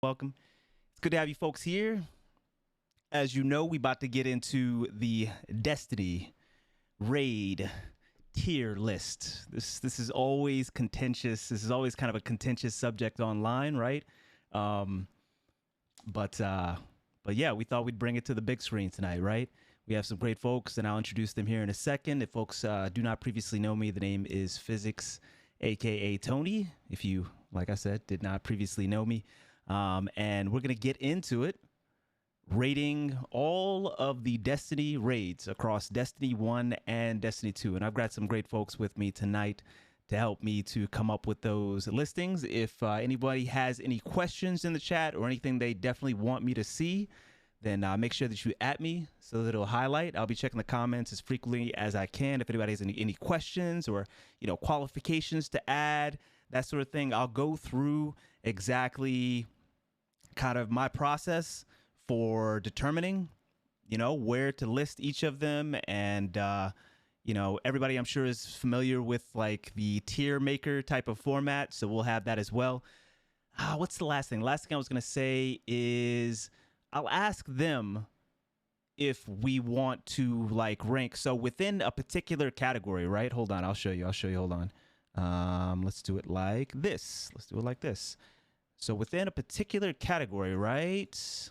Welcome. It's good to have you folks here. As you know, we about to get into the Destiny raid tier list. This is always contentious. This is always kind of a contentious subject online, right? But yeah, we thought we'd bring it to the big screen tonight, right? We have some great folks, and I'll introduce them here in a second. If folks do not previously know me, the name is Physics, aka Tony. If you, like I said, did not previously know me. And we're going to get into it, rating all of the Destiny raids across Destiny 1 and Destiny 2. And I've got some great folks with me tonight to help me to come up with those listings. If anybody has any questions in the chat or anything they definitely want me to see, then make sure that you at me so that it'll highlight. I'll be checking the comments as frequently as I can. If anybody has any questions or, qualifications to add, that sort of thing, I'll go through exactly kind of my process for determining, where to list each of them. And, everybody I'm sure is familiar with like the tier maker type of format. So we'll have that as well. What's the last thing? Last thing I was going to say is I'll ask them if we want to like rank. So within a particular category, right? Hold on. I'll show you. Hold on. Let's do it like this. So within a particular category, right?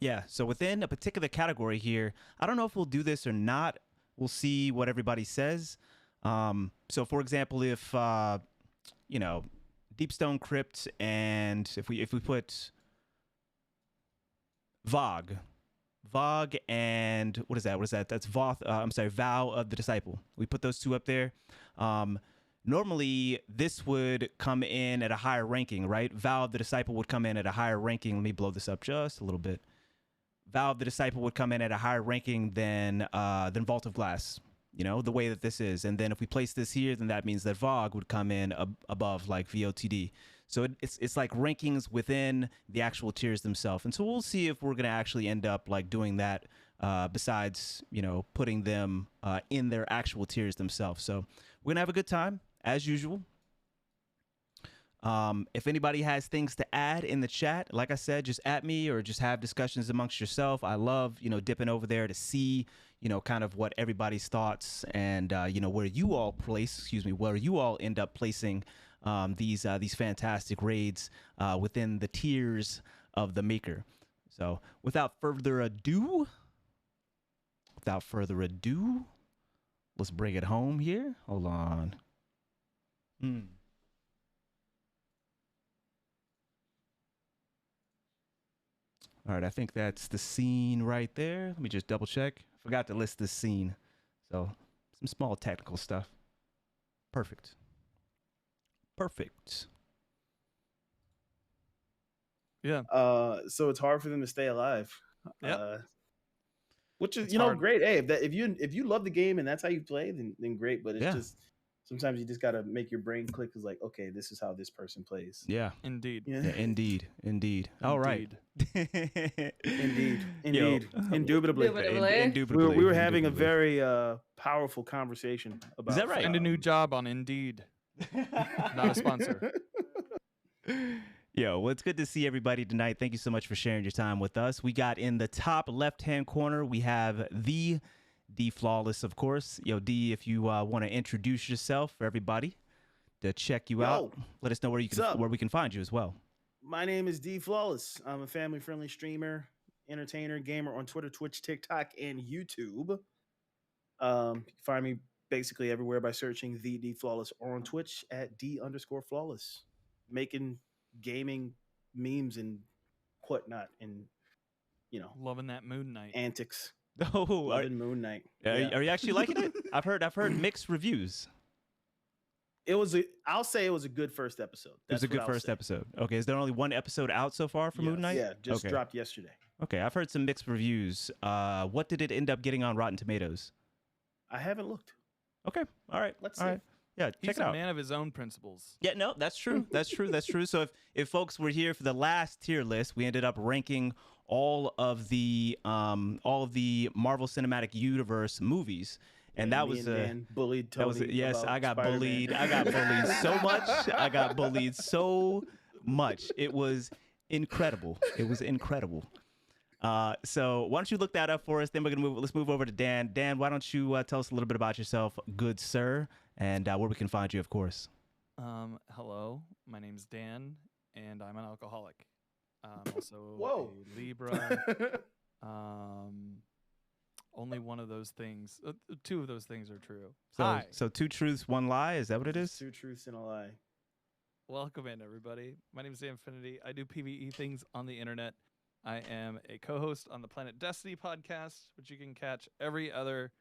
Yeah, so within a particular category here, I don't know if we'll do this or not. We'll see what everybody says. So for example, if, Deepstone Crypt and if we put Vogue and what is that? That's Voth. Vow of the Disciple. We put those two up there. Normally, this would come in at a higher ranking, right? Vow of the Disciple would come in at a higher ranking. Let me blow this up just a little bit. Vow of the Disciple would come in at a higher ranking than Vault of Glass, the way that this is. And then if we place this here, then that means that Vogue would come in above like VOTD. So it's like rankings within the actual tiers themselves. And so we'll see if we're going to actually end up like doing that besides, putting them in their actual tiers themselves. So we're going to have a good time. As usual, if anybody has things to add in the chat, like I said, just at me or just have discussions amongst yourself. I love, dipping over there to see, kind of what everybody's thoughts and, where you all end up placing these fantastic raids within the tiers of the maker. So without further ado, let's bring it home here. Hold on. All right, I think that's the scene right there. Let me just double check. Forgot to list this scene. So some small technical stuff. Perfect. Yeah. So it's hard for them to stay alive. Yep. Which is, It's hard. great. Hey, if you love the game and that's how you play, then great. But it's just sometimes you just gotta make your brain click. Is like, okay, this is how this person plays. Yeah. Indeed. Yeah, indeed. All right. Indeed. Indubitably. We were having a very powerful conversation about. Is that right? Find a new job on Indeed. Not a sponsor. Yo, well, it's good to see everybody tonight. Thank you so much for sharing your time with us. We got in the top left-hand corner, we have TheDFlawless, of course. Yo, D, if you want to introduce yourself for everybody to check you out, let us know where we can find you as well. My name is TheDFlawless. I'm a family-friendly streamer, entertainer, gamer on Twitter, Twitch, TikTok, and YouTube. You can find me basically everywhere by searching TheDFlawless or on Twitch at D_flawless, making gaming memes and whatnot, and loving that Moon Knight antics. Loving Moon Knight. Are you actually liking it? I've heard mixed reviews. I'll say it was a good first episode. It was a good first episode. Okay, is there only one episode out so far for Moon Knight? Yeah, just dropped yesterday. Okay, I've heard some mixed reviews. What did it end up getting on Rotten Tomatoes? I haven't looked. Okay, all right. Let's see. Yeah, check He's it out. a man of his own principles. Yeah, no, that's true. That's true. So if folks were here for the last tier list, we ended up ranking all of the Marvel Cinematic Universe movies. And that was bullied. That was yes. I got bullied. I got bullied so much. I got bullied so much. It was incredible. It was incredible. So why don't you look that up for us? Then let's move over to Dan. Dan, why don't you tell us a little bit about yourself, good sir, and where we can find you, of course. Hello, my name's Dan, and I'm an alcoholic. I'm also Whoa. a Libra. Only one of those things. Two of those things are true. Hi. So 2 truths, 1 lie. Is that what it is? 2 truths and a lie. Welcome in, everybody. My name is Danfinity. I do PvE things on the internet. I am a co-host on the Planet Destiny podcast, which you can catch every other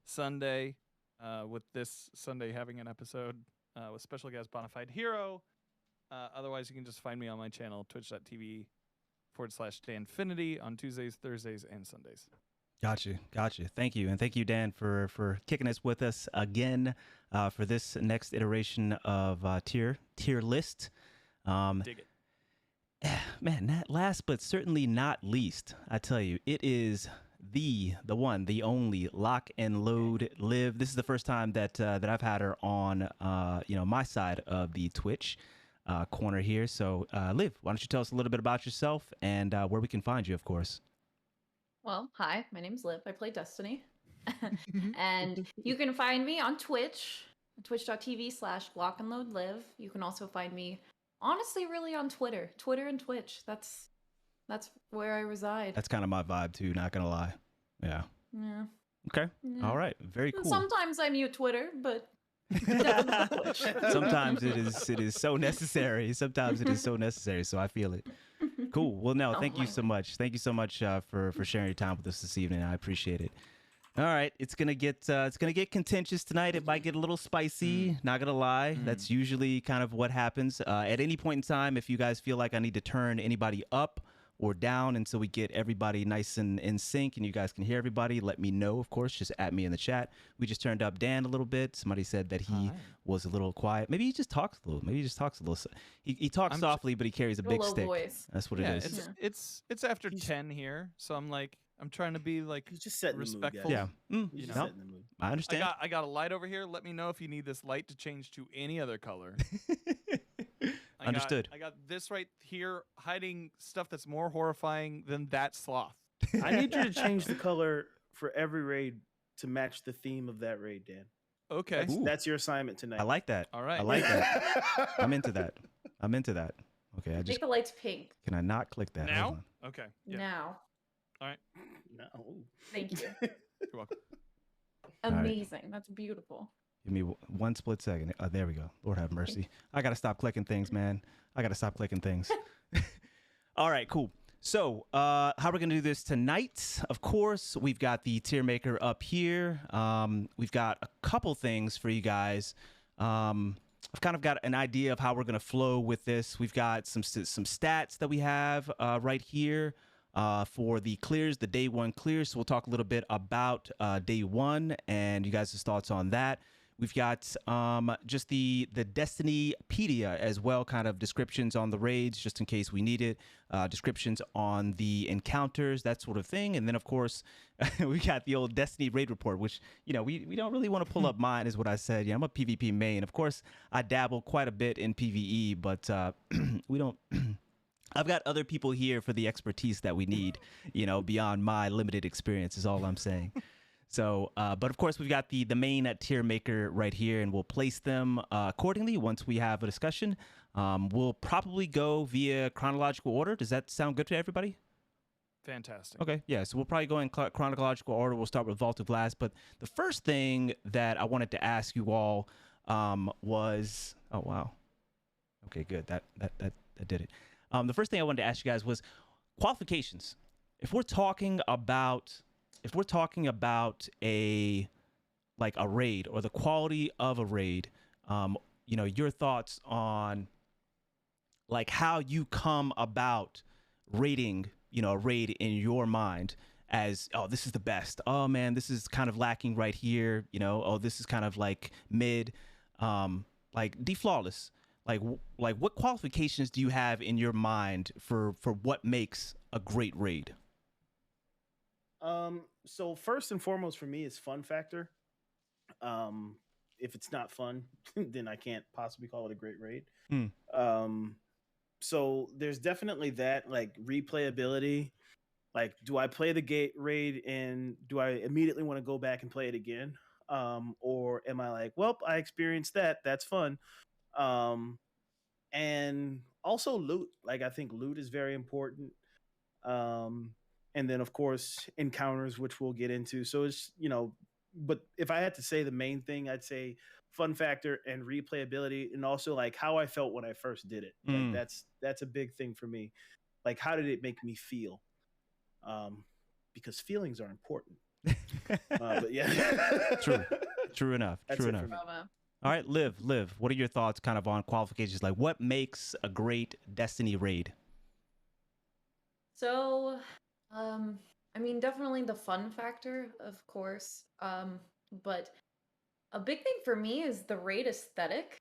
Sunday, with this Sunday having an episode with special guest Bonafide Hero. Otherwise, you can just find me on my channel, twitch.tv/Danfinity on Tuesdays, Thursdays, and Sundays. Gotcha. Thank you. And thank you, Dan, for kicking us with us again for this next iteration of tier list. Dig it. Man, that last but certainly not least, I tell you, it is the one, the only Lock and Load Liv. This is the first time that I've had her on my side of the Twitch corner here. So Liv, why don't you tell us a little bit about yourself and where we can find you, of course. Well, hi, my name's Liv. I play Destiny. And you can find me on Twitch, twitch.tv/LockandoadLiv. You can also find me, honestly, really on Twitter and Twitch. That's where I reside. That's kind of my vibe too, not gonna lie. Yeah. Yeah. Okay. Yeah. All right. Very cool. Sometimes I mute Twitter, but sometimes it is so necessary. Sometimes it is so necessary. So I feel it. Cool. Well, no, thank you so much. Thank you so much for sharing your time with us this evening. I appreciate it. All right, it's gonna get contentious tonight. It might get a little spicy. Not gonna lie, that's usually kind of what happens. At any point in time, if you guys feel like I need to turn anybody up or down until we get everybody nice and in sync and you guys can hear everybody, let me know. Of course, just at me in the chat. We just turned up Dan a little bit. Somebody said that he was a little quiet. Maybe he just talks a little. He talks softly, but he carries a big low stick. Voice. That's what it is. It's after 10 here, so I'm trying to be He's just setting respectful. the mood, guys. Yeah. He's just No, setting the mood. I understand. I got a light over here. Let me know if you need this light to change to any other color. Understood. I got this right here hiding stuff that's more horrifying than that sloth. I need you to change the color for every raid to match the theme of that raid, Dan. Okay. That's your assignment tonight. I like that. All right. I like that. I'm into that. Okay, I just make the lights pink. can I not click that? Hold Now? on. Okay. Yeah. Now. All right. No. Thank you. You're welcome. right. Amazing. That's beautiful. Give me one split second. There we go. Lord have mercy. I gotta stop clicking things, man. All right, cool. So, how we're gonna do this tonight? Of course, we've got the tier maker up here. We've got a couple things for you guys. I've kind of got an idea of how we're gonna flow with this. We've got some stats that we have right here for the clears, the day 1 clears. So we'll talk a little bit about day 1 and you guys' thoughts on that. We've got just the Destinypedia as well, kind of descriptions on the raids, just in case we need it, descriptions on the encounters, that sort of thing. And then, of course, we got the old Destiny raid report, which, we don't really want to pull up mine, is what I said. Yeah, I'm a PvP main. Of course, I dabble quite a bit in PvE, but we don't... I've got other people here for the expertise that we need, beyond my limited experience is all I'm saying. So, but of course, we've got the main tier maker right here, and we'll place them accordingly once we have a discussion. We'll probably go via chronological order. Does that sound good to everybody? Fantastic. Okay, yeah, so we'll probably go in chronological order. We'll start with Vault of Glass. But the first thing that I wanted to ask you all was... Oh, wow. Okay, good. That did it. The first thing I wanted to ask you guys was qualifications. If we're talking about a raid or the quality of a raid, your thoughts on how you come about rating, a raid in your mind as, oh, this is the best. Oh man, this is kind of lacking right here. Oh, this is kind of mid, TheFlawless. What qualifications do you have in your mind for what makes a great raid? So first and foremost for me is fun factor. If it's not fun, then I can't possibly call it a great raid. So there's definitely that, like, replayability. Like, do I play the gate raid and do I immediately want to go back and play it again? Or am I like, well, I experienced that. That's fun. Um, and also loot. Like, I think loot is very important. Um, and then of course encounters, which we'll get into. So it's, but if I had to say the main thing, I'd say fun factor and replayability, and also like how I felt when I first did it. Like that's a big thing for me. Like, how did it make me feel? Because feelings are important. But yeah, True enough. That's True it for enough. me. All right, Liv, what are your thoughts kind of on qualifications? Like, what makes a great Destiny raid? So, I mean, definitely the fun factor, of course. But a big thing for me is the raid aesthetic.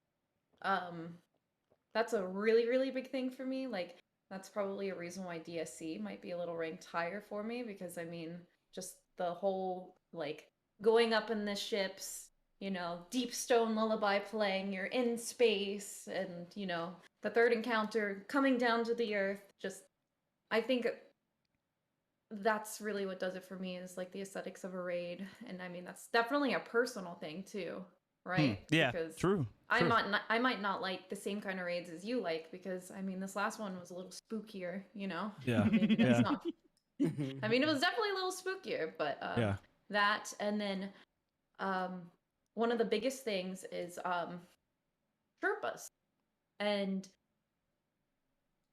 That's a really, really big thing for me. Like, that's probably a reason why DSC might be a little ranked higher for me, because I mean, just the whole like going up in the ships, Deep Stone Lullaby playing, you're in space, and the third encounter coming down to the earth. Just, I think that's really what does it for me, is like the aesthetics of a raid. And I mean, that's definitely a personal thing too, right? Yeah, because true. I might not like the same kind of raids as you like, because I mean, this last one was a little spookier, Yeah. Maybe that's Yeah. not. I mean, it was definitely a little spookier, but Yeah. that, and then one of the biggest things is Sherpas. And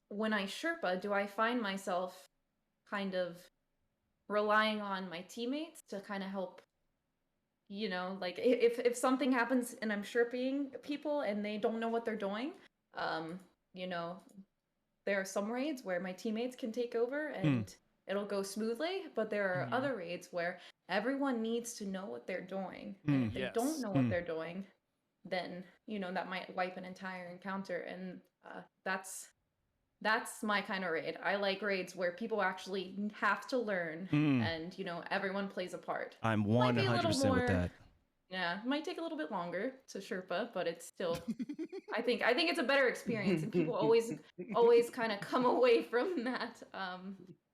when I Sherpa, do I find myself kind of relying on my teammates to kind of help, like if something happens and I'm Sherping people and they don't know what they're doing, you know, there are some raids where my teammates can take over and it'll go smoothly, but there are other raids where everyone needs to know what they're doing. And if they don't know what they're doing, then, that might wipe an entire encounter. And that's my kind of raid. I like raids where people actually have to learn and, everyone plays a part. I'm Might be a 100% little with more, that. yeah, it might take a little bit longer to Sherpa, but it's still, I think it's a better experience, and people always kind of come away from that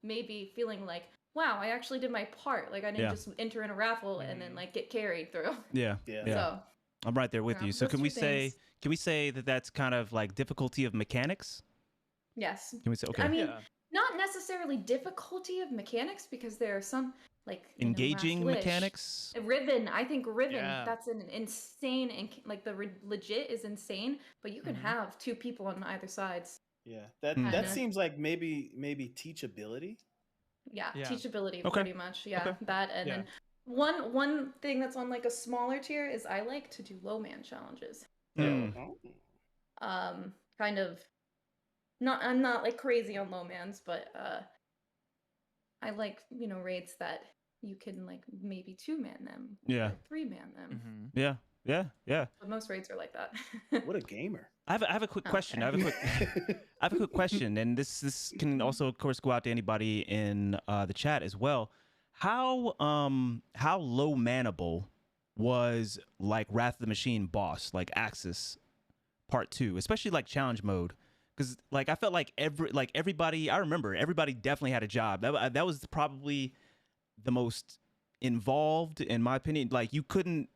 maybe feeling like, wow, I actually did my part. Like, I didn't just enter in a raffle and then like get carried through. Yeah. So I'm right there with you. So those can we two things. say that that's kind of like difficulty of mechanics? Yes. Can we say okay? I mean, not necessarily difficulty of mechanics, because there are some like engaging mechanics. Riven, I think Riven, that's an insane, and like the legit is insane, but you can have two people on either sides. Yeah, that seems like maybe teachability. Yeah, teachability, Okay. pretty much. Yeah, that, and then one thing that's on like a smaller tier is I like to do low man challenges. So, kind of. I'm not like crazy on low mans, but I like, raids that you can like maybe 2-man them, or 3-man them. Yeah. But most raids are like that. What a gamer! I have a quick question. Okay. I have a quick question, and this can also, of course, go out to anybody in the chat as well. How low manable was like Wrath of the Machine boss, like Axis Part 2, especially like challenge mode? Because like I felt like everybody, I remember everybody definitely had a job. That was probably the most involved, in my opinion. Like you couldn't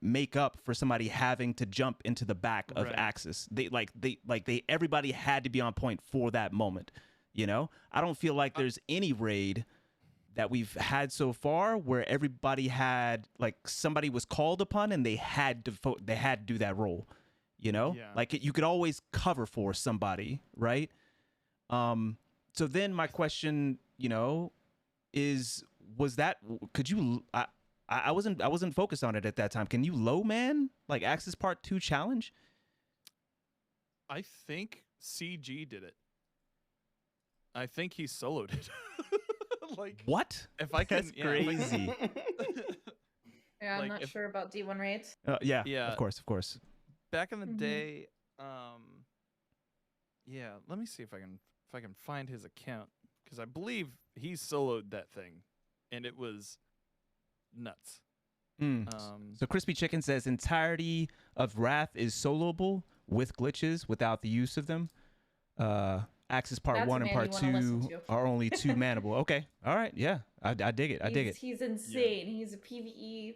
make up for somebody having to jump into the back of Axis. Everybody had to be on point for that moment. I don't feel like there's any raid that we've had so far where everybody had, like, somebody was called upon and they had to do that role. Like you could always cover for somebody, right? So then my question, could you, I wasn't focused on it at that time. Can you low man like Axis Part 2 challenge? I think CG did it. I think he soloed it. Like, what? If I can, That's crazy. Yeah, I'm not sure about D1 raids. Yeah, of course. Back in the day, let me see if I can find his account, because I believe he soloed that thing, and it was nuts. So Crispy Chicken says entirety of Wrath is soloable with glitches without the use of them. Axis Part That's a 1 and man Part you wanna listen 2 to. are only 2 manable. Okay. All right. Yeah. I dig it. I dig it. He's insane. He's a PvE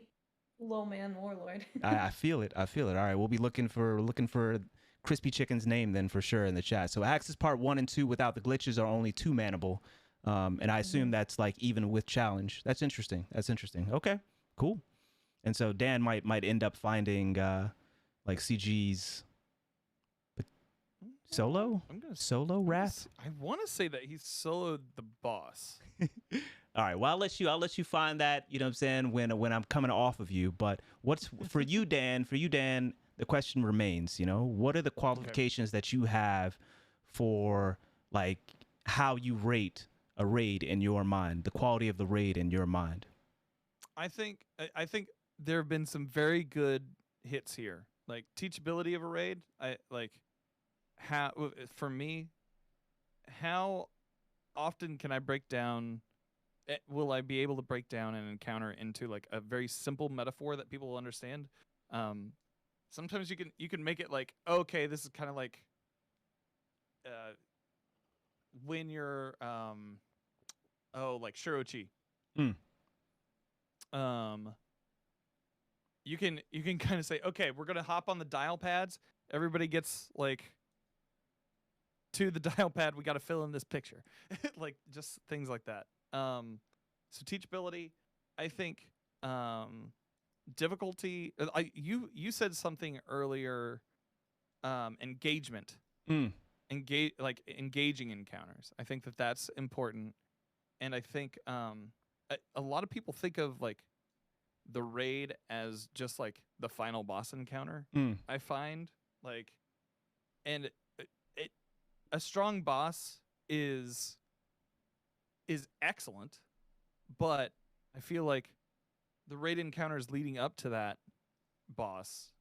low man warlord. I feel it. I feel it. All right. We'll be looking for Crispy Chicken's name then for sure in the chat. So Axis Part 1 and 2 without the glitches are only 2 manable. And I assume that's like even with challenge. That's interesting. That's interesting. Okay. Cool. And so Dan might end up finding like CG's solo wrath. I want to say that he soloed the boss. All right. Well, I'll let you find that, you know what I'm saying, when I'm coming off of you. But what's for you, Dan, the question remains, you know, what are the qualifications that you have for like how you rate a raid in your mind, the quality of the raid in your mind? I think there have been some very good hits here. Like teachability of a raid. For me, how often can I break down? Will I be able to break down an encounter into like a very simple metaphor that people will understand? Sometimes you can make it like, okay, this is kind of like when you're like Shirochi. You can kind of say, okay, we're gonna hop on the dial pads. Everybody gets like to the dial pad. We got to fill in this picture, like just things like that. So teachability, I think. Difficulty. You said something earlier. Engagement. Engaging encounters. I think that's important, and I think a lot of people think of like the raid as just like the final boss encounter. I find like, and a strong boss is excellent, but I feel like the raid encounters leading up to that boss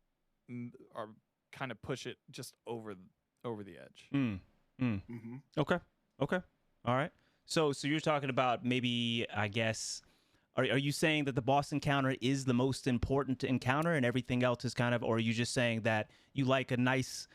are kind of push it just over the edge. Okay. All right. So you're talking about maybe, I guess, are you saying that the boss encounter is the most important encounter and everything else is kind of, or are you just saying that you like a nice,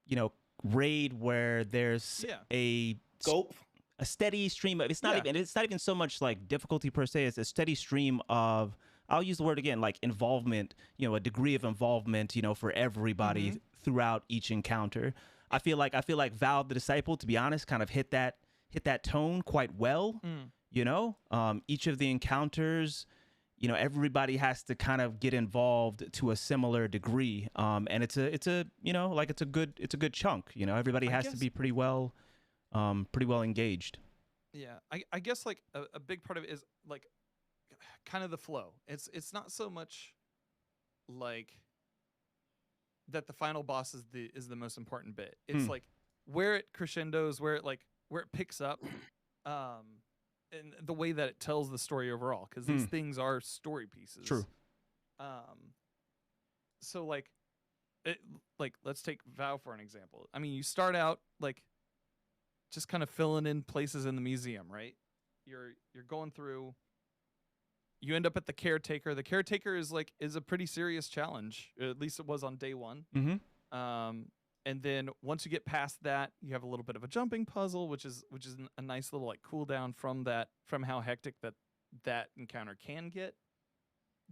you know, raid where there's a scope, a steady stream of, it's not even so much like difficulty per se, it's a steady stream of, I'll use the word again, like involvement, you know, a degree of involvement, you know, for everybody throughout each encounter. I feel like Val the Disciple, to be honest, kind of hit that tone quite well. You know, each of the encounters, you know, everybody has to kind of get involved to a similar degree. And it's a you know, like it's a good chunk. You know, everybody has to be pretty well engaged. Yeah, I guess like a big part of it is like kind of the flow. It's not so much like that the final boss is the most important bit. It's like where it crescendos, where it picks up, and the way that it tells the story overall, because these things are story pieces. True. So like let's take Vow for an example. I mean, you start out like just kind of filling in places in the museum, right? You're going through. You end up at the caretaker. The caretaker is a pretty serious challenge. At least it was on day one. And then once you get past that, you have a little bit of a jumping puzzle, which is a nice little like cooldown from how hectic that encounter can get.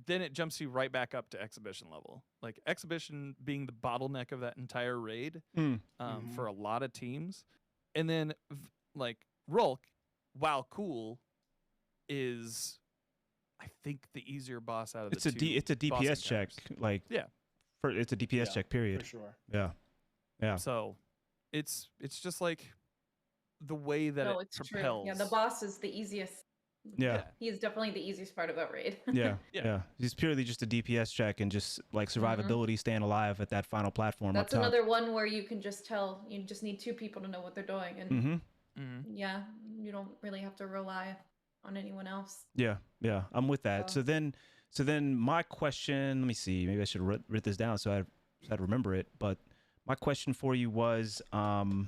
Then it jumps you right back up to exhibition level. Like exhibition being the bottleneck of that entire raid for a lot of teams. And then like Rulk, while cool, is I think the easier boss out of the two. It's a DPS check. Like it's a DPS check period. For sure. Yeah. So it's just like the way that it propels. True. Yeah, the boss is the easiest. Yeah. He is definitely the easiest part of that raid. Yeah. He's purely just a DPS check and just like survivability, staying alive at that final platform. That's up top. another one where you can just tell. You just need 2 people to know what they're doing, and yeah, you don't really have to rely on anyone else. Yeah, I'm with that. So then my question, let me see, maybe I should write this down so I'd remember it. But my question for you was, well,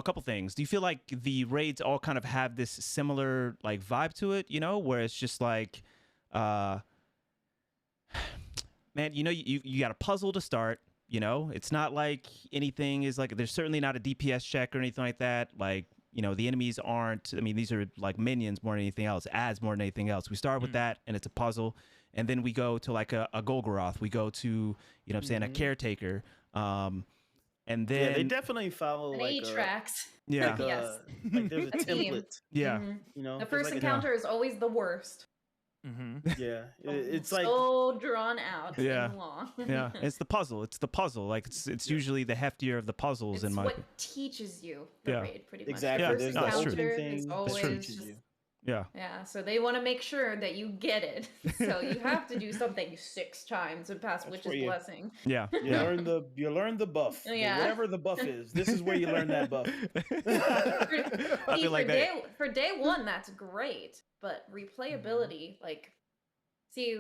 a couple things. Do you feel like the raids all kind of have this similar like vibe to it, you know, where it's just like, man, you know, you got a puzzle to start, You know, it's not like anything is like, there's certainly not a DPS check or anything like that. Like, you know, the enemies aren't, I mean, these are like minions more than anything else, adds more than anything else. We start with that and it's a puzzle. And then we go to like a Golgoroth. We go to, you know what I'm saying, a caretaker. And then they definitely follow An like tracks. yeah. Yes. like there's a A theme. template. Yeah. You know, The there's first like a- encounter is always the worst. yeah, it's like so drawn out Yeah. and long. Yeah. It's the puzzle. It's the puzzle. Like it's usually the heftier of the puzzles It's in my what teaches you the Yeah. raid pretty much. exactly. Yeah, There's no, the it's true. opening Encounter thing is that always teaches just- you. yeah. Yeah, so they want to make sure that you get it. So you have to do something 6 times and pass That's Witch's where you- Blessing. Yeah. You learn the buff. Yeah. Whatever the buff is, this is where you learn that buff. I feel like that. For day 1, that's great, but replayability, like, see,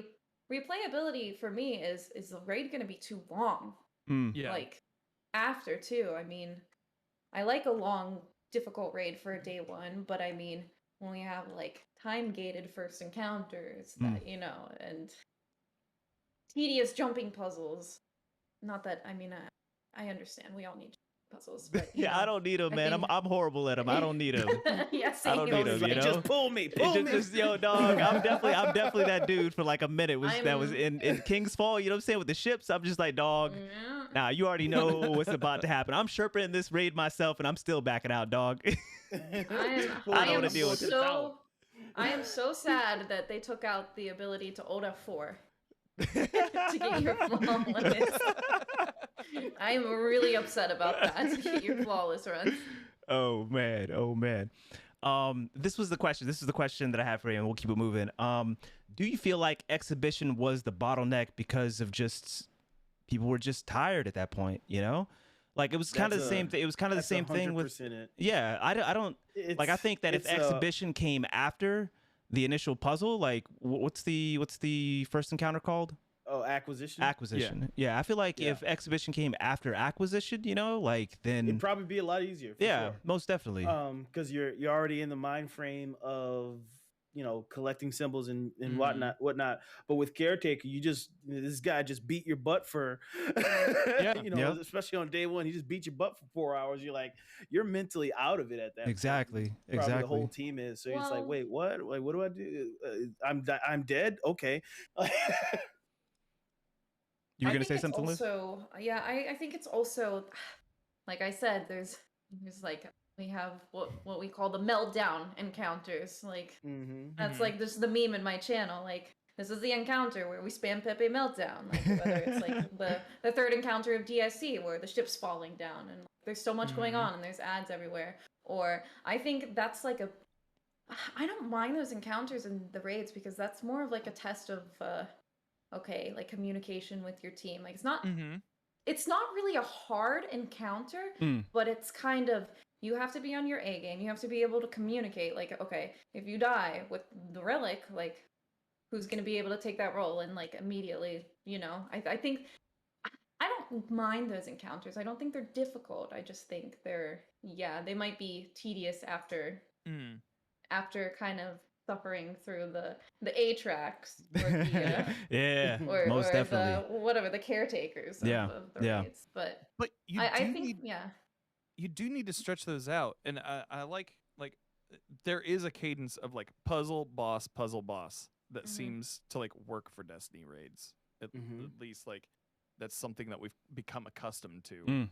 replayability for me is the raid going to be too long? Yeah. Like, after too. I mean, I like a long, difficult raid for day 1, but I mean, when we have like time gated first encounters, that, you know, and tedious jumping puzzles. Not that, I mean, I understand we all need puzzles, but you Yeah, know, I don't need them, I man. think- I'm horrible at them. I don't need them. Yeah, I don't same. need 'em, you know? Just pull me. Yo, dog. I'm definitely that dude for like a minute. That was I'm- in King's Fall. You know what I'm saying, with the ships. I'm just like, dog. Yeah. Nah, you already know what's about to happen. I'm Sherpa in this raid myself, and I'm still backing out, dog. I don't am wanna deal with it. I am so sad that they took out the ability to ult F4 to get your flawless. I'm really upset about that, to get your flawless runs. Oh man. This was the question. This is the question that I have for you, and we'll keep it moving. Do you feel like exhibition was the bottleneck because of just people were just tired at that point? You know, like it was kind of the same thing. It was kind of the same thing with. Yeah, I don't like. I think that if exhibition came after the initial puzzle, like what's the first encounter called? Oh, acquisition. Acquisition. Yeah, I feel like if exhibition came after acquisition, you know, like then it'd probably be a lot easier. For yeah, sure. most definitely. Because you're already in the mind frame of, you know, collecting symbols and whatnot. But with caretaker, this guy just beat your butt for, you know, especially on day 1, he just beat your butt for 4 hours. You're like, you're mentally out of it at that. Exactly. Point. Probably the whole team is. So it's like, wait, what? Like, what do I do? I'm dead. Okay. You were gonna say something, Liz? Also, yeah, I think it's also, like I said, there's like we have what we call the meltdown encounters. Like that's like this is the meme in my channel. Like this is the encounter where we spam Pepe meltdown. Like whether it's like the third encounter of DSC where the ship's falling down and there's so much going on and there's ads everywhere. Or I think that's like I don't mind those encounters in the raids because that's more of like a test of okay, like communication with your team. Like it's not really a hard encounter, but it's kind of, you have to be on your A game. You have to be able to communicate. Like, okay, if you die with the relic, like who's going to be able to take that role and like immediately, you know, I think I don't mind those encounters. I don't think they're difficult. I just think they might be tedious after kind of suffering through the A tracks or the yeah, or, most or definitely the caretakers of the raids. But I think you do need to stretch those out, and I like there is a cadence of like puzzle boss that seems to like work for Destiny raids at least. Like that's something that we've become accustomed to.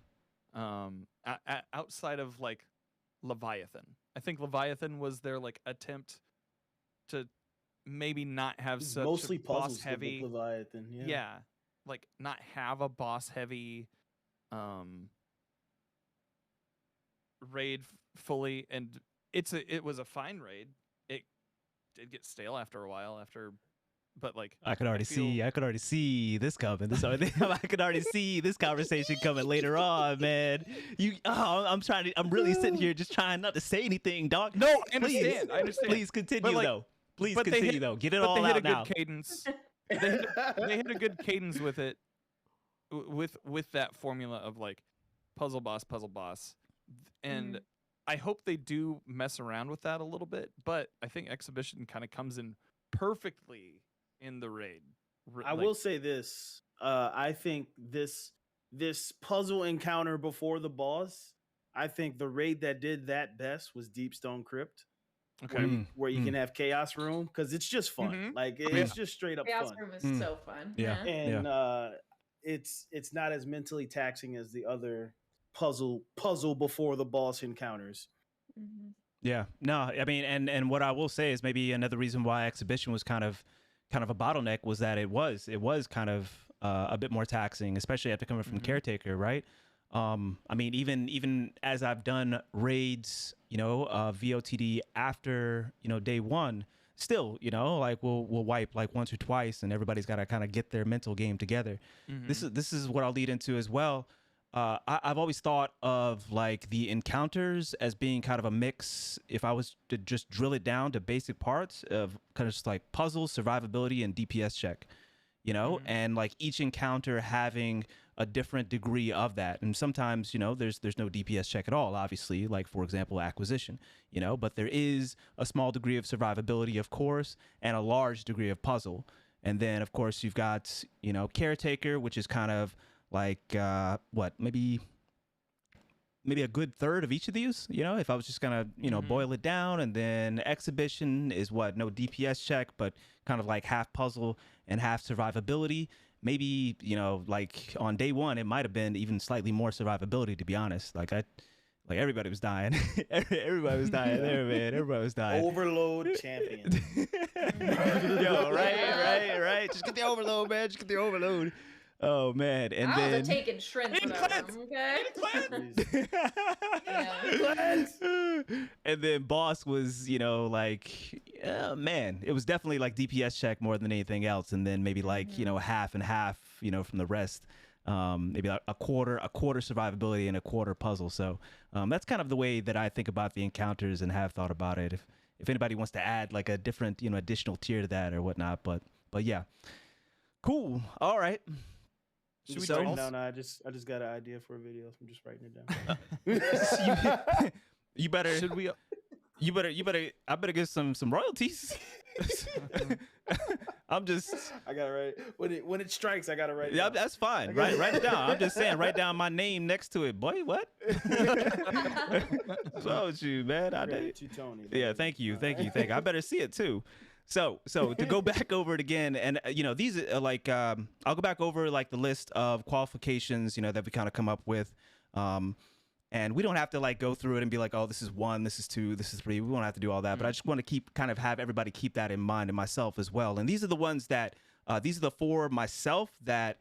Outside of like Leviathan, I think Leviathan was their like attempt to maybe not have such mostly a boss puzzles heavy with Leviathan. Yeah, like not have a boss heavy raid fully, and it was a fine raid. It did get stale after a while but like I could already see this coming. I could already see this conversation coming later on, man. I'm really sitting here just trying not to say anything, dog. No, I understand. Please continue though. Please but continue though. Get it all they hit out a good now. cadence. They hit a good cadence with it, with that formula of like puzzle boss, and I hope they do mess around with that a little bit. But I think exhibition kind of comes in perfectly in the raid. I will say this. I think this this puzzle encounter before the boss, I think the raid that did that best was Deep Stone Crypt. Okay. Where you can have Chaos Room, because it's just fun. Mhm. Like Yeah. it's just straight up Chaos fun. Room is so fun. Yeah. And it's not as mentally taxing as the other puzzle before the boss encounters. Mhm. Yeah. No, I mean, and what I will say is maybe another reason why exhibition was kind of a bottleneck was that it was kind of a bit more taxing, especially after coming from Caretaker, right? I mean, even as I've done raids, VOTD after, day one, still, like we'll wipe like once or twice, and everybody's got to kind of get their mental game together. This is what I'll lead into as well. I've always thought of like the encounters as being kind of a mix. If I was to just drill it down to basic parts of kind of just like puzzle, survivability, and DPS check, and like each encounter having a different degree of that. And sometimes, there's no DPS check at all, obviously, like for example, acquisition, but there is a small degree of survivability, of course, and a large degree of puzzle. And then of course you've got, Caretaker, which is kind of like maybe a good third of each of these, if I was just gonna boil it down. And then exhibition is no DPS check, but kind of like half puzzle and half survivability. Maybe like on day one it might have been even slightly more survivability, to be honest. Like everybody was dying. Everybody was dying there, man. Everybody was dying. Overload champion. Yo, right. Just get the overload, man. Just get the overload. Oh man, and I then was taking shreds for that one, okay? And then boss was, man, it was definitely like DPS check more than anything else, and then maybe like half and half, from the rest. Maybe like a quarter survivability and a quarter puzzle. So that's kind of the way that I think about the encounters and have thought about it. If anybody wants to add like a different, additional tier to that or whatnot, but yeah, cool. All right. Should we write it down? I just got an idea for a video. So I'm just writing it down. You better. Should we? You better. I better get some royalties. I'm just. I got it right. When it strikes, I got to write it. Yeah, down. that's fine. Write it down. I'm just saying. Write down my name next to it, boy. What? What's wrong with you, man? Tony. Yeah. Thank you. I better see it too. So to go back over it again, and these are like I'll go back over like the list of qualifications that we kind of come up with, and we don't have to like go through it and be like, oh, this is 1, this is 2, this is 3. We won't have to do all that, but I just want to have everybody keep that in mind, and myself as well. And these are the ones that these are the 4 myself that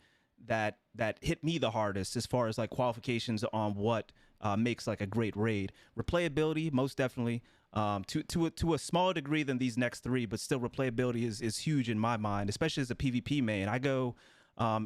hit me the hardest as far as like qualifications on what makes like a great raid. Replayability, most definitely. To a smaller degree than these next 3, but still replayability is huge in my mind, especially as a PvP main. I go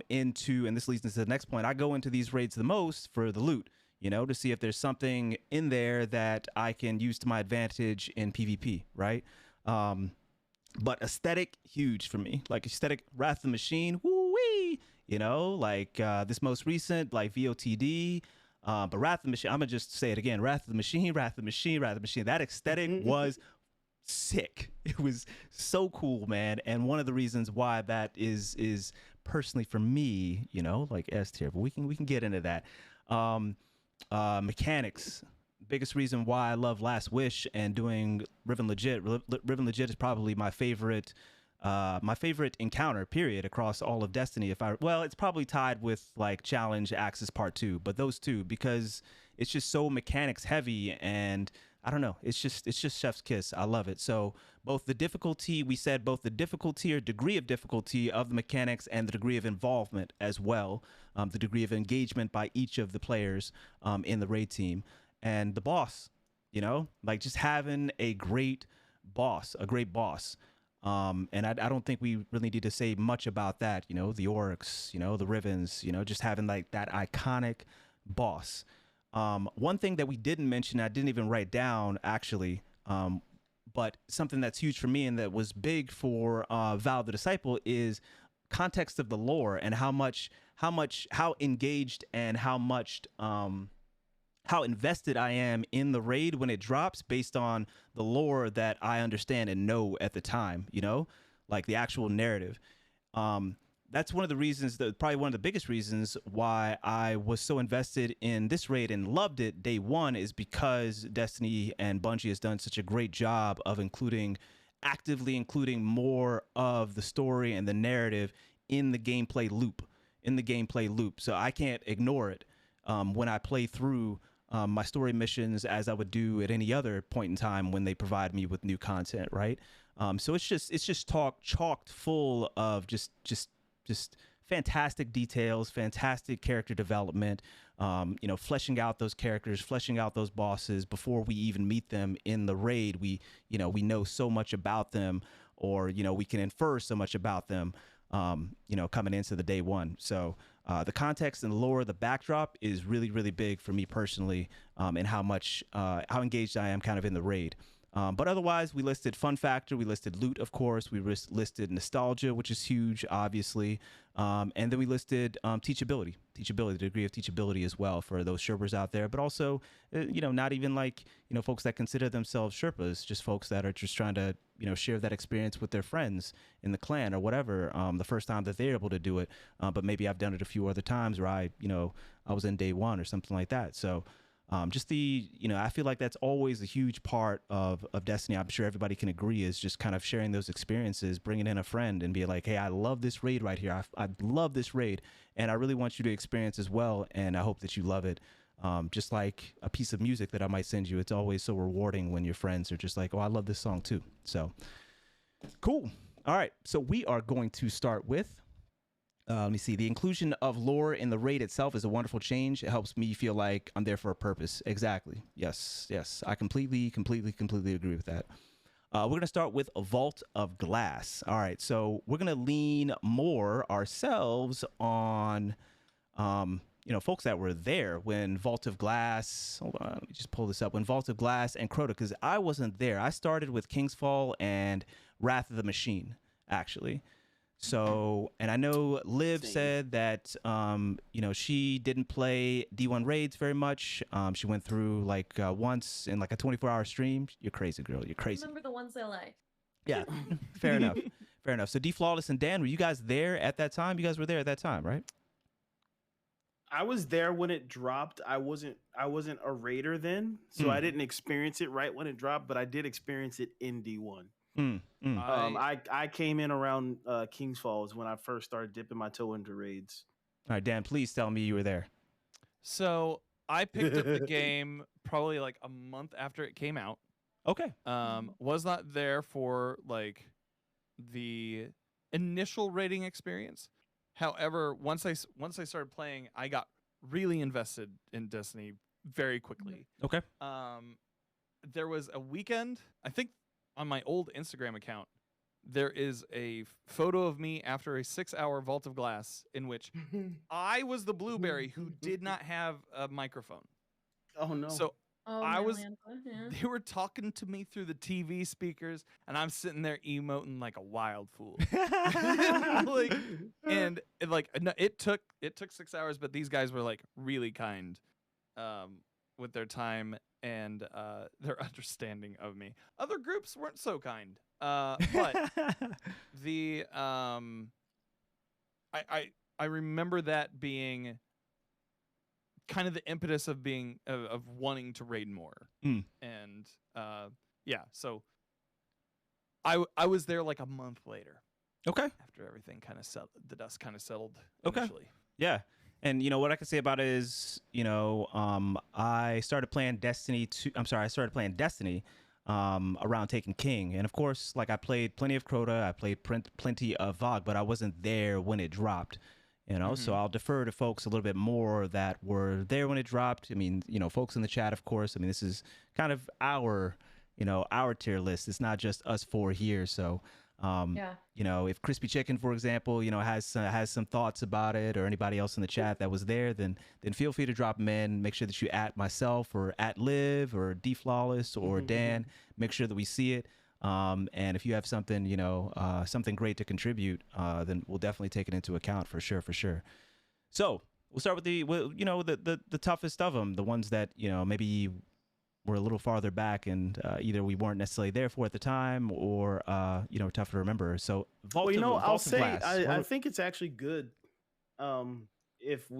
into, and this leads into the next point, I go into these raids the most for the loot, to see if there's something in there that I can use to my advantage in PvP, right? But aesthetic, huge for me. Like aesthetic, Wrath of the Machine, woo-wee, like this most recent, like VOTD. But Wrath of the Machine, I'm going to just say it again. Wrath of the Machine. That aesthetic was sick. It was so cool, man. And one of the reasons why that is personally for me, like S tier, but we can get into that. Mechanics. Biggest reason why I love Last Wish and doing Riven Legit. Riven Legit is probably my favorite encounter period across all of Destiny. It's probably tied with like Challenge, Axis Part 2, but those two, because it's just so mechanics heavy, and I don't know, it's just chef's kiss. I love it. So both the difficulty or degree of difficulty of the mechanics and the degree of involvement as well, the degree of engagement by each of the players in the raid team, and the boss, like just having a great boss. And I don't think we really need to say much about that, the orcs, the Rivens, just having like that iconic boss. One thing that we didn't mention, I didn't even write down actually, but something that's huge for me and that was big for Val the Disciple is context of the lore and how engaged and how invested I am in the raid when it drops based on the lore that I understand and know at the time, like the actual narrative. that's one of the reasons, probably one of the biggest reasons why I was so invested in this raid and loved it day one, is because Destiny and Bungie has done such a great job of actively including more of the story and the narrative in the gameplay loop. So I can't ignore it when I play through my story missions, as I would do at any other point in time when they provide me with new content, right? So it's just chocked full of just fantastic details, fantastic character development, fleshing out those characters, fleshing out those bosses before we even meet them in the raid. We know so much about them, or, we can infer so much about them, coming into the day one. So the context and the lore, the backdrop is really, really big for me personally, and how engaged I am kind of in the raid. But otherwise, we listed fun factor, we listed loot, of course, we listed nostalgia, which is huge, obviously, and then we listed teachability, the degree of teachability as well for those Sherpas out there, but also, not even like, folks that consider themselves Sherpas, just folks that are just trying to, share that experience with their friends in the clan or whatever, the first time that they're able to do it, but maybe I've done it a few other times where I was in day one or something like that. So just I feel like that's always a huge part of Destiny. I'm sure everybody can agree, is just kind of sharing those experiences, bringing in a friend and being like, hey, I love this raid right here. I love this raid, and I really want you to experience as well, and I hope that you love it. Just like a piece of music that I might send you. It's always so rewarding when your friends are just like, oh, I love this song too. So cool. All right. So we are going to start with let me see. The inclusion of lore in the raid itself is a wonderful change. It helps me feel like I'm there for a purpose. Exactly. Yes. I completely agree with that. We're going to start with a Vault of Glass. All right. So we're going to lean more ourselves on, folks that were there when Vault of Glass, hold on, let me just pull this up, when Vault of Glass and Crota, because I wasn't there. I started with Kingsfall and Wrath of the Machine, actually. So, and I know Liv said that, she didn't play D1 raids very much. She went through like once in like a 24-hour stream. You're crazy, girl. You're crazy. Remember the ones I like. Yeah, fair enough. Fair enough. So TheDFlawless and Dan, were you guys there at that time? You guys were there at that time, right? I was there when it dropped. I wasn't a raider then, so I didn't experience it right when it dropped, but I did experience it in D1. I came in around Kings Falls when I first started dipping my toe into raids. All right, Dan, please tell me you were there. So I picked up the game probably like a month after it came out. Okay. Was not there for like the initial raiding experience. However, once I started playing, I got really invested in Destiny very quickly. Okay. There was a weekend, I think, on my old Instagram account, there is a photo of me after a 6-hour Vault of Glass in which I was the blueberry who did not have a microphone. Oh no! So they were talking to me through the TV speakers, and I'm sitting there emoting like a wild fool. It took 6 hours, but these guys were like really kind with their time and their understanding of me. Other groups weren't so kind. But the I remember that being kind of the impetus of being of wanting to raid more. And so I was there like a month later. Okay. After everything kind of the dust kind of settled Okay. initially. Yeah. And what I can say about it is, I started playing Destiny around Taken King. And of course, like I played plenty of Crota, I played plenty of VOG, but I wasn't there when it dropped. So I'll defer to folks a little bit more that were there when it dropped. I mean, folks in the chat, of course. I mean, this is kind of our tier list. It's not just us four here. So, if Crispy Chicken, for example, has some thoughts about it, or anybody else in the chat that was there, then feel free to drop them in. Make sure that you at myself or at Liv or TheDFlawless or Dan. Make sure that we see it. And if you have something, something great to contribute, then we'll definitely take it into account for sure. So we'll start with the toughest of them, the ones that, maybe were a little farther back, and either we weren't necessarily there for at the time, or tough to remember. So Well, you know, I'll Vault of say Glass. I think it's actually good if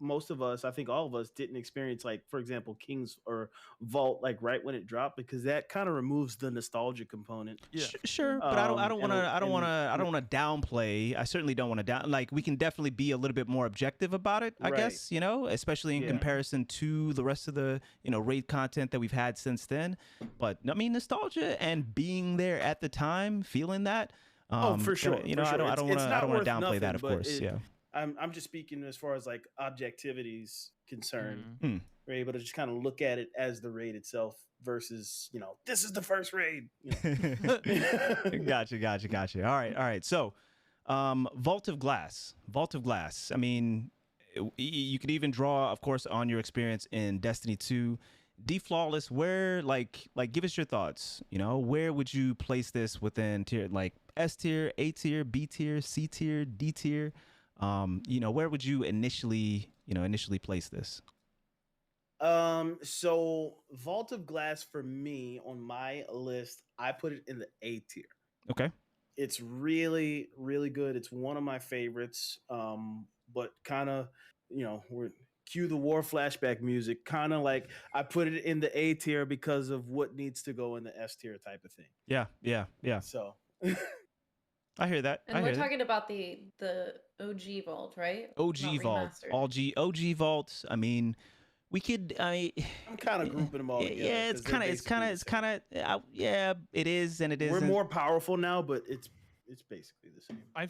most of us, I think all of us, didn't experience, like, for example, King's or Vault, like, right when it dropped, because that kind of removes the nostalgia component. Yeah. Sure, but I don't want and to downplay. I certainly don't want to like, we can definitely be a little bit more objective about it, I Right. guess, especially in Yeah. comparison to the rest of the, raid content that we've had since then. But I mean, nostalgia and being there at the time, feeling that. for sure. I for sure. don't want to downplay nothing, that, of but course. Yeah. I'm just speaking as far as like objectivity's concerned. Mhm. We're able to just kind of look at it as the raid itself versus, this is the first raid. Gotcha. All right. So, Vault of Glass. I mean, you could even draw, of course, on your experience in Destiny 2. TheDFlawless, where, like, give us your thoughts. Where would you place this within tier, like S tier, A tier, B tier, C tier, D tier? Where would you initially place this? So Vault of Glass for me on my list, I put it in the A tier. Okay. It's really, really good. It's one of my favorites. But kind of, we're cue the war flashback music. Kind of like I put it in the A tier because of what needs to go in the S tier type of thing. Yeah. So I hear that. And we're talking about the OG Vault, right? OG Not Vault, remastered. OG Vault. I mean, we could. I'm kind of grouping them all together. Yeah, it's kind of. Yeah, it is, and it is. We're more powerful now, but it's basically the same. I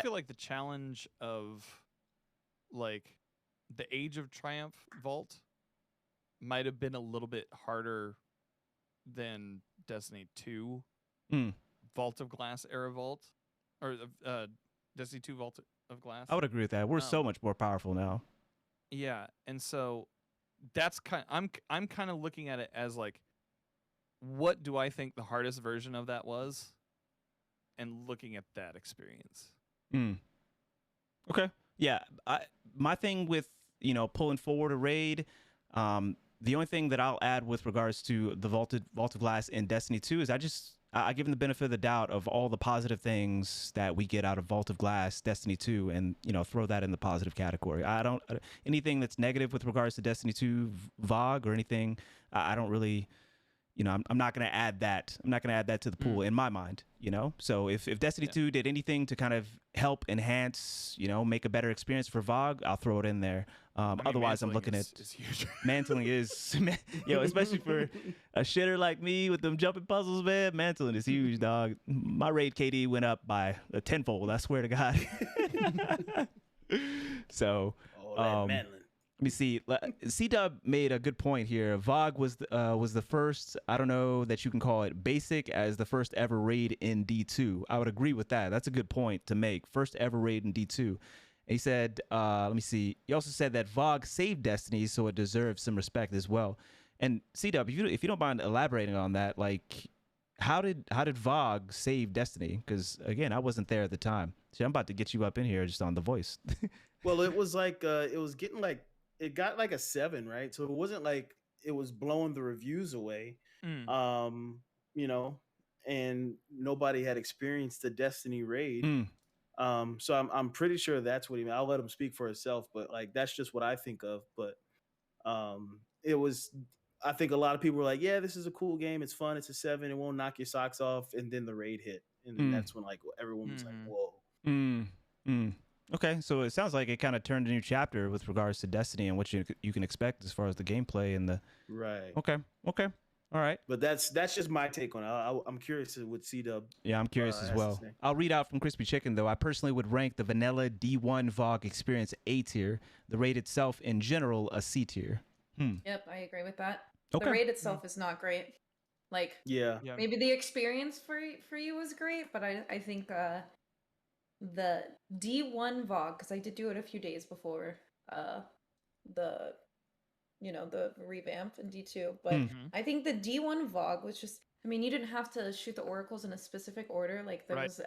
feel like the challenge of, like, the Age of Triumph Vault might have been a little bit harder than Destiny 2 Vault of Glass era Vault, or Destiny 2 Vault of Glass. I would agree with that. We're so much more powerful now. Yeah, and so that's I'm kind of looking at it as, like, what do I think the hardest version of that was, and looking at that experience. Okay. Yeah. My thing with pulling forward a raid, the only thing that I'll add with regards to the Vault of Glass in Destiny 2 is I give them the benefit of the doubt of all the positive things that we get out of Vault of Glass, Destiny 2, and throw that in the positive category. I don't anything that's negative with regards to Destiny 2 VOG or anything. I don't really, I'm not going to add that. I'm not going to add that to the pool in my mind. So if Destiny 2 did anything to kind of help enhance, make a better experience for VOG, I'll throw it in there. Otherwise, I'm looking at mantling is, especially for a shitter like me with them jumping puzzles, man. Mantling is huge, dog. My raid KD went up by a tenfold. I swear to God. So, mantling. let me see. C-Dub made a good point here. VOG was the first, I don't know that you can call it basic, as the first ever raid in D2. I would agree with that. That's a good point to make. First ever raid in D2. And he said, let me see. He also said that VOG saved Destiny, so it deserves some respect as well. And C-Dub, if you don't mind elaborating on that, like, how did VOG save Destiny? Because again, I wasn't there at the time. See, I'm about to get you up in here just on The Voice. Well, it was like it was getting like, it got like a 7, right? So it wasn't like it was blowing the reviews away. And nobody had experienced the Destiny raid. So I'm pretty sure that's what he meant. I'll let him speak for himself, but like that's just what I think of. But it was, I think a lot of people were like, yeah, this is a cool game, it's fun, it's a 7, it won't knock your socks off. And then the raid hit, and then that's when like everyone was like, whoa. Okay, so it sounds like it kind of turned a new chapter with regards to Destiny and what you can expect as far as the gameplay and the right. Okay, all right. But that's just my take on it. I'm curious what C-Dub. Yeah, I'm curious as well. I'll read out from Crispy Chicken, though. I personally would rank the vanilla D1 VOG experience A tier, the raid itself in general a C tier. Yep, I agree with that. Okay. The raid itself is not great. Like, yeah. Maybe the experience for you was great, but I think the D1 VOG, because I did do it a few days before the revamp in D2, but I think the D1 VOG was just, I mean, you didn't have to shoot the oracles in a specific order. Like, there was,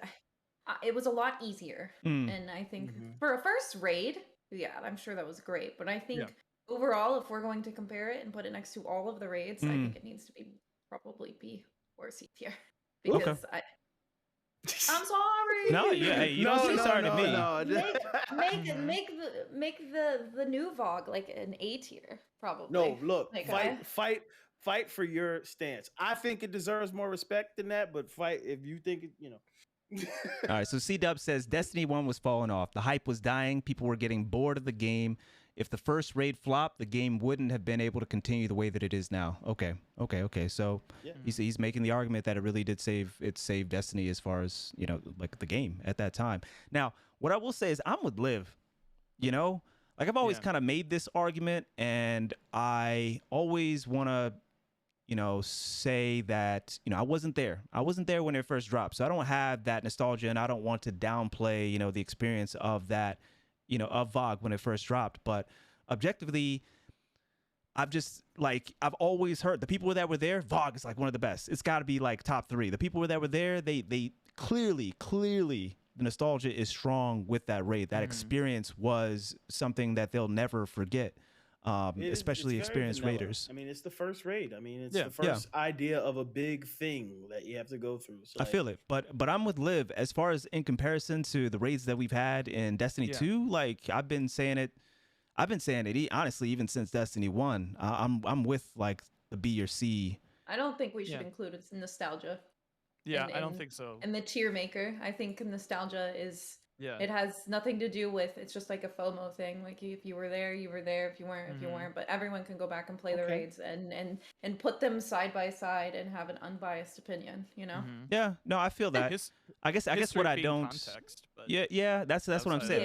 it was a lot easier. And I think for a first raid, yeah, I'm sure that was great. But I think overall, if we're going to compare it and put it next to all of the raids, I Mm. think it needs to be probably B or C tier. Okay. Because I'm sorry. No, yeah, hey, you don't say sorry to me. Make the new VOG like an A tier, probably. No, look, Like, fight for your stance. I think it deserves more respect than that, but fight if you think it, you know. All right, so C-Dub says Destiny 1 was falling off. The hype was dying. People were getting bored of the game. If the first raid flopped, the game wouldn't have been able to continue the way that it is now. Okay. So Yeah. he's making the argument that it really did save Destiny as far as, you know, like the game at that time. Now, what I will say is I'm with Liv, you know? Like I've always kind of made this argument, and I always want to, you know, say that, you know, I wasn't there. I wasn't there when it first dropped. So I don't have that nostalgia, and I don't want to downplay, you know, the experience of that, you know, of VOG when it first dropped. But objectively, I've always heard the people that were there, VOG is like one of the best. It's got to be like top 3. The people that were there, they clearly, the nostalgia is strong with that raid. That experience was something that they'll never forget. Especially it's experienced vanilla. raiders. I mean, it's the first raid. I mean, it's the first idea of a big thing that you have to go through. So I feel it, but I'm with Liv as far as in comparison to the raids that we've had in Destiny 2. Like I've been saying it honestly even since Destiny 1. I'm with like the B or C. I don't think we should include its nostalgia. Yeah, I don't think so. And the tier maker, I think nostalgia is. Yeah. It has nothing to do with. It's just like a FOMO thing. Like if you were there, you were there. If you weren't, you weren't. But everyone can go back and play the raids and put them side by side and have an unbiased opinion. You know. Yeah. No, I feel that. I guess what I don't. Context, yeah. That's what I'm saying.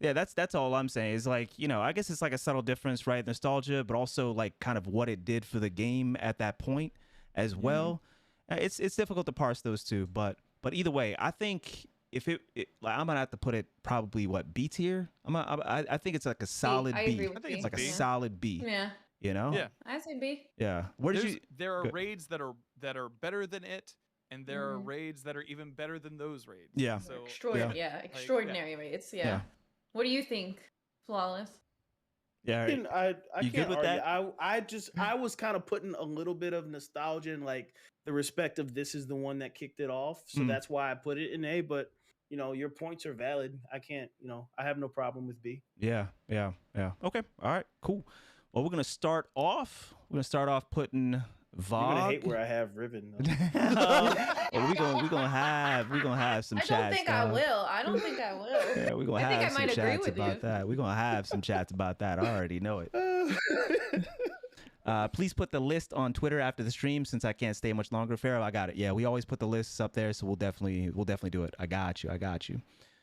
That's all I'm saying is like, you know, I guess it's like a subtle difference, right? Nostalgia, but also like kind of what it did for the game at that point as well. It's difficult to parse those two, but either way, I think. If it like, I'm gonna have to put it probably B tier. I think it's like a solid B. I think it's like a solid B. Yeah. You know. Yeah. I say B. Yeah. There are raids that are better than it, and there are raids that are even better than those raids. Yeah. So extraordinary raids. Yeah. What do you think, Flawless? Yeah. I you can't good with argue. that? I was kind of putting a little bit of nostalgia and like the respect of this is the one that kicked it off. So that's why I put it in A, but you know, your points are valid. I can't, you know, I have no problem with B. Yeah. Okay. All right. Cool. Well, we're gonna start off putting VOG. You're gonna hate where I have Riven. Well, we're gonna have some chats. I don't think I will. Yeah, we're gonna have some chats about that. We're gonna have some chats about that. I already know it. Please put the list on Twitter after the stream since I can't stay much longer. Pharaoh, I got it. Yeah, we always put the lists up there, so we'll definitely do it. I got you.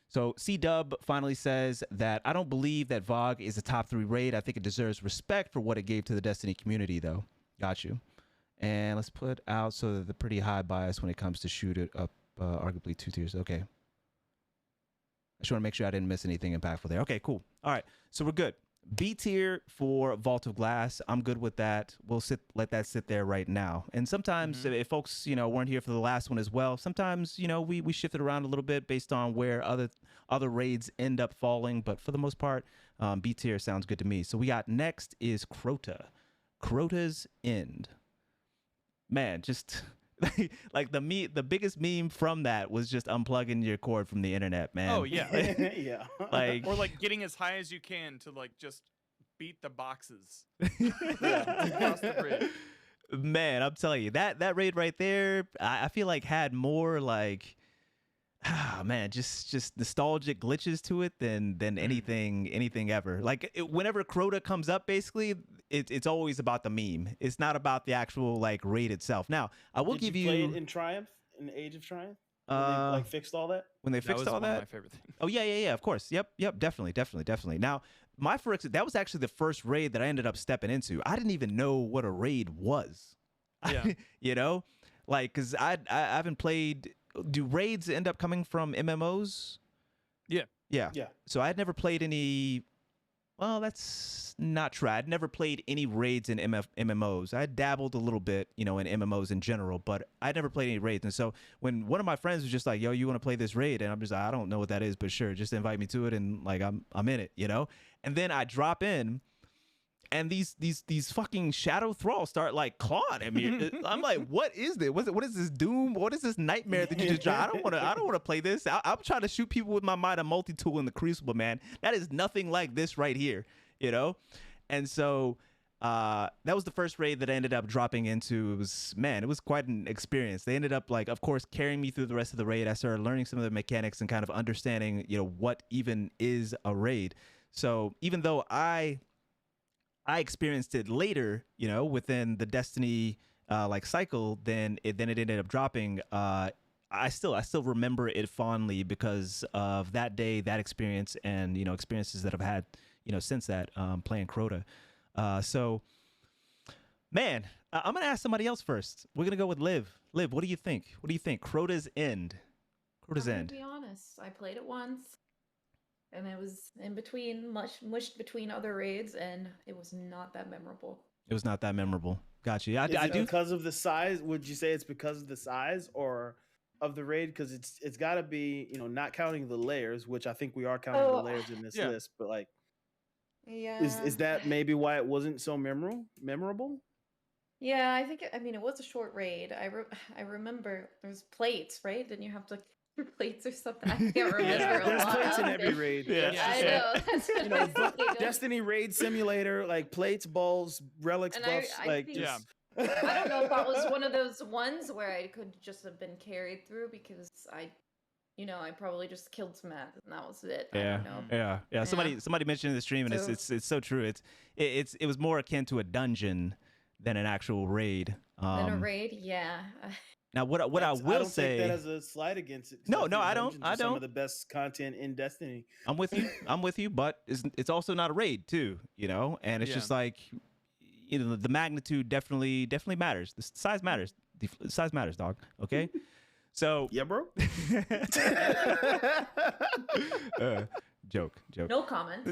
So C-Dub finally says that I don't believe that VOG is a top 3 raid. I think it deserves respect for what it gave to the Destiny community, though. Got you. And let's put out so that the pretty high bias when it comes to shoot it up, arguably 2 tiers. Okay. I just want to make sure I didn't miss anything impactful there. Okay, cool. All right, so we're good. B tier for Vault of Glass. I'm good with that. We'll let that sit there right now. And sometimes if folks, you know, weren't here for the last one as well, sometimes, you know, we shift it around a little bit based on where other raids end up falling. But for the most part, B tier sounds good to me. So we got next is Crota. Crota's End. Man, just like the biggest meme from that was just unplugging your cord from the internet, man. Oh yeah. Yeah. Like or like getting as high as you can to like just beat the boxes across the bridge. Man, I'm telling you, that raid right there, I feel like had more like just nostalgic glitches to it than anything ever. Like whenever Crota comes up, basically it's always about the meme. It's not about the actual like raid itself. Now I will give you play it in Triumph, in the Age of Triumph. When they like fixed all that. When they fixed all that. One of my favorite things. Oh yeah, of course. Yep, definitely. Now that was actually the first raid that I ended up stepping into. I didn't even know what a raid was. Yeah. You know, like because I haven't played. Do raids end up coming from MMOs? Yeah. So I'd never played any. Well, that's not true. I'd never played any raids in MMOs. I dabbled a little bit, you know, in MMOs in general, but I never played any raids. And so when one of my friends was just like, "Yo, you want to play this raid?" and I'm just like, "I don't know what that is, but sure, just invite me to it," and like I'm in it, you know. And then I drop in, and these fucking shadow thralls start like clawing at me. I'm like, what is this? What is this doom? What is this nightmare that you just try? I don't want to play this. I'm trying to shoot people with my Mighty Multi-Tool in the Crucible, man. That is nothing like this right here, you know? And so that was the first raid that I ended up dropping into. It was quite an experience. They ended up, like, of course, carrying me through the rest of the raid. I started learning some of the mechanics and kind of understanding, you know, what even is a raid. So even though I experienced it later, you know, within the Destiny like cycle, then it ended up dropping. I still remember it fondly because of that day, that experience, and, you know, experiences that I've had, you know, since that, playing Crota. So, man, I'm gonna ask somebody else first. We're gonna go with Liv. Liv, what do you think? What do you think? Crota's End. Crota's I'm gonna End. be honest. I played it once, and it was in between, mushed between other raids, and it was not that memorable. It was not that memorable. Gotcha. Is I it do. because of the size? Would you say it's because of the size or of the raid? Because it's got to be, you know, not counting the layers, which I think we are counting the layers in this list. But like, Yeah. is that maybe why it wasn't so memorable? Yeah, I think. I mean, it was a short raid. I remember there's plates, right? Didn't you have to clear plates or something? I can't remember. Yeah, a there's lot plates in of every it. raid. Yeah. That's I just know. That's what you know, I'm but saying. Destiny raid simulator, like plates, balls, relics, And buffs, I like think- just. I don't know if that was one of those ones where I could just have been carried through because I probably just killed some ads and that was it. I don't know. Yeah. Yeah. Somebody mentioned in the stream, and So- it's so true. It was more akin to a dungeon than an actual raid. Then a raid, yeah. Now, what I will I don't say, take that as a slight against it. 'Cause No, think I don't. dungeons are some of the best content in Destiny. I'm with you, but it's also not a raid too, you know. And it's just like, you know, the magnitude definitely matters. The size matters. The size matters, dog. Okay. So Yeah, bro. joke. No comments.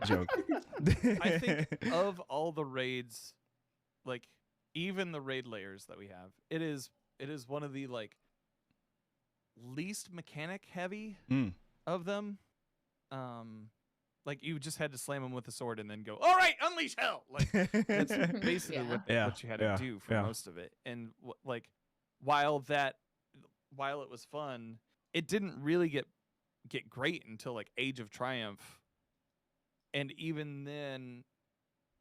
joke. I think of all the raids, like even the raid layers that we have, it is one of the like least mechanic heavy of them. Like you just had to slam them with a sword and then go, all right, unleash hell. Like that's basically what you had to do for most of it. And like while it was fun, it didn't really get great until like Age of Triumph. And even then,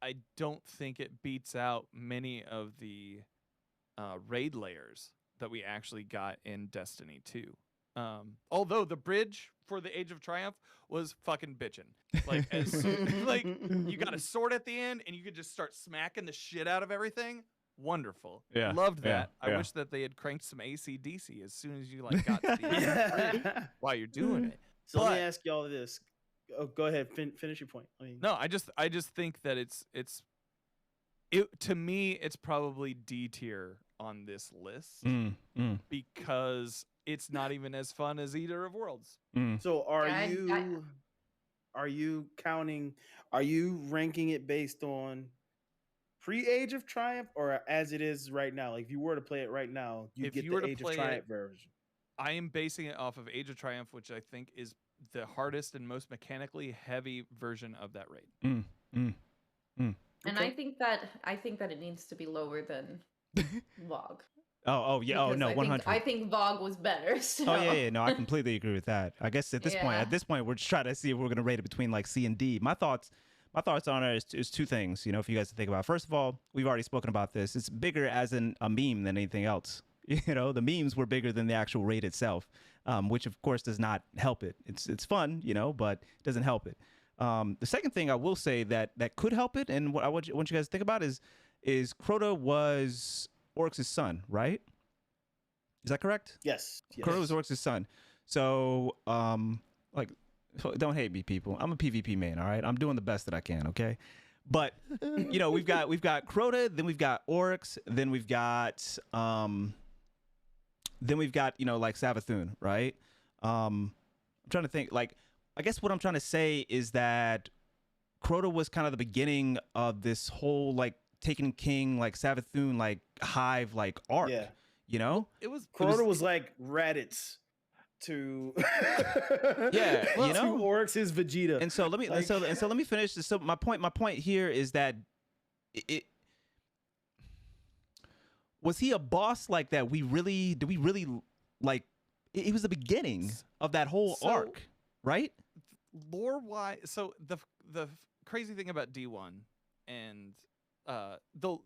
I don't think it beats out many of the raid layers that we actually got in Destiny 2. Although the bridge for the Age of Triumph was fucking bitchin'. Like, like you got a sword at the end and you could just start smacking the shit out of everything. Wonderful. Yeah. Loved that. Yeah. I wish that they had cranked some AC/DC as soon as you like got to the end of the bridge while you're doing it. So let me ask y'all this. Oh, go ahead. Finish your point. I mean, No, I just think that it's to me it's probably D tier on this list because it's not even as fun as Eater of Worlds. So are you counting? Are you ranking it based on pre-Age of Triumph or as it is right now? Like if you were to play it right now, you get the Age of Triumph version. I am basing it off of Age of Triumph, which I think is the hardest and most mechanically heavy version of that raid. And I think that it needs to be lower than VOG. Oh yeah. Because Oh no, 100. I think VOG was better. So. Oh yeah. No, I completely agree with that. I guess at this point, we're just trying to see if we're gonna rate it between like C and D. My thoughts on it is two things. You know, for you guys to think about. First of all, we've already spoken about this. It's bigger as a meme than anything else. You know, the memes were bigger than the actual raid itself, which of course does not help it. It's fun, you know, but it doesn't help it. The second thing I will say that could help it, and what I want you guys to think about is Crota was Oryx's son, right? Is that correct? Yes. Crota was Oryx's son. So, like, don't hate me, people. I'm a PvP man, all right? I'm doing the best that I can, okay? But you know, we've got Crota, then we've got Oryx, then we've got you know, like Savathun, right? I'm trying to think, like, I guess what I'm trying to say is that Crota was kind of the beginning of this whole like Taken King, like Savathun, like hive, like arc. Yeah. You know, Crota was like Raditz to Yeah, you know? to Oryx's Vegeta. And so let me Like- so let me finish this. So my point here is that it was he a boss like that? We really like it was the beginning of that whole So- arc, right? Lore wise, so the crazy thing about D1 and the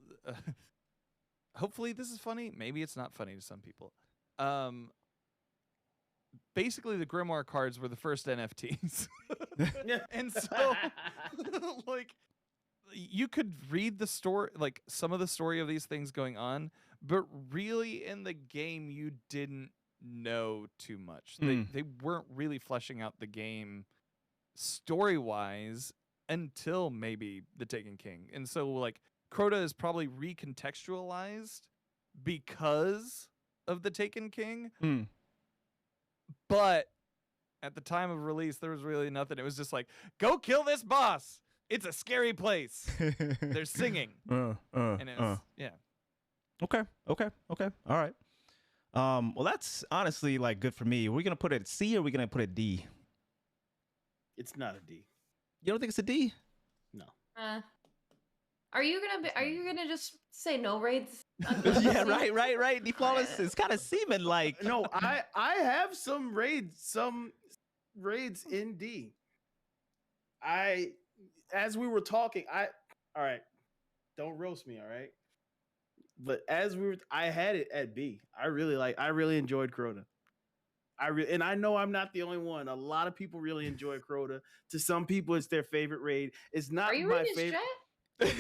hopefully this is funny, maybe it's not funny to some people. Basically the Grimoire cards were the first NFTs. And so like you could read the story, like some of the story of these things going on, but really in the game you didn't know too much. They weren't really fleshing out the game story-wise until maybe the Taken King. And so like Crota is probably recontextualized because of the Taken King. But at the time of release there was really nothing. It was just like, go kill this boss. It's a scary place. They're singing. And it's yeah. Okay. All right. Well, that's honestly like good for me. Are we gonna put it at C or are we gonna put it D? It's not a D. You don't think it's a D? No. Are you gonna just say no raids? Yeah, right. TheFlawless is kind of seeming like No, I have some raids in D. As we were talking, all right, don't roast me, all right? But I had it at B. I really enjoyed Crota. And I know I'm not the only one. A lot of people really enjoy Crota. To some people, it's their favorite raid. It's not Are you my reading his favorite. chat?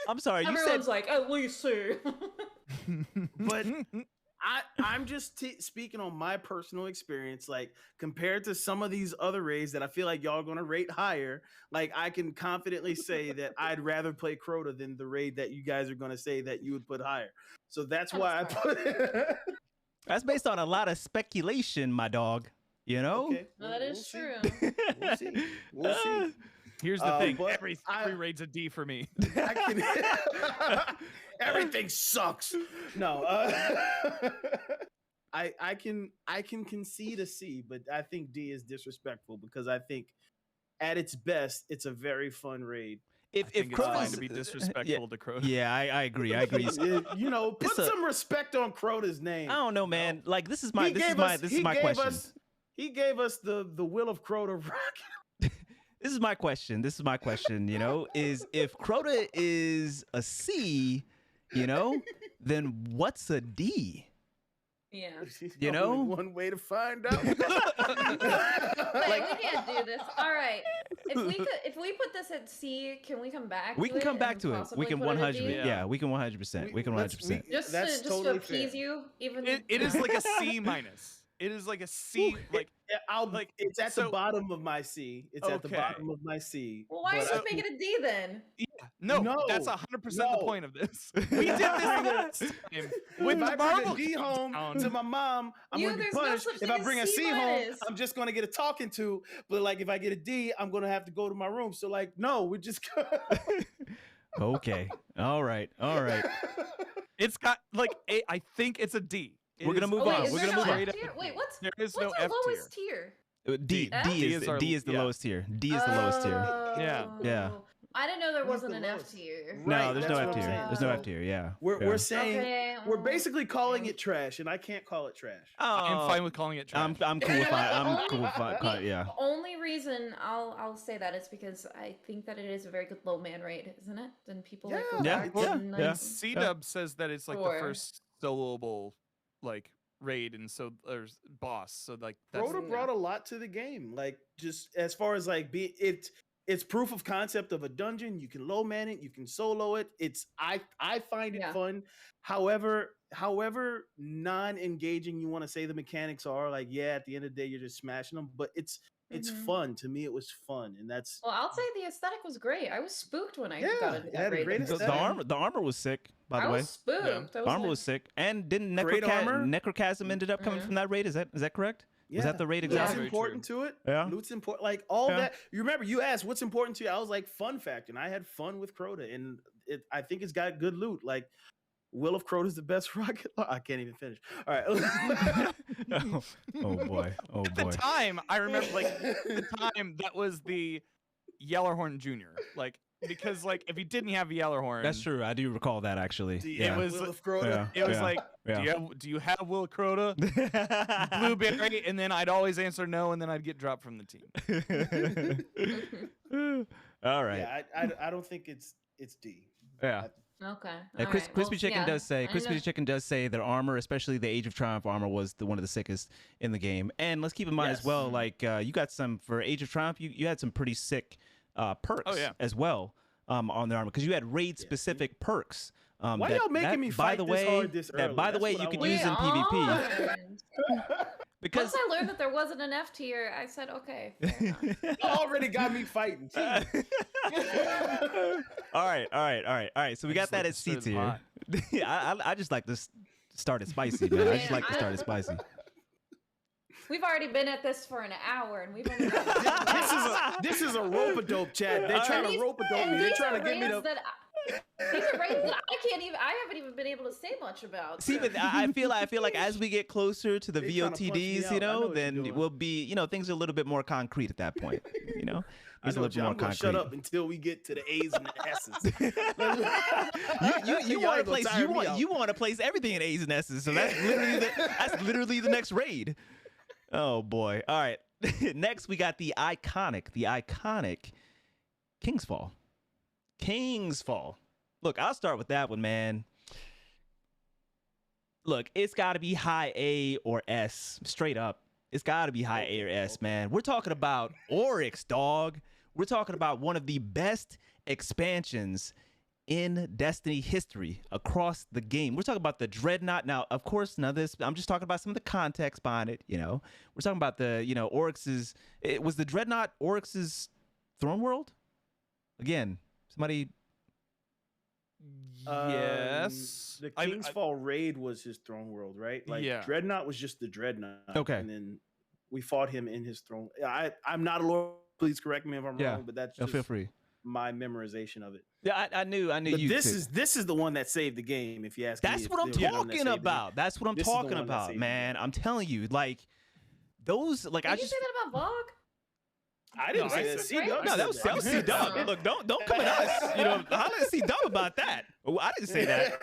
I'm sorry, you Everyone's said like, at least two. But I'm just speaking on my personal experience, like compared to some of these other raids that I feel like y'all are gonna rate higher. Like I can confidently say that I'd rather play Crota than the raid that you guys are gonna say that you would put higher. So that's why I put. that's based on a lot of speculation, my dog. You know? Okay, That is see. true. We'll see. We'll see. Here's the thing. but Every raid's a D for me. Everything sucks. No, I can concede a C, but I think D is disrespectful because I think at its best it's a very fun raid. If It's fine Crota's to be disrespectful to Crota. yeah, I agree. You know, put It's a- some respect on Crota's name. I don't know, man. Like this is my He this is gave my us- this he is my gave question. us- He gave us the will of Crota rock. This is my question. This is my question, you know, is if Crota is a C, you know, then what's a D? Yeah. You Only know? one way to find out. Wait, we can't do this. All right. If we put this at C, can we come back? We to can come it back and to it. We possibly can put it at 100. D? Yeah, we can 100%. We can 100%. Just That's to totally appease fair. you, even It is like a C minus. It is like a C. Like Like it's at the so- bottom of my C. It's at the Okay. bottom of my C. Well, why are you but just making it D then? no, No, that's 100% no. the point of this. We did this last time if with I the bring Marvel a D home countdown. to my mom, I'm You- gonna get there's no punished. such If thing I as bring a C C home, minus. I'm just gonna get a talking to. But like if I get a D, I'm gonna have to go to my room. So like, no, we're just. Okay. All right. It's got like I think it's a D. It We're gonna is move Oh, wait, on. is We're there gonna no move on. F tier? Wait, what's There is what's no our F lowest tier? D F? is the yeah. lowest tier. D is the lowest tier. Yeah. Yeah. Oh, I didn't know there Who's wasn't the an F lowest? tier. No, Right, there's that's no what F I'm tier. saying. There's no So F tier. Yeah. We're saying Okay. we're basically calling it trash, and I can't call it trash. I'm fine with calling it trash. I'm cool with that. I'm Only- cool with that. Yeah. The only reason I'll say that is because I think that it is a very good low man rate, isn't it? Then people like go Yeah, back yeah, and, like, yeah. C-Dub says that it's like Sure. the first soloable like raid, and so there's boss. So like that's Crota brought a lot to the game, like just as far as like it's proof of concept of a dungeon. You can low man it, you can solo it. I find it Yeah. fun. However non-engaging you want to say the mechanics are, like at the end of the day you're just smashing them, but it's Mhm. fun. To me it was fun, and that's Well, I'll say the aesthetic was great. I was spooked when I Yeah, got into it that had a raid. great the first aesthetic. The armor was sick, by I the way. was spooked. Yeah. I was The armor like, was sick. And didn't Great armor. Necrochasm ended up coming Mhm. from that raid? Is that correct? Was that the raid Loot's exactly? Very important to it. Yeah. Loot's important. Like all Yeah. that. You remember you asked what's important to you. I was like fun factor, and I had fun with Crota, and I think it's got good loot. Like Will of Crota's the best rocket. I can't even finish. All right. Oh boy. Oh At the boy. time, I remember the time that was the Yellerhorn Jr. Because if he didn't have a Yellerhorn, That's true. I do recall that actually. It was Will of Crota. It was Yeah. do you have Will Crota? Blueberry, and then I'd always answer no, and then I'd get dropped from the team. All right. Yeah, I don't think it's D. Yeah. Okay. Crispy Chicken does say their armor, especially the Age of Triumph armor, was one of the sickest in the game. And let's keep in mind as well, you got some for Age of Triumph. You had some pretty sick perks as well on the armor, because you had raid specific perks. Why y'all making me fight this hard this early? By the way, you could use in PvP. Because once I learned that there wasn't an F tier, I said, okay, fair enough. You already got me fighting. All right. So we got that at C tier. I just like to start it spicy, man. I just like to start it spicy. We've already been at this for an hour, and we've only got this is a rope-a-dope chat. They're trying to rope-a-dope me. They're trying to get me to. These are raids that I haven't even been able to say much about. See, but I feel like as we get closer to the VOTDs, then we'll be, things are a little bit more concrete at that point. Things a little bit more concrete. Shut up until we get to the A's and the S's. you want to place you want to place everything in A's and S's, so that's literally the next raid. Oh boy! All right, next we got the iconic King's Fall. Look, I'll start with that one, man. Look, it's got to be high A or S, straight up. It's got to be high A or S, man. We're talking about Oryx, dog. We're talking about one of the best expansions in Destiny history across the game. We're talking about the Dreadnought. Now, of course, none of this, I'm just talking about some of the context behind it, We're talking about the, Oryx's, it was the Dreadnought Oryx's throne world? Again, somebody... Yes. The King's Fall raid was his throne world, right? Dreadnought was just the Dreadnought. Okay. And then we fought him in his throne. I'm not a lord. Please correct me if I'm wrong, but that's just feel free. My memorization of it. Yeah, I knew but you. This is the one that saved the game, if you ask me. What I'm talking about. That's what I'm talking about, man. I'm telling you, those, Did you say that about Vlog? I didn't say that. C-Dub. No, that was C-Dub. Look, don't come at us. Holla at C-Dub about that. I didn't say that.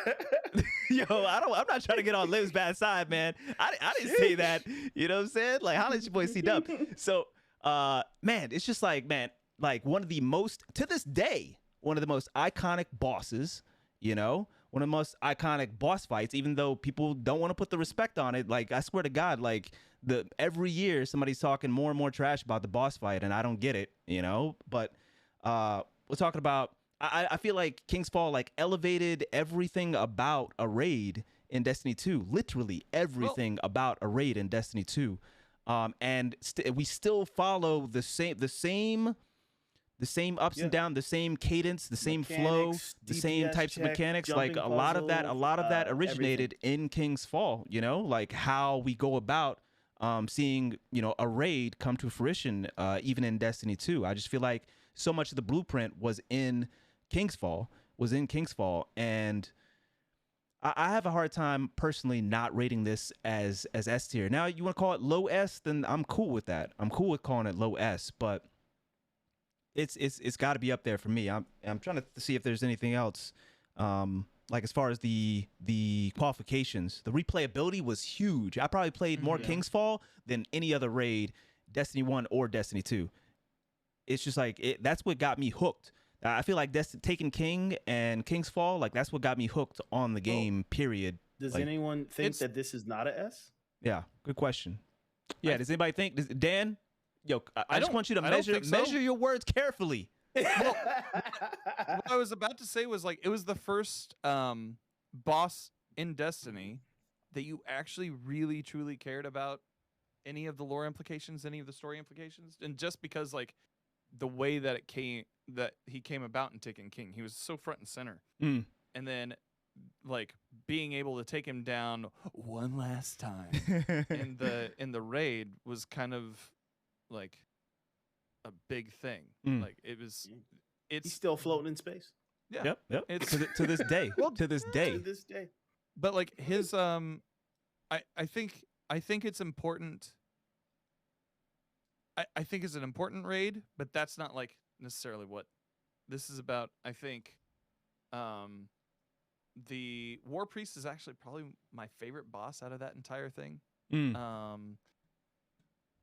I'm not trying to get on Liv's bad side, man. I didn't say that. You know what I'm saying? Holla at your boy C-Dub. So, man, it's just one of the most, to this day, one of the most iconic bosses, one of the most iconic boss fights, even though people don't want to put the respect on it. I swear to God, every year somebody's talking more and more trash about the boss fight, and I don't get it, But we're talking about, I feel like King's Fall elevated everything about a raid in Destiny 2, literally everything about a raid in Destiny 2, and we still follow the same ups and downs, the same cadence, the same flow, the same types of mechanics. A lot of that originated in King's Fall. How we go about seeing a raid come to fruition, even in Destiny 2. I just feel like so much of the blueprint was in King's Fall, and I have a hard time personally not rating this as S tier. Now, you want to call it low S, then I'm cool with that. I'm cool with calling it low S, but it's got to be up there for me. I'm trying to see if there's anything else. As far as the qualifications, the replayability was huge. I probably played more King's Fall than any other raid, Destiny 1 or Destiny 2. It's just that's what got me hooked. I feel like Taken King and King's Fall, that's what got me hooked on the game, period. Does anyone think that this is not a S? Yeah, good question. Yeah, does anybody think? Dan? Yo, I just want you to measure your words carefully. Well, what I was about to say was it was the first boss in Destiny that you actually really truly cared about any of the lore implications, any of the story implications, and just because the way that he came about in Taken King, he was so front and center, and then being able to take him down one last time in the raid was kind of a big thing. It's he's still floating in space. Yeah. Yep. To this day. To this day. But like his I think it's important. I think it's an important raid, but that's not like necessarily what this is about. I think the War Priest is actually probably my favorite boss out of that entire thing.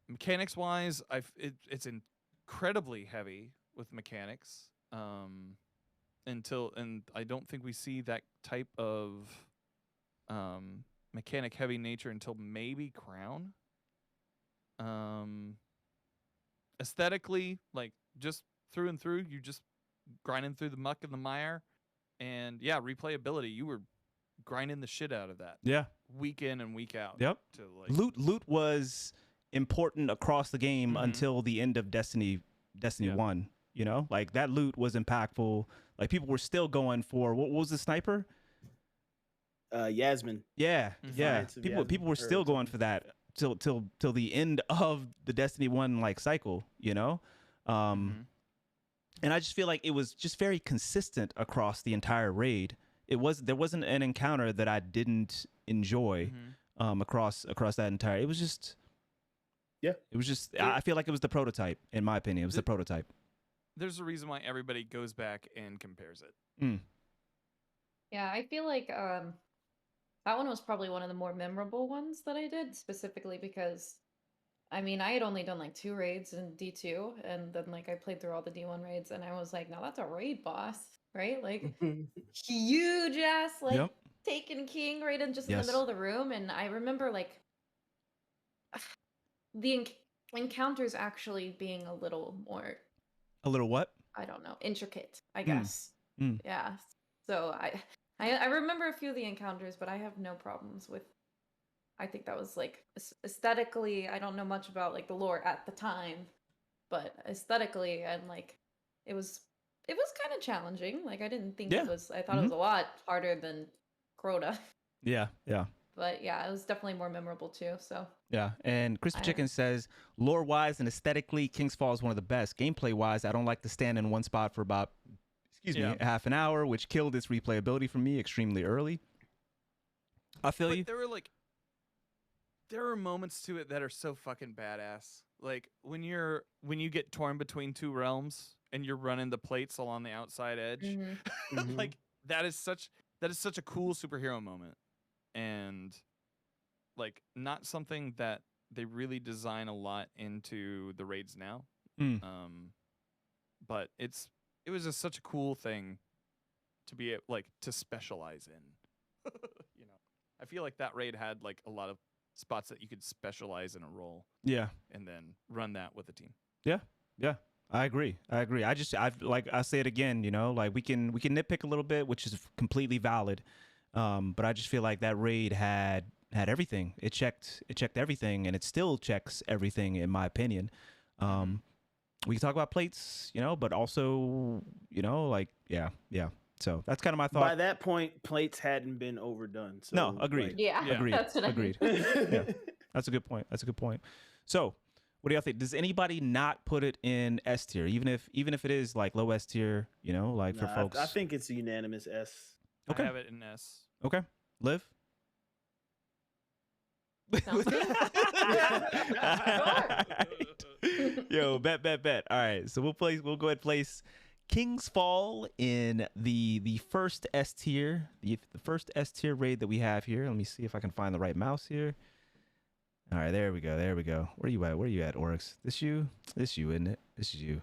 Mechanics wise, it's incredibly heavy with mechanics. And I don't think we see that type of mechanic heavy nature until maybe Crown. Aesthetically, like just through and through, you just grinding through the muck and the mire, and yeah, replayability. You were grinding the shit out of that. Yeah, week in and week out. Yep. To like Loot was important across the game until the end of Destiny 1. You know, like that loot was impactful. Like people were still going for what was the sniper? Yasmin. Yeah, yeah. People were still going for that till the end of the Destiny 1 like cycle, you know? And I just feel like it was just very consistent across the entire raid. There wasn't an encounter that I didn't enjoy across that entire. It was just I feel like it was the prototype, in my opinion. It was the prototype. There's a reason why everybody goes back and compares it. Yeah, I feel like that one was probably one of the more memorable ones that I did, specifically because, I mean, I had only done like 2 raids in D2, and then like I played through all the D1 raids, and I was like, now that's a raid boss, right? Like huge ass, like Taken King right in just in the middle of the room, and I remember like the encounters actually being a little more. A little what? I don't know, intricate, I guess. Yeah. So I remember a few of the encounters, but I have no problems with. I think that was like aesthetically. I don't know much about like the lore at the time, but aesthetically and like it was kind of challenging. Like I didn't think it was. I thought it was a lot harder than Crota. Yeah. But yeah, it was definitely more memorable too. So yeah, and Crispy Chicken says, lore-wise and aesthetically, King's Fall is one of the best. Gameplay-wise, I don't like to stand in one spot for about, half an hour, which killed its replayability for me extremely early. I feel you. There are moments to it that are so fucking badass. Like when you get torn between 2 realms and you're running the plates along the outside edge, like that is such a cool superhero moment. And like not something that they really design a lot into the raids now. But it was just such a cool thing to be like to specialize in. You know, I feel like that raid had like a lot of spots that you could specialize in a role. Yeah. And then run that with a team. Yeah. I agree. I say it again, you know, like we can nitpick a little bit, which is completely valid. But I just feel like that raid had everything. It checked everything, and it still checks everything, in my opinion. We can talk about plates, you know, but also, you know, like yeah. So that's kind of my thought. By that point, plates hadn't been overdone. So no, agreed. Like, agreed. That's what agreed. Yeah, that's a good point. So, what do y'all think? Does anybody not put it in S tier, even if it is like low S tier? You know, like for folks. I think it's a unanimous S. Okay. I have it in S. Okay, Liv. Sounds good. Yo, bet. All right, so we'll go ahead and place King's Fall in the first S tier, the first S tier raid that we have here. Let me see if I can find the right mouse here. All right, there we go. Where you at, Oryx? This you, isn't it? This is you.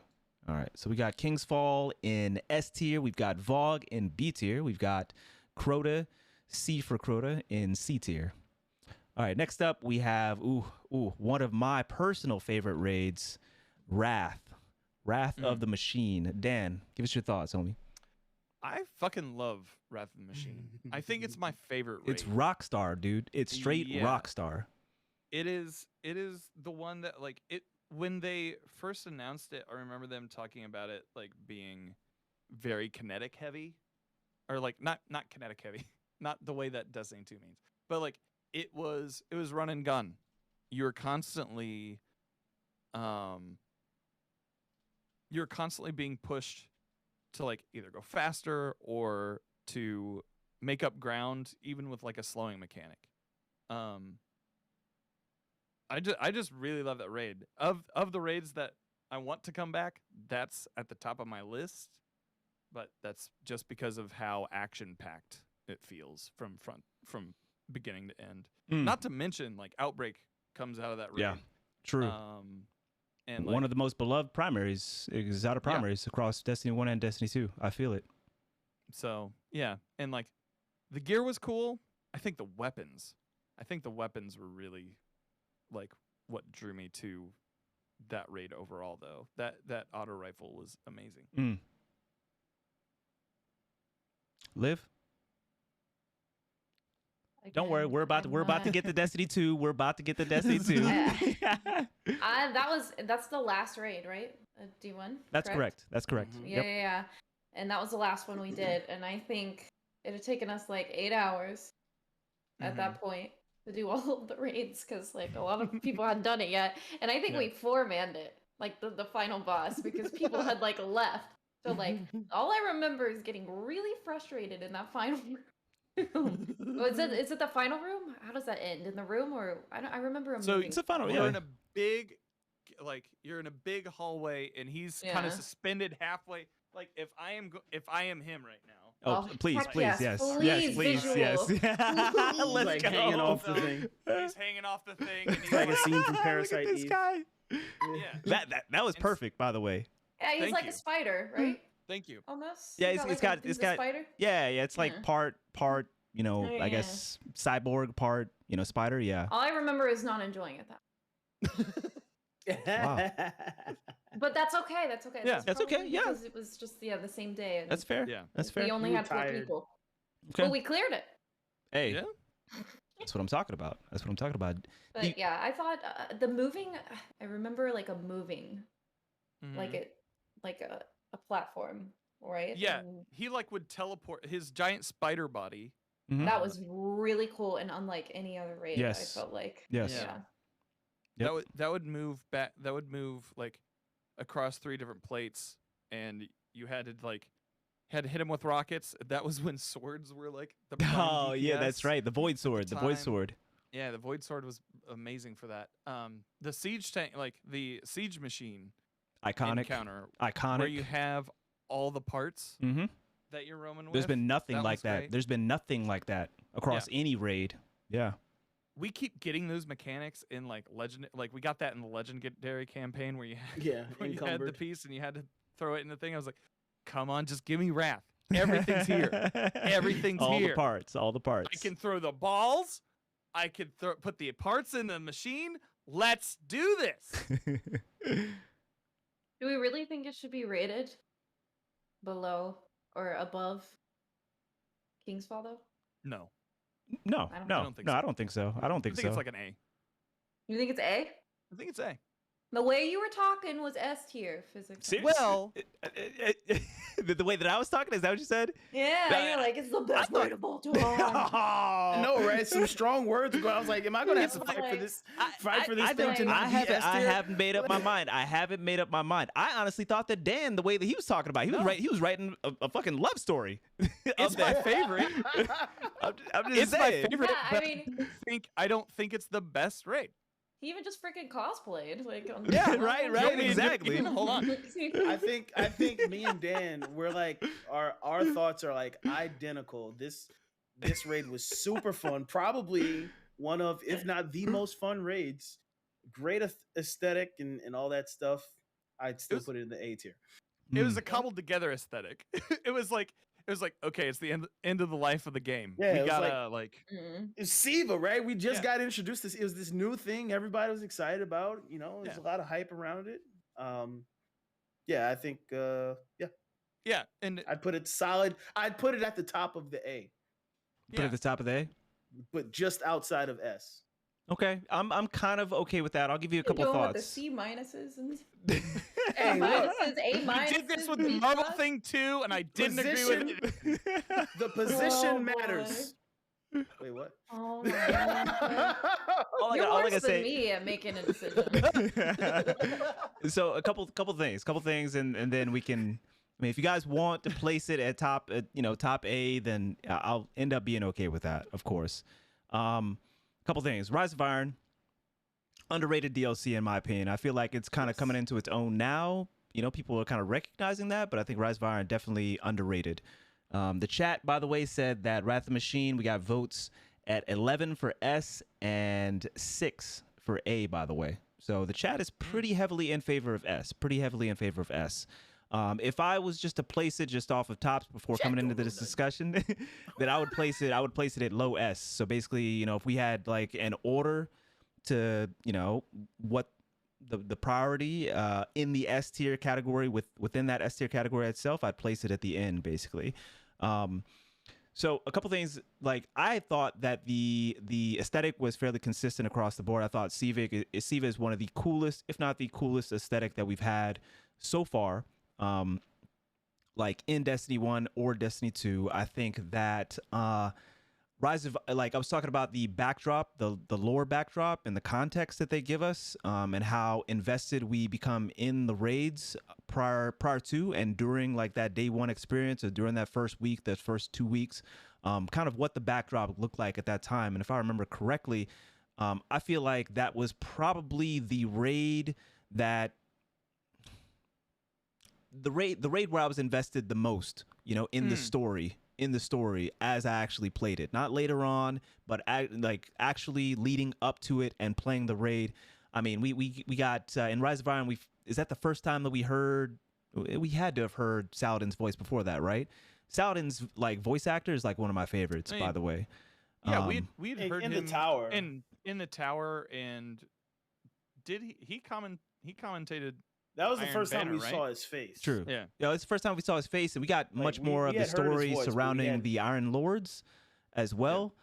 All right, so we got King's Fall in S tier. We've got Vogue in B tier. We've got Crota, C for Crota, in C tier. All right, next up we have one of my personal favorite raids, Wrath of the Machine. Dan, give us your thoughts, homie. I fucking love Wrath of the Machine. I think it's my favorite raid. It's Rockstar, dude. It's straight Rockstar. It is the one that like it when they first announced it, I remember them talking about it like being very kinetic heavy. Or like not kinetic heavy. Not the way that Destiny 2 means. But like it was run and gun. You're constantly being pushed to like either go faster or to make up ground even with like a slowing mechanic. I just really love that raid. Of the raids that I want to come back, that's at the top of my list. But that's just because of how action packed it feels from beginning to end. Not to mention like Outbreak comes out of that raid. Yeah, true. And one of the most beloved primaries, exotic primaries across Destiny 1 and Destiny 2. I feel it. So yeah, and like the gear was cool. I think the weapons were really like what drew me to that raid overall, though. That auto rifle was amazing. Liv? Don't worry, we're about to get to Destiny 2. We're about to get to Destiny 2. That's the last raid, right? D1. That's correct. That's correct. Mm-hmm. Yeah, yeah. And that was the last one we did, and I think it had taken us like 8 hours at that point to do all of the raids because like a lot of people hadn't done it yet, and I think we 4-manned it, like the final boss, because people had like left. So like all I remember is getting really frustrated in that final room. Is it the final room? How does that end? In the room, or I remember him. So moving. It's a final. You're in a big, you're in a big hallway, and he's kind of suspended halfway. Like if I am him right now. Oh, please, heck yes, yes, yes, please, visual. yes. Let's like go. hanging off the thing. He's hanging off the thing. And he's Like a like, scene from Look Parasite at this Eve. guy. yeah. That was perfect, by the way. Yeah, he's Thank like you. a spider, right? Thank you. Almost. Yeah, He's it's like got he's it's a got spider. yeah, it's like part you know, Oh, I guess cyborg, part you know, spider. Yeah. All I remember is not enjoying it that. But that's okay. That's okay. Yeah, that's okay, probably yeah. Because it was just the same day. And That's fair. Yeah. That's fair. we only You had were 4 tired. people. Okay. But we cleared it. Hey, Yeah. that's what I'm talking about. That's what I'm talking about. But yeah, I thought the moving. I remember like a moving, like Mhm. it, like a platform, right? Yeah, And he like would teleport his giant spider body. Mhm. that was really cool and unlike any other raid. Yes. I felt like. Yes. Yeah. Yep. That would move back. That would move like across 3 different plates, and you had to hit him with rockets. That was when swords were like the prime Oh yeah, that's DPS. right. The void sword. The void time. sword. Yeah, the void sword was amazing for that. The siege tank, like the siege machine Iconic. encounter, Iconic. where you have all the parts Mm-hmm. that you're roaming with. There's been nothing that like was that. great. There's been nothing like that across any raid. Yeah. We keep getting those mechanics in like legend. Like we got that in the legendary campaign where you had where you had the encumbered. piece and you had to throw it in the thing. I was like, come on, just give me wrath. Everything's here. Everything's all here. the parts. All the parts. I can throw the balls. I could put the parts in the machine. Let's do this. Do we really think it should be rated below or above King's Fall though? No, No, I don't- no, I don't think no. so. I don't think so. I don't I think think so. it's like an A. You think it's A? I think it's A. The way you were talking was S tier physics. Seriously? Well, the way that I was talking, is that what you said? Yeah, you're like, it's the best way to bolt on. I know, right? Some strong words. I was like, am I gonna have to It's fight for like- this? I Fight for this don't- thing to not I be haven't. S I tier? haven't made up my mind. I haven't made up my mind. I honestly thought that Dan, the way that he was talking about, he was writing a fucking love story. it's my favorite. I'm just It's my saying. favorite. Yeah, I but mean- I don't think it's the best rate. He even just freaking cosplayed. Like, on Yeah, the- right, No, right, we didn't- exactly. Hold on. I think me and Dan, we're like our thoughts are like identical. This raid was super fun. Probably one of, if not the most fun raids. Great aesthetic and all that stuff. I'd still was- put it in the A tier. It was Mm. a cobbled together aesthetic. it was like okay, it's the end of the life of the game. Yeah, it we was gotta like Mm. It's Siva, right? We just Yeah. got introduced to this. It was this new thing everybody was excited about. You know, there's Yeah. a lot of hype around it. Yeah, I think yeah, and I'd put it solid. I'd put it at the top of the A, Put it yeah. at the top of the A. but just outside of S. Okay, I'm kind of okay with that. I'll give you a You're couple doing with thoughts. the C minuses and Hey, look, minuses, A we minuses. did this with the B Marvel plus. thing too, and I didn't agree with it. the position Oh, boy. matters. Wait, what? Oh my god. all I You're all I worse gotta than say. me at making a decision. So a couple things, and then we can I mean, if you guys want to place it at top, top A, then I'll end up being okay with that, of course. Couple things. Rise of Iron, underrated DLC in my opinion. I feel like it's kind of coming into its own now. You know, people are kind of recognizing that, but I think Rise of Iron definitely underrated. The chat, by the way, said that Wrath of the Machine, we got votes at 11 for S and 6 for A, by the way. So the chat is pretty heavily in favor of S. If I was just to place it just off of tops before coming into this discussion, then I would place it at low S. So basically, you know, if we had like an order to, you know, what the priority in the S tier category within that S tier category itself, I'd place it at the end basically. So a couple things, like I thought that the aesthetic was fairly consistent across the board. I thought Siva is one of the coolest, if not the coolest aesthetic that we've had so far. Like in Destiny 1 or Destiny 2, I think that Rise of, like I was talking about the backdrop, the lore backdrop and the context that they give us, and how invested we become in the raids prior to and during like that day one experience or during that first week, that first 2 weeks, kind of what the backdrop looked like at that time. And if I remember correctly, I feel like that was probably the raid where I was invested the most, you know, in the story as I actually played it, not later on, but actually leading up to it and playing the raid. I mean, we got in Rise of Iron. Is that the first time that we had to have heard Saladin's voice before that, right? Saladin's like voice actor is like one of my favorites, by the way. Yeah, we'd heard in him the tower. in the tower, and did he commentated? That was the Iron first time Banner, we right? saw his face. True. Yeah. It's the first time we saw his face, and we got much more of we the had heard his story voice, but we surrounding hadn't- the Iron Lords as well.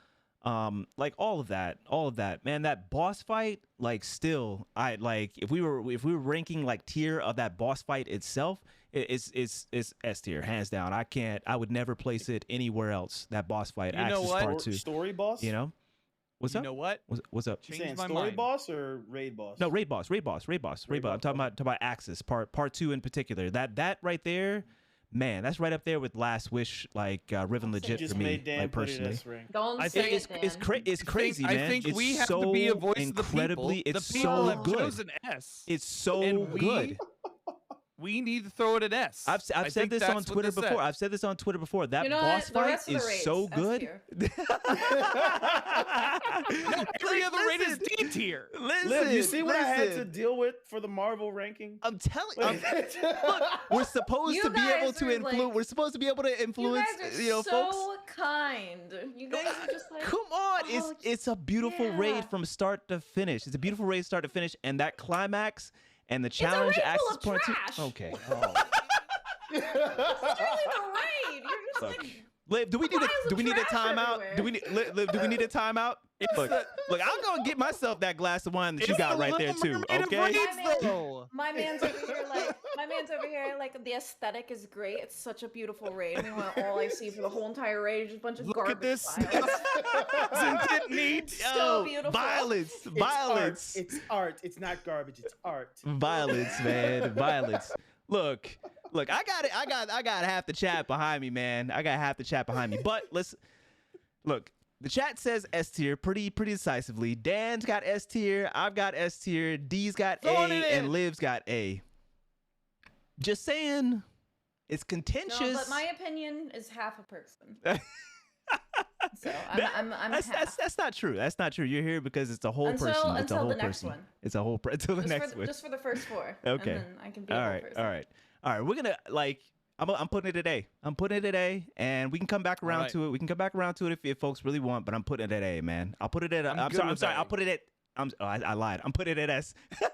Like all of that, man. That boss fight, like, still, I like if we were ranking like tier of that boss fight itself, it's S tier, hands down. I would never place it anywhere else. That boss fight, You know Axis what? Part 2. Story boss? You know, what's You up? know what? What's up? You Changed saying my story mind. boss or raid boss? No, raid boss. I'm talking about Axis part 2 in particular. That right there, man, that's right up there with Last Wish, like Riven Legit Just for me, made Dan like put it personally. S rank. Don't I say think it, Dan. It's crazy, man. I think it's we have so to be a voice of the incredibly, people. it's The people so have good. chosen S. It's so And good. We need to throw it an S. I've I said think this that's on what Twitter this before. said. I've said this on Twitter before. That You know boss what? The fight rest of the is raids, so S good. tier. Every other raid is D tier. Listen, Liv, you see what I had to listen. deal with for the Marvel ranking? I'm telling you. Look, we're supposed You to be able guys to are, influence. like- We're supposed to be able to You influence, guys are folks. so kind. You guys are just like, Come on, oh, it's a beautiful yeah. raid from start to finish. It's a beautiful raid start to finish, and that climax and the challenge raid Axis full of Point 2. trash. Okay. it's literally the raid. You're just Look, like, Liv, do we need piles a of trash timeout? everywhere. Do we need Liv, do we need a timeout? Look, I'll go get myself that glass of wine that you It's got the right there Little too. Mermaid of Okay. raids, though. my man's over here like the aesthetic is great. It's such a beautiful raid. Meanwhile, all I see for the whole entire raid is just a bunch of Look garbage at this. files. Isn't it neat? So beautiful. Violence, violence, It's art. It's not garbage. It's art. violence, man, violence. Look, I got half the chat behind me, man. I got half the chat behind me. But let's look. The chat says S tier pretty decisively. Dan's got S tier. I've got S tier. D's got Throwing A, it and in. Liv's got A. Just saying, it's contentious. No, but my opinion is half a person. So I'm half. That's not true. That's not true. You're here because it's a whole person. It's a Until whole the next person. one. It's a whole until the next one. Just for the first 4. Okay. And then I can be All a whole right. person. All right. We're gonna I'm putting it at A. I'm putting it at A, and we can come back around right. to it. We can come back around to it if folks really want, but I'm putting it at A, man. I'll put it at. I'm good sorry. with I'm sorry. A. I'll put it at. I lied. I'm putting it at S. Oh,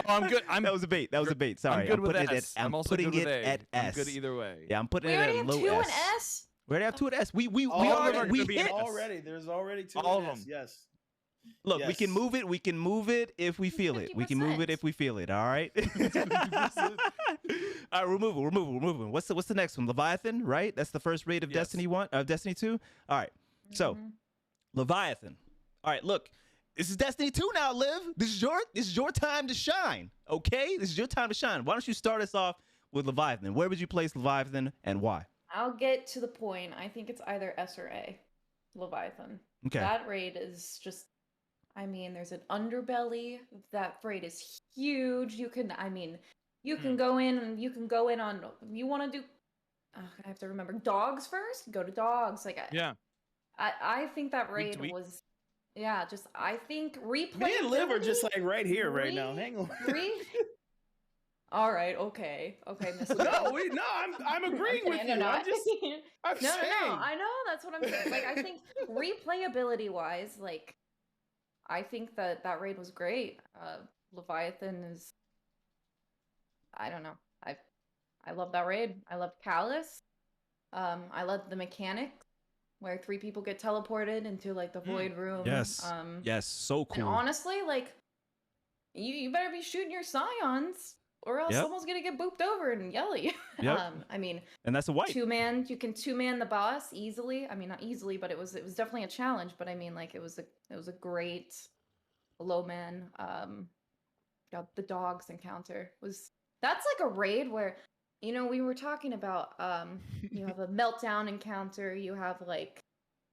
I'm good. That was a bait. That was a bait. Sorry. I'm good with putting S. it at. I'm also putting good with it A. at I'm S. good either way. Yeah, I'm putting We it already at have low 2 S. and S. We already have 2 at S. We All of them already are we gonna be hit. S. Already, there's already 2 All in of S. them. Yes. Look, we Yes. can move it. We can move it if we feel it. We can move it 50%. if we feel it. All right. All right, we're moving. What's the next one? Leviathan, right? That's the first raid of Yes. Destiny 1, of Destiny 2. All right. So, Mhm. Leviathan. All right, look. This is Destiny 2 now, Liv. This is your time to shine. Okay? This is your time to shine. Why don't you start us off with Leviathan? Where would you place Leviathan and why? I'll get to the point. I think it's either S or A. Leviathan. Okay. That raid is just, I mean, there's an underbelly. That raid is huge. You can, I mean, you can go in and you can go in on, you want to do, I have to remember, dogs first? Go to dogs. Like, I think that raid was, yeah, just, I think replayability. Me and Liv are just like right here right now. Hang on. All right, okay, Miss. No, I'm agreeing with you. No, I'm saying. I know, that's what I'm saying. Like, I think replayability wise, like, I think that raid was great. Leviathan is, I don't know, I love that raid. I loved Callus. I loved the mechanics where 3 people get teleported into like the void room. Yes. Yes, so cool. And honestly, like, you better be shooting your scions, or else someone's gonna get booped over and yell at you. I mean, and that's a white. You can 2-man the boss easily. I mean, not easily, but it was definitely a challenge. But I mean, like, it was a great low man. The dogs encounter that's like a raid where, you know, we were talking about you have a meltdown encounter, you have like,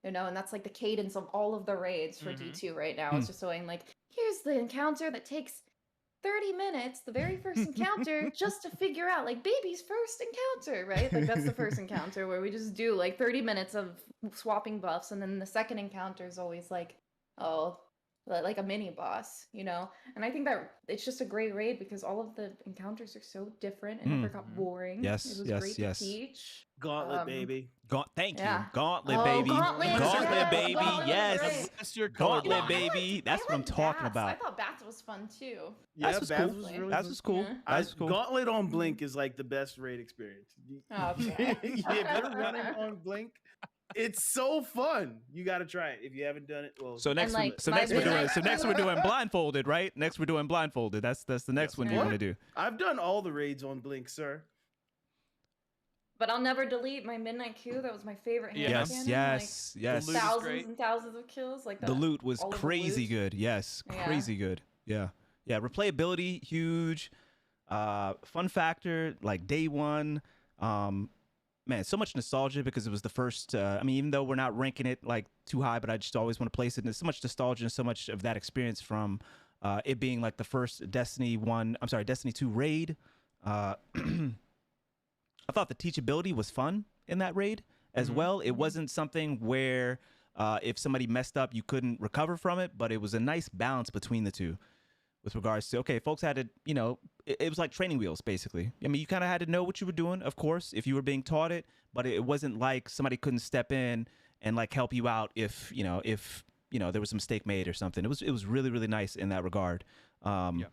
you know, and that's like the cadence of all of the raids for D2 right now. It's just showing like, here's the encounter that takes 30 minutes, the very first encounter, just to figure out like baby's first encounter, right? Like that's the first encounter where we just do like 30 minutes of swapping buffs, and then the second encounter is always like, oh, like a mini boss, you know? And I think that it's just a great raid because all of the encounters are so different and never got boring. Yes, it was great to teach. Gauntlet, baby. Thank you. Yeah. Gauntlet, baby. Gauntlet, baby. Gauntlet, Yes. That's your Gauntlet, baby. That's what I'm talking about. I thought Bats was fun too. Yeah, That was Baz cool. was really That fun. was cool. Yeah. That was cool. Gauntlet on Blink is like the best raid experience. Okay. If you're running on Blink, it's so fun. You got to try it. If you haven't done it, well. So next, like, next we're doing blindfolded, right? Next we're doing blindfolded. That's the next one you want to do. I've done all the raids on Blink, sir. But I'll never delete my Midnight Q. That was my favorite hand cannon. Yes. Thousands and thousands of kills. Like that. The loot was crazy good. Yes, crazy good. Yeah. Replayability huge. Fun factor like day one. Man, so much nostalgia because it was the first. I mean, even though we're not ranking it like too high, but I just always want to place it. And there's so much nostalgia and so much of that experience from it being like the first Destiny 2 raid. I thought the teachability was fun in that raid as well. It wasn't something where if somebody messed up, you couldn't recover from it, but it was a nice balance between the two with regards to, okay, folks had to, you know, it was like training wheels, basically. I mean, you kind of had to know what you were doing, of course, if you were being taught it, but it wasn't like somebody couldn't step in and like help you out if there was a mistake made or something. It was really, really nice in that regard. Let me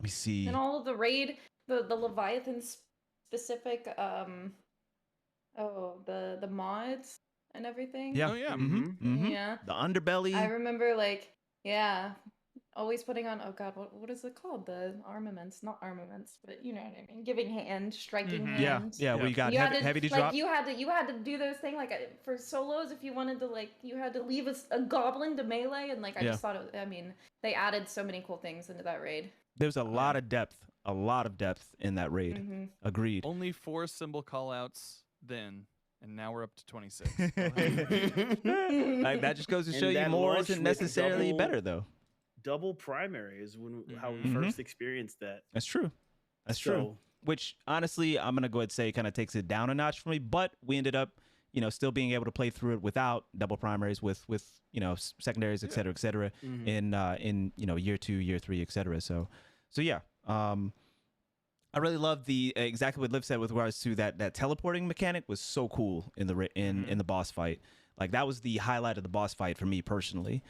see. And all of the raid, the Leviathan specific the mods and everything. Yeah. Oh yeah. Yeah. The underbelly. I remember always putting on, oh god, what is it called? The armaments, not armaments, but you know what I mean. Giving hand, striking hand. Yeah. Well, you got heavy to drop. You had to do those things like for solos. If you wanted to, like, you had to leave a goblin to melee, and like I just thought they added so many cool things into that raid. There's a lot of depth in that raid. Agreed. Only 4 symbol callouts then, and now we're up to 26. Like, that just goes to show you more isn't necessarily better, though. Double primary is how we first experienced that. That's true. That's true. Which, honestly, I'm going to go ahead and say kind of takes it down a notch for me, but we ended up, you know, still being able to play through it without double primaries with you know, secondaries, et cetera, in you know, year 2, year 3, et cetera. So yeah. I really love the exactly what Liv said with regards to that teleporting mechanic was so cool in the boss fight. Like, that was the highlight of the boss fight for me personally.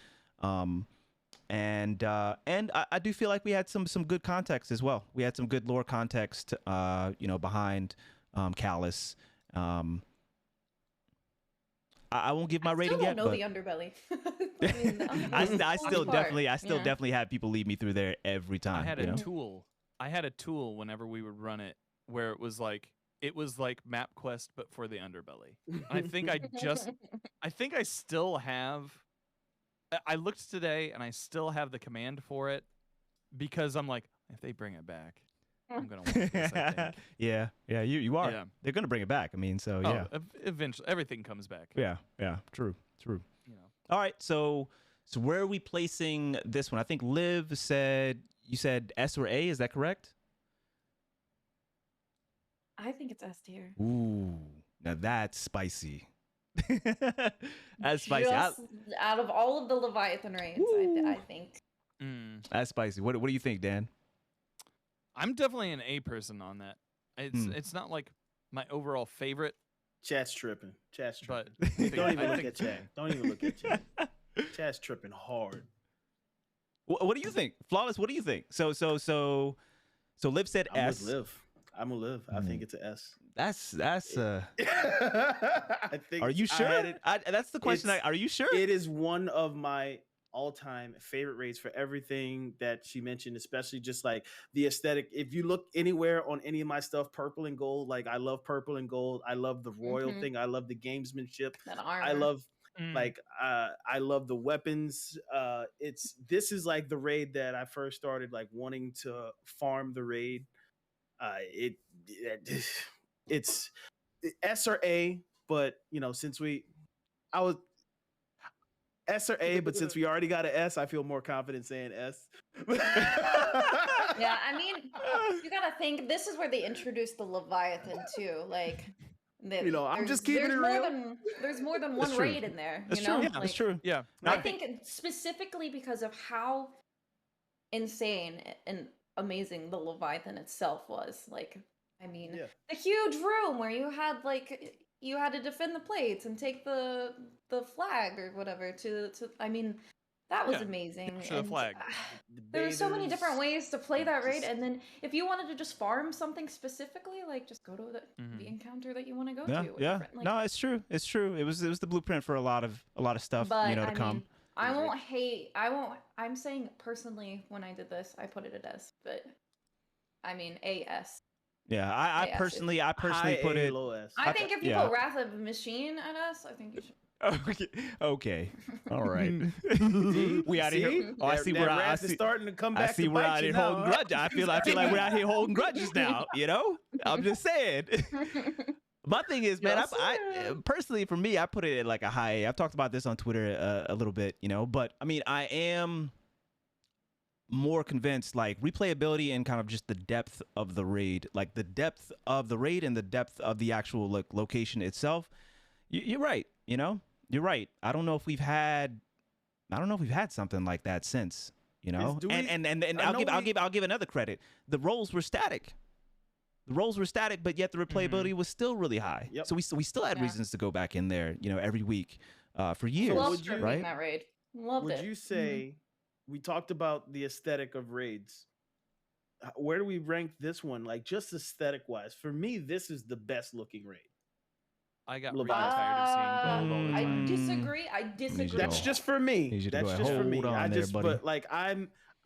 And I do feel like we had some good context as well. We had some good lore context, you know, behind Callus. I won't give my rating yet. I still don't know the underbelly. I still definitely had people lead me through there every time. I had a tool whenever we would run it where it was like MapQuest but for the underbelly. I think I still have. I looked today and I still have the command for it because I'm like, if they bring it back, I'm gonna watch this, I think. yeah, you are. Yeah. They're gonna bring it back. I mean, so yeah, Eventually, everything comes back. yeah, true. You know. All right, so where are we placing this one? I think Liv said you said S or A. Is that correct? I think it's S tier. Ooh, now that's spicy. That's spicy. Just out of all of the Leviathan raids, I think. That's spicy. What do you think, Dan? I'm definitely an A person on that. It's not like my overall favorite. Chat's tripping. Chat's tripping. But Don't even look at chat. Don't even look at chat. Chat's tripping hard. What do you think, Flawless? What do you think? So Liv said I'm S. with Liv. I'm with Liv. I think it's an S. That's. I think. Are you sure? That's the question. Are you sure? It is one of my all-time favorite raids for everything that she mentioned, especially just like the aesthetic. If you look anywhere on any of my stuff, purple and gold, like I love purple and gold. I love the royal thing. I love the gamesmanship. That armor. I love I love the weapons. This is like the raid that I first started like wanting to farm the raid. It's S or A, but since I was S or A, but since we already got an S, I feel more confident saying S. Yeah, I mean, you gotta think this is where they introduced the Leviathan too. Like, I'm just keeping it real. There's more than one raid in there. That's true. Yeah, that's true. Yeah, I think specifically because of how insane and amazing the Leviathan itself was. Like, I mean, the huge room where you had to defend the plates and take the flag or whatever to I mean, that was amazing. The flag. There were so many different ways to play that raid, and then if you wanted to just farm something specifically, like just go to the encounter that you want to go to. Yeah. No, it's true. It's true. It was the blueprint for a lot of stuff, but, to come. I won't hate. I'm saying personally, when I did this, I put it at S, but I mean AS. Yeah, I personally put it. Low S. I think if you put Wrath of Machine at S, I think you should. Okay. All right. We out of here. Oh, I see we're out. Starting to come back. I see we're out here holding grudges. I feel like we're out here holding grudges now. I'm just saying. My thing is, man, I personally, for me, I put it at like a high A. I've talked about this on Twitter a little bit, but I mean, I am more convinced, like replayability and kind of just the depth of the raid, like the depth of the raid and the depth of the actual location itself. You're right. You're right. I don't know if we've had something like that since, and I'll give another credit. The roles were static. But yet the replayability was still really high. Yep. So we still had reasons to go back in there, every week, for years. Loved right? That raid. Loved it. Would you say we talked about the aesthetic of raids? Where do we rank this one? Like just aesthetic wise, for me, this is the best looking raid. I got really tired of seeing gold all the time. I disagree. That's just for me. That's just for me. But like I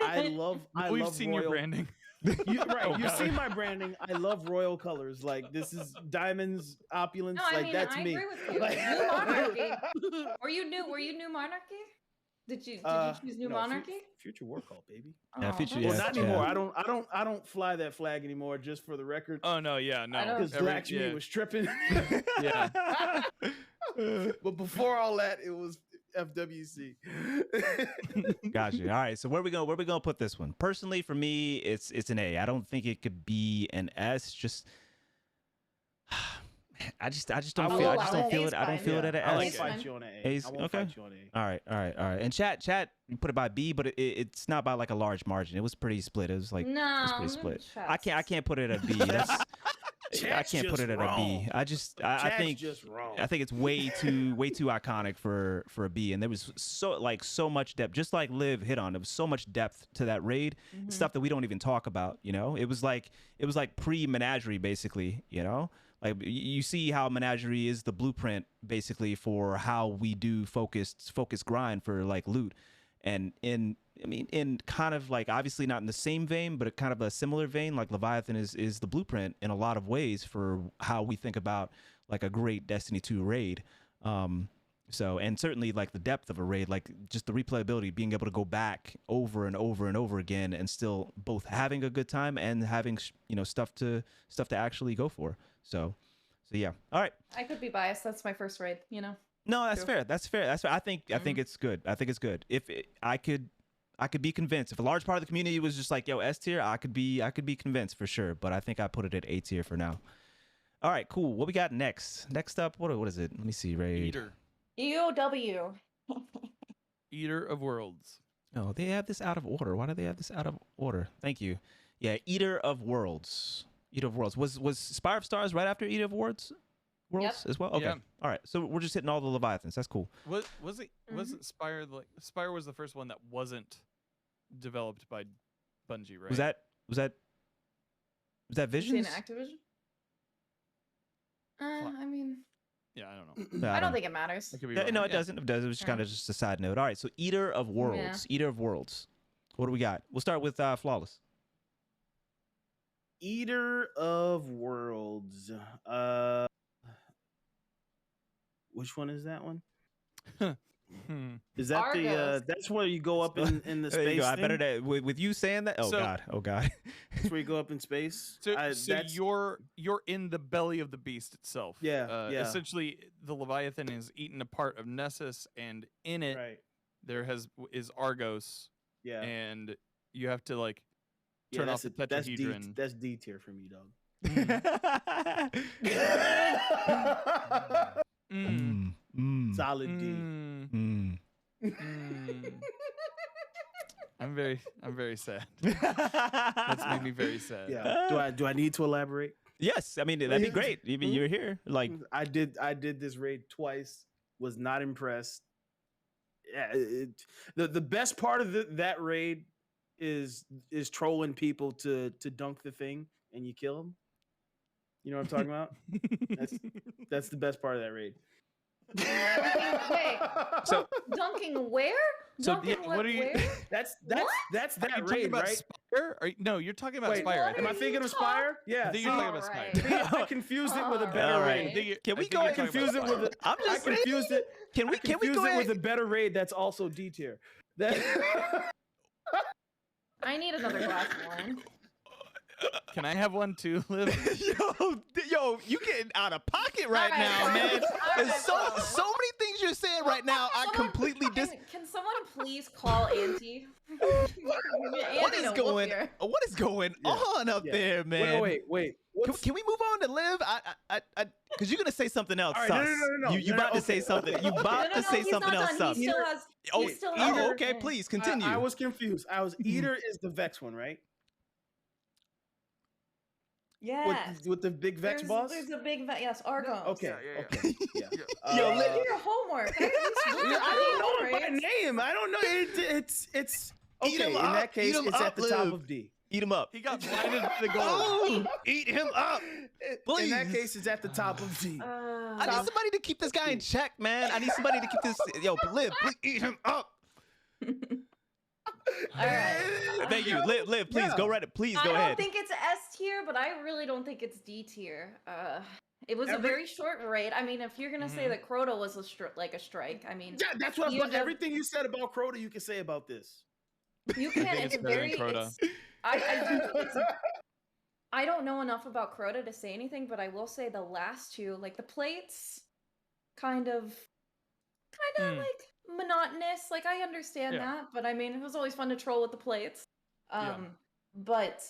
love We've seen royal, your branding. You've seen my branding. I love royal colors. Like this is diamonds, opulence. No, that's me. I agree with you. New Monarchy. Were you New Monarchy? Did you choose New Monarchy? Future War Call, baby. Yeah, Future. Well, not anymore. I don't fly that flag anymore. Just for the record. Oh no, yeah, no. Because Blacksmith was tripping. Yeah. But before all that, it was FWC. Gotcha. All right. So where we gonna put this one? Personally, for me, it's an A. I don't think it could be an S. Just. I just don't feel it. I don't feel it at an S. I won't fight you on an A. A's, I won't fight you on an A. All right. And chat, you put it by B, but it's not by like a large margin. It was pretty split. It was like it was pretty split. I can't put it at B. I can't put it at a B. I think it's way too iconic for a B. And there was so much depth, just like Liv hit on. There was so much depth to that raid, stuff that we don't even talk about. It was like pre-Menagerie basically. Like you see how Menagerie is the blueprint basically for how we do focused grind for like loot, and in kind of like obviously not in the same vein, but kind of a similar vein. Like Leviathan is the blueprint in a lot of ways for how we think about like a great Destiny 2 raid. So, and certainly like the depth of a raid, like just the replayability, being able to go back over and over and over again, and still both having a good time and having stuff to actually go for. So yeah. All right. I could be biased. That's my first raid. No, that's True. fair. That's fair. That's fair. I think it's good. I think it's good. If I could be convinced. If a large part of the community was just like, yo, S tier, I could be convinced for sure. But I think I put it at A tier for now. All right, cool. What we got next? Next up, what is it? Let me see. Raid. Eater. EOW. Eater of Worlds. Oh, they have this out of order. Why do they have this out of order? Thank you. Yeah, Eater of Worlds. Eater of Worlds. Was Spire of Stars right after Eater of Worlds as well? Okay. Yeah. All right. So we're just hitting all the Leviathans. That's cool. Was it Spire? Spire was the first one that wasn't developed by Bungie, right? Was that Visions? Is it an Activision? I mean, Yeah, I don't know. No, I don't think it matters. I could be Yeah, wrong. no, it Yeah. doesn't. It does. It was kind of just a side note. All right. So Eater of Worlds. Eater of Worlds. What do we got? We'll start with Flawless. Eater of Worlds. Which one is that one? Is that Argos. that's where you go up in the There you space go. I thing? better that with you saying that. Oh So- God. Oh God. That's where you go up in space. So, That's you're in the belly of the beast itself. Yeah, yeah. Essentially, the Leviathan is eaten a part of Nessus, and in it right. there is Argos, Yeah. and you have to like Yeah, turn off the that's D, tetrahedron. that's D tier for me, dog. Solid D. I'm very sad. That's made me very sad. Yeah. Do I need to elaborate? Yes. I mean, that'd be great. Even you're here. Like, I did this raid twice. Was not impressed. Yeah, the best part of that raid is trolling people to dunk the thing and you kill them. You know what I'm talking about? That's the best part of that raid. Wait. So Dunking where? So, Dunking yeah, what are you- where? That's What? that Are you talking raid, about right? Spire? No, you're talking about Wait, Spire. I what think. Am I thinking of Spire? Yeah. I think you're see, talking about Spire. Alright. see, I confused it with a better All raid. right. I think you- Can I we think go you're and talking confuse about it with Spire. I'm I just confused it. Can we confused go it with ahead? a better raid that's also D tier. That I need another glass of wine. Can I have one too, Liv? yo, you getting out of pocket right All right, now, man. Flawless. All There's right, so Flawless. many things you're saying right now. I Someone- completely Can someone please call Auntie? What is going? What is going Yeah, on up yeah. there, man? wait. Can we move on to Liv? Because you're gonna say something else. All right, sus. no. You No, about to okay, say something? You okay. about to say he's something not else? done. Sus. He still has. Oh, He still oh, has okay. Please continue. I was confused. Eater is the Vex one, right? Yes. With the big Vex boss. There's a big yes, Argos. Okay. Yeah. Okay. Yeah. Yo, You let- didn't do your homework. I don't know it by name. I don't know. It's Eat okay. him In up. that case, Eat him it's up, at the top Liv. of D. Eat him up. He got blinded by the gold. Oh, eat him up. In that Please. case, it's at the top of D. I need somebody to keep this guy in check, man. I need somebody to keep this. Yo, Liv, please eat him up. All right. Thank you, Liv. Please Yeah. go right. Please I go don't ahead. think it's S tier, but I really don't think it's D tier. It was a very short raid. I mean, if you're gonna say that Crota was a strike, I mean, Yeah, that's what. You have- Everything you said about Crota, you can say about this. you can't. think It's it's a better than very. Crota. I do think it's. I don't know enough about Crota to say anything, but I will say the last two, like the plates, kind of like monotonous. Like I understand Yeah. that, but I mean, it was always fun to troll with the plates. But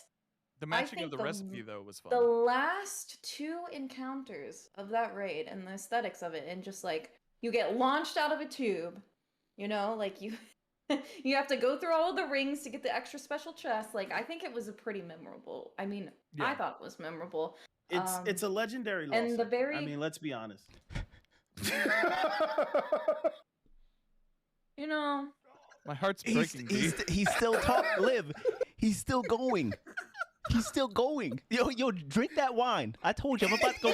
The matching think of the the- recipe though was fun. the last two encounters of that raid and the aesthetics of it, and just like you get launched out of a tube, like you you have to go through all of the rings to get the extra special chest. Like I think it was a pretty memorable. I mean, I Yeah. thought it was memorable. It's a legendary loss. and the sector. very- I mean, let's be honest. My heart's He's, breaking. he's, dude. he's still talking. Liv, he's still going. He's still going. Yo, drink that wine. I told you,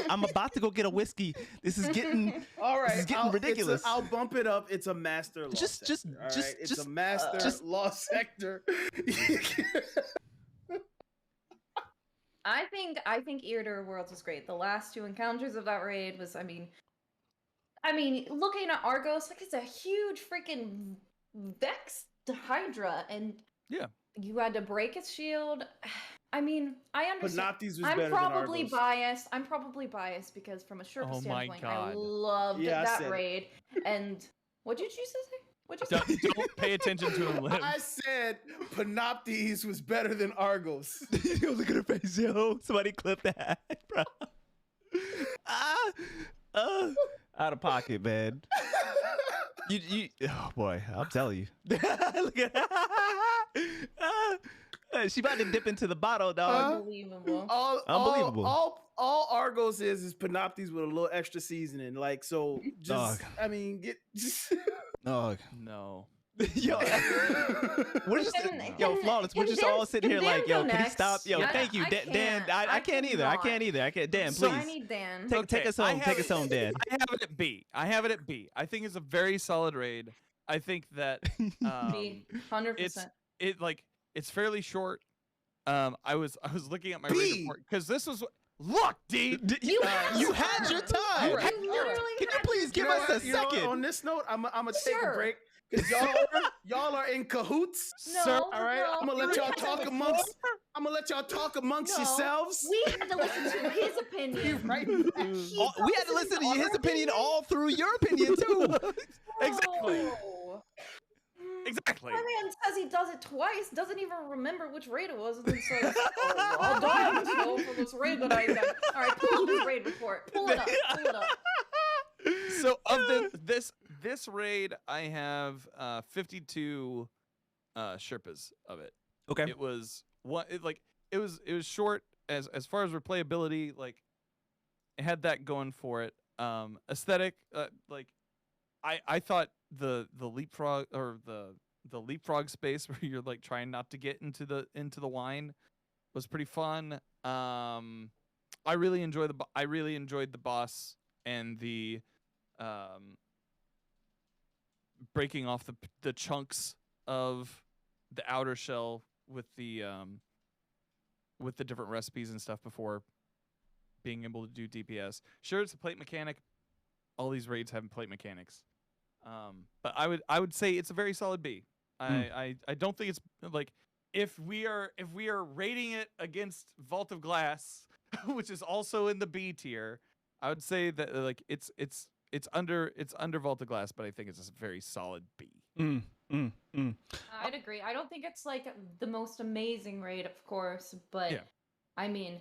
I'm about to go get a whiskey. This is getting. All right, This is getting ridiculous. I'll bump it up. It's a master loss Just- sector. All right? just- It's just- a master just- loss sector. I think Eater Worlds was great. The last two encounters of that raid was, I mean, I mean, looking at Argos, like it's a huge freaking Vex Hydra, and Yeah. you had to break its shield. I mean, I understand. Panoptes was I'm better probably than Argos. biased. I'm probably biased because from a Sherpa Oh my standpoint, I God. loved Yeah, I that said it. raid. And what did you say? What'd you say? Don't pay attention to him, Liv. I said Panoptes was better than Argos. Yo, look at her face, yo. Somebody clip that, bro. Out of pocket, man. Oh boy, I'll tell you. Look at she about to dip into the bottle, dog. Unbelievable. Unbelievable. All Argos is Panoptes with a little extra seasoning. Like, so just, Dog. I mean, get. Dog. No. Yo, we're just yo, Flawless. We're just all sitting here like, yo, can he stop? Yo, thank you, Dan. I can't either. I can't either. I can't. Dan, So please I need Dan. take us home. Take us home, Dan. I have it at B. I think it's a very solid raid. I think that B, 100%. it's fairly short. I was looking at my B. raid report because this was look, D. You had your time. You Right. literally Can you had please give your us a You know what, second? on this note, I'm gonna take Sure. a break because y'all are in cahoots. No, Sir, all right, no, I'm gonna let we y'all had to talk listen- amongst. I'm gonna let y'all talk amongst No, yourselves. We had to listen to his opinion. Right. We had to listen to his opinion all through your opinion too. Exactly. Oh. Exactly. My man says he does it twice, doesn't even remember which raid it was, and then says, "Oh, I'll die on this hill for this raid that I done." All right, pull up his raid report. Pull it up. Pull it up. So of this raid, I have 52 Sherpas of it. Okay. It was it was short as far as replayability. Like it had that going for it. Aesthetic, I thought the leapfrog or the leapfrog space where you're like trying not to get into the wine was pretty fun. I really enjoyed the boss and the breaking off the chunks of the outer shell with the different recipes and stuff before being able to do DPS. Sure, it's a plate mechanic. All these raids have plate mechanics. But I would say it's a very solid B. I don't think it's like if we are rating it against Vault of Glass, which is also in the B tier, I would say that like it's under Vault of Glass, but I think it's a very solid B. I'd agree. I don't think it's like the most amazing raid, of course, but Yeah. I mean,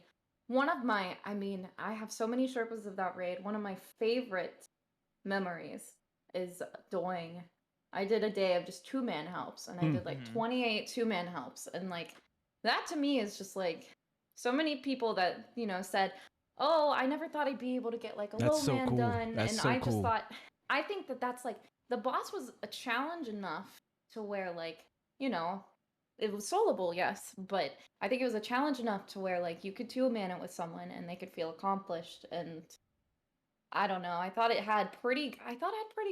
I have so many Sherpas of that raid. One of my favorite memories is doing. I did a day of just 2-man helps, and I did like 28 2-man helps, and like that to me is just like so many people that said, "Oh, I never thought I'd be able to get like a That's low so man cool. done," That's and so I just cool. thought, I think that's like the boss was a challenge enough to where like it was soloable, yes, but I think it was a challenge enough to where like you could 2-man it with someone and they could feel accomplished. And I don't know. I thought it had pretty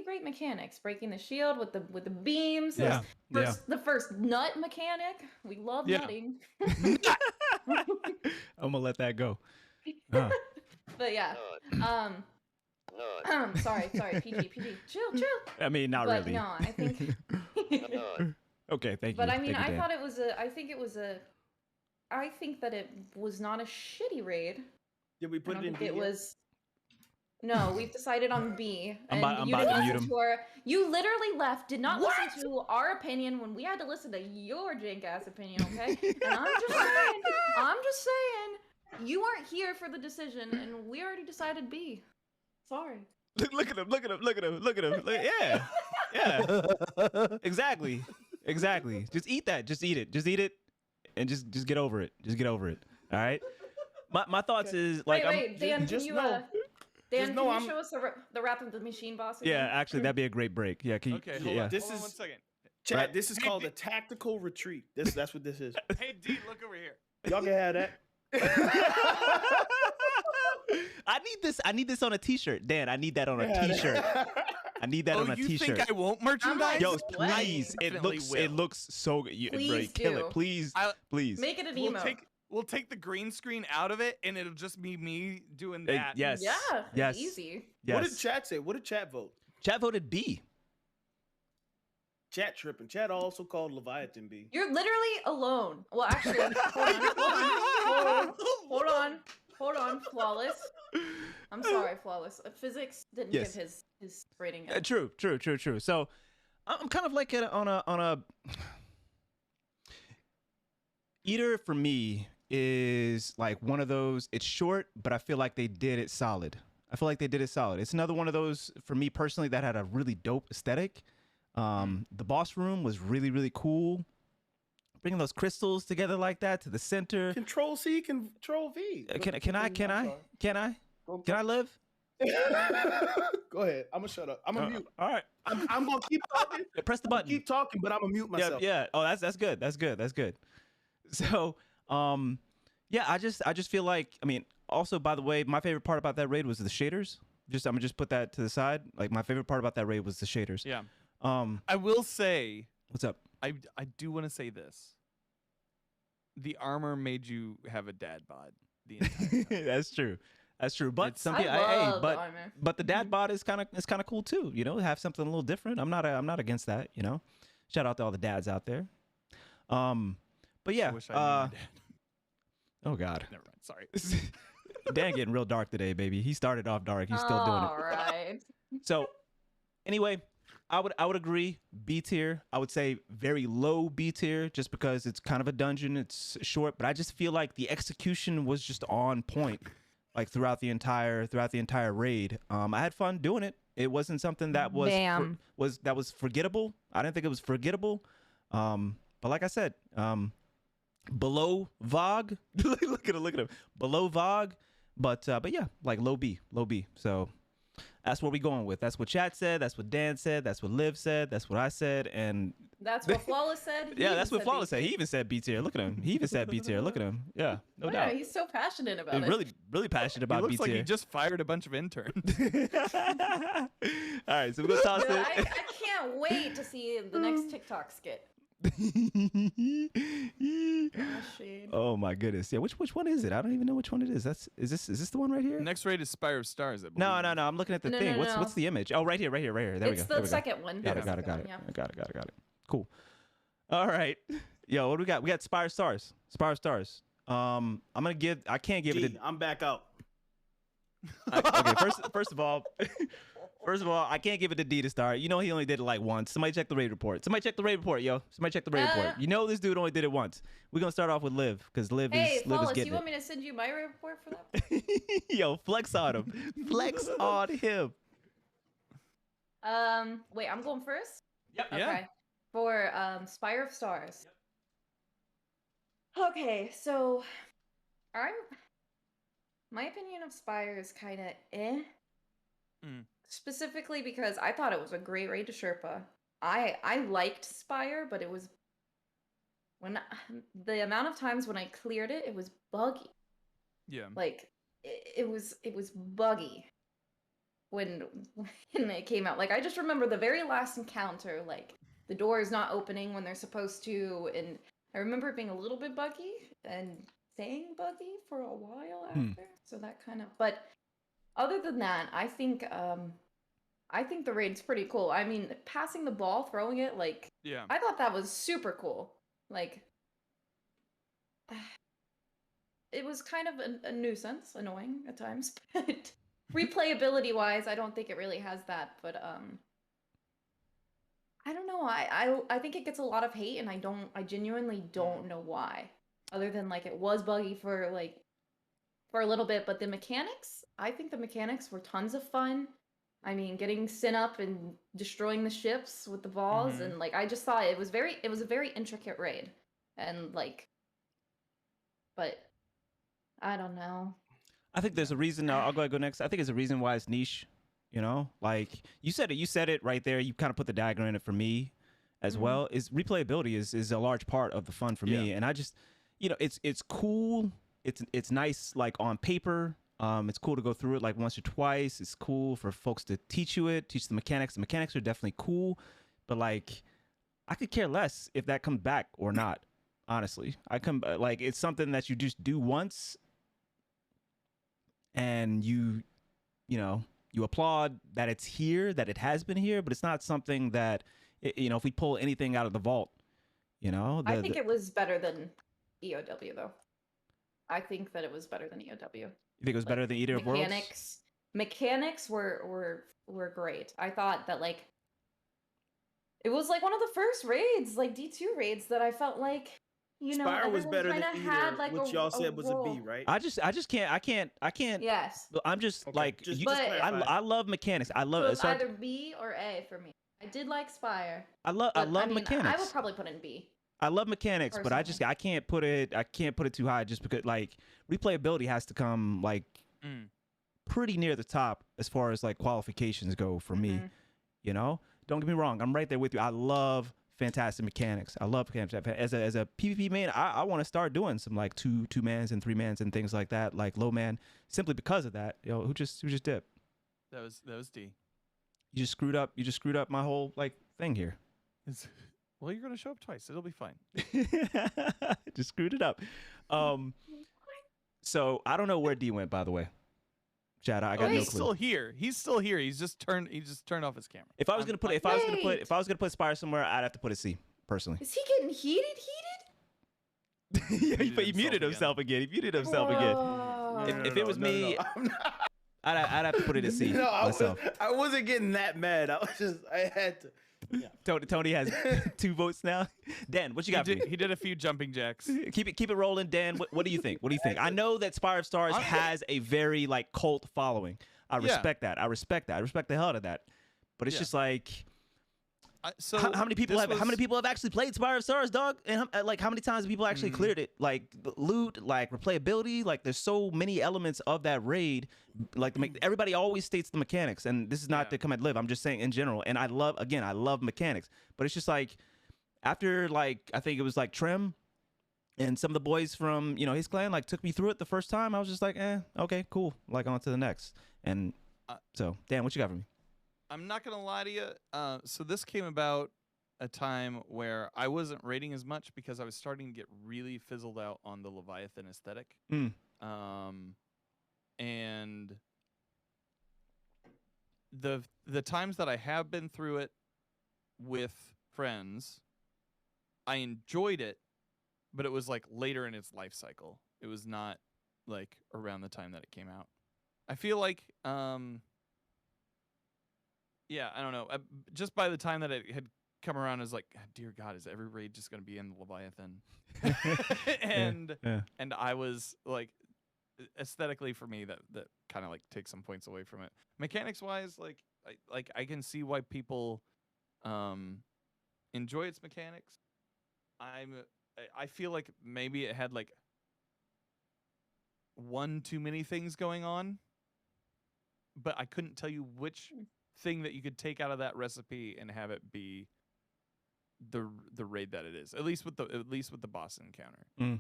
great mechanics. Breaking the shield with the beams. Yeah, The first nut mechanic. We love Yeah. nutting. I'm gonna let that go. But yeah. Sorry, PG. Chill. I mean, not But really. no, I think Okay, thank you. But I mean, Thank you, I Dan. thought it was I think that it was not a shitty raid. Did we I put don't it in think B? it was. No, we've decided on B. I'm And about you to didn't mute listen him. to our. You literally left. Did not listen to our opinion when we had to listen to your jank ass opinion. Okay, and I'm just saying, you aren't here for the decision, and we already decided B. Sorry. Look at him. Yeah. Exactly. Just eat that. Just eat it, and just get over it. All right. My thoughts is like wait, Dan, can just you know- Dan, know can you I'm- show us the Wrath of the Machine boss again? yeah. Actually, that'd be a great break. Yeah. Can you, Okay, hold yeah. on. This Hold on is- 1 second. Chat. Right. This is called a tactical retreat. That's what this is. Hey D, look over here. Y'all can have that. I need this on a T-shirt, Dan. I need that on a Yeah, T-shirt. I need that on a you T-shirt. think I won't merchandise? Yo, What? please. It Definitely looks will. so good. Please Kill do. it, please. I- Please. Make it an We'll emo. we'll take the green screen out of it, and it'll just be me doing that. Yes. Yeah. Yes. Easy. Yes. What did chat say? What did chat vote? Chat voted B. Chat tripping. Chat also called Leviathan B. You're literally alone. Well, actually, hold on, Flawless. I'm sorry, Flawless. Physics didn't Yes. give his rating yet. True. So I'm kind of like on a Eater for me is like one of those. It's short, but I feel like they did it solid. It's another one of those for me personally that had a really dope aesthetic. The boss room was really, really cool. Bringing those crystals together like that to the center. Control C, Control V. Can I live? Go ahead. I'm gonna shut up. I'm gonna mute. All right. I'm gonna keep talking. Press the button. Keep talking, but I'm gonna mute myself. Yeah. Oh, that's good. So, yeah, I just feel like, I mean, also, by the way, my favorite part about that raid was the shaders. I'm gonna just put that to the side. Like, my favorite part about that raid was the shaders. Yeah. I will say, What's up? I do want to say this. The armor made you have a dad bod the entire time. That's true. But It's- some I people, love the armor. but the dad bod is kind of cool too. You know, have something a little different. I'm not against that. You know, shout out to all the dads out there. But yeah. I wish I knew my dad. Oh God. Never mind. Sorry. Dan getting real dark today, baby. He started off dark. He's still doing it. All right. So, anyway, I would agree. B tier. I would say very low B tier, just because it's kind of a dungeon. It's short, but I just feel like the execution was just on point, like throughout the entire raid. I had fun doing it. It wasn't something that was Bam. was forgettable. I didn't think it was forgettable. But like I said, below VOG. look at him. Below VOG. But yeah, like low B. So that's what we're going with. That's what chat said. That's what Dan said. That's what Liv said. That's what I said. And That's what Flawless said. He yeah, even that's what said Flawless said. B He even said B tier. Look at him. He even said B tier. Look at him. Yeah, no tier. doubt. Yeah, he's so passionate about He's it. really passionate He about B looks like tier. he just fired a bunch of interns. All right, so we're gonna toss Dude, I it. can't wait to see the next TikTok skit. Shade. Oh my goodness. Yeah, which one is it? I don't even know which one it is. Is this the one right here? Next raid is Spire of Stars. I believe. No. I'm looking at the No, thing. no, what's no. what's the image? Oh, right here. There we It's go. There we the go. second one. Got it. Second one, I yeah. got it. Cool. All right. Yo, what do we got? We got Spire Stars. I can't give it I'm back out. okay, first of all, I can't give it a D to start. You know he only did it like once. Somebody check the raid report. Somebody check the raid report. You know this dude only did it once. We're gonna start off with Liv, because Liv Hey, is Flawless, getting you want me to send you my report for that? it. Yo, flex on him. Flex on him. Wait, I'm going first? Yep. Yeah. Okay. For Spire of Stars. Okay, so my opinion of Spire is kind of eh. Specifically because I thought it was a great raid to Sherpa. I liked Spire, but it was the amount of times when I cleared it, it was buggy. Yeah. Like it was buggy when it came out. Like I just remember the very last encounter, like the door is not opening when they're supposed to, and I remember it being a little bit buggy and staying buggy for a while after. So that kind of, but other than that, I think the raid's pretty cool. I mean, passing the ball, throwing it, like Yeah. I thought that was super cool. Like it was kind of a nuisance, annoying at times, but replayability wise, I don't think it really has that. But I don't know. I think it gets a lot of hate, and I genuinely don't know why. Other than like it was buggy for a little bit, but the mechanics, I think the mechanics were tons of fun. I mean, getting Sin up and destroying the ships with the balls, and like I just thought it was a very intricate raid, and like, but I don't know. I think there's a reason. I'll go next. I think there's a reason why it's niche. You know, like you said it right there. You kind of put the dagger in it for me as well. Is replayability is a large part of the fun for me, and I just, you know, it's cool. It's nice, like on paper. It's cool to go through it like once or twice. It's cool for folks to teach the mechanics. The mechanics are definitely cool, but like I could care less if that comes back or not. honestly. I come like it's something that you just do once, and you know, you applaud that it's here, that it has been here, but it's not something that you know, if we pull anything out of the vault, you know, I think it was better than EOW though. I think that it was better than EOW. You think it was better than Eater of Worlds? Mechanics were great. I thought that like it was like one of the first raids, like D2 raids, that I felt like, you know, Spire was better than kinda Eater, had, like, which y'all said was a B, role. right? I just can't. I can't. Yes. I'm just Okay, like just you. clarify. I love mechanics. I So love. it's So either B or A for me. I did like Spire. I love But, I mean, mechanics. I would probably put in B. I love mechanics, but I personally. can't put it too high just because like replayability has to come like pretty near the top as far as like qualifications go for me. Mhm. You know, don't get me wrong, I'm right there with you. I love fantastic mechanics. I love as a PvP main. I want to start doing some like two mans and 3 mans and things like that, like low man, simply because of that. You know, who just dipped? That was D. You just screwed up my whole like thing here. Well, you're gonna show up twice. It'll be fine. Just screwed it up. So I don't know where D went, by the way. Chad, I got no clue. He's still here. He's still here. He just turned off his camera. If I was gonna put Spire somewhere, I'd have to put a C personally. Is he getting heated? Yeah, he muted himself again. He muted himself again. Whoa. If it was me, I'd have to put it in C myself. I wasn't getting that mad. I had to. Yeah. Tony has 2 votes now. Dan, what you got for me? He did a few jumping jacks. Keep it rolling, Dan. What do you think? What do you think? I know that Spire of Stars has a very like cult following. I respect that. I respect the hell out of that. But it's just like, So how many people have actually played Spire of Stars, dog? And like how many times have people actually cleared it? Like the loot, like replayability, like there's so many elements of that raid. Like everybody always states the mechanics, and this is not to come at Liv. I'm just saying in general. And I love mechanics, but it's just like after like I think it was like Trim and some of the boys from his clan like took me through it the first time. I was just like, okay, cool. Like on to the next. And so Dan, what you got for me? I'm not gonna lie to you. So this came about a time where I wasn't raiding as much because I was starting to get really fizzled out on the Leviathan aesthetic. And the times that I have been through it with friends, I enjoyed it, but it was like later in its life cycle. It was not like around the time that it came out. I feel like yeah, I don't know. Just by the time that it had come around, I was like, dear God, is every raid just going to be in Leviathan? And I was like, aesthetically for me, that kind of like takes some points away from it. Mechanics wise, I can see why people enjoy its mechanics. I feel like maybe it had like one too many things going on, but I couldn't tell you which thing that you could take out of that recipe and have it be the raid that it is. At least with the boss encounter.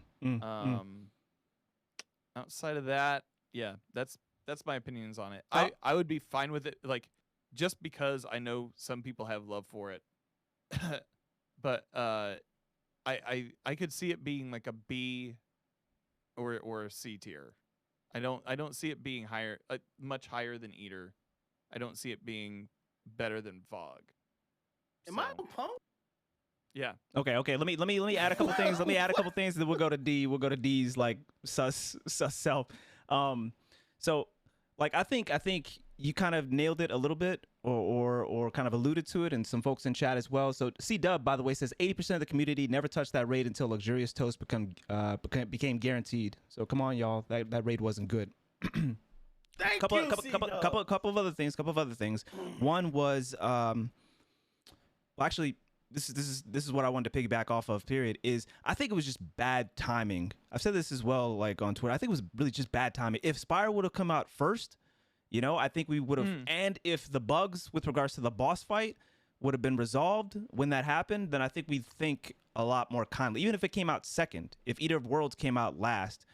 Outside of that, yeah, that's my opinions on it. I would be fine with it, like just because I know some people have love for it, but I could see it being like a B or a C tier. I don't see it being higher, much higher than Eater. I don't see it being better than Vogue. Am I on punk? Yeah. Okay. Let me add a couple things. Let me add a couple things, and then we'll go to D. We'll go to D's like sus self. So like I think you kind of nailed it a little bit, or kind of alluded to it, and some folks in chat as well. So C Dub, by the way, says 80% of the community never touched that raid until Luxurious Toast became guaranteed. So come on, y'all, that raid wasn't good. Couple of other things. One was well, actually, this is what I wanted to piggyback off of. Period. Is I think it was just bad timing. I've said this as well, like on Twitter. I think it was really just bad timing. If Spire would have come out first, I think we would have. And if the bugs with regards to the boss fight would have been resolved when that happened, then I think we'd think a lot more kindly. Even if it came out second, if Eater of Worlds came out last,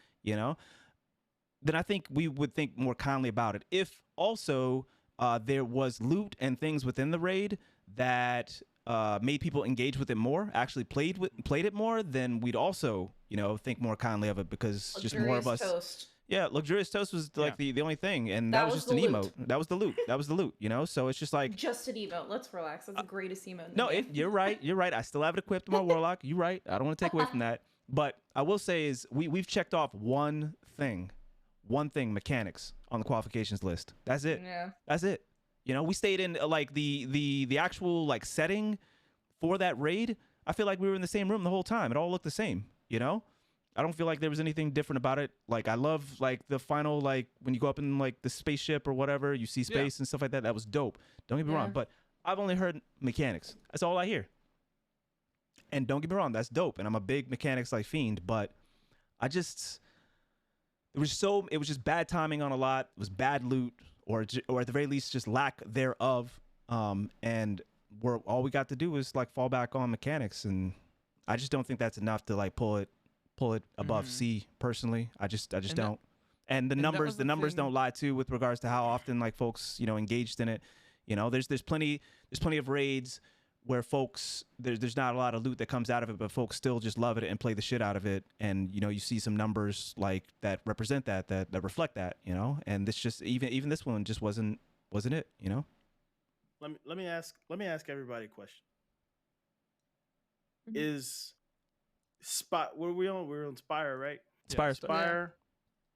then I think we would think more kindly about it. If also there was loot and things within the raid that made people engage with it more, actually played it more, then we'd also, think more kindly of it, because just more of us. Toast. Yeah, luxurious toast was like the only thing, and that was just the an loot. emote. That was the loot. That was the loot. So it's just like Just an emote. Let's relax. That's the greatest emote. In the no, game. you're right. You're right. I still have it equipped in my warlock. You're right. I don't want to take away from that. But I will say is we've checked off one thing, mechanics on the qualifications list. That's it. Yeah. That's it. We stayed in like the actual like setting for that raid. I feel like we were in the same room the whole time. It all looked the same. I don't feel like there was anything different about it. Like I love like the final, like when you go up in like the spaceship or whatever, you see space and stuff like that. That was dope. Don't get me wrong, but I've only heard mechanics. That's all I hear. And don't get me wrong, that's dope. And I'm a big mechanics like fiend, but it was just bad timing on a lot. It was bad loot, or at the very least just lack thereof. And all we got to do was like fall back on mechanics, and I just don't think that's enough to like pull it above C personally. I just don't. And the numbers don't lie too, with regards to how often like folks, engaged in it. There's plenty of raids where folks there's not a lot of loot that comes out of it, but folks still just love it and play the shit out of it. And you see some numbers like that represent that reflect that, and this just even this one just wasn't it, Let me ask everybody a question. Mhm. Is Spot where we're on Spire, right? Spire.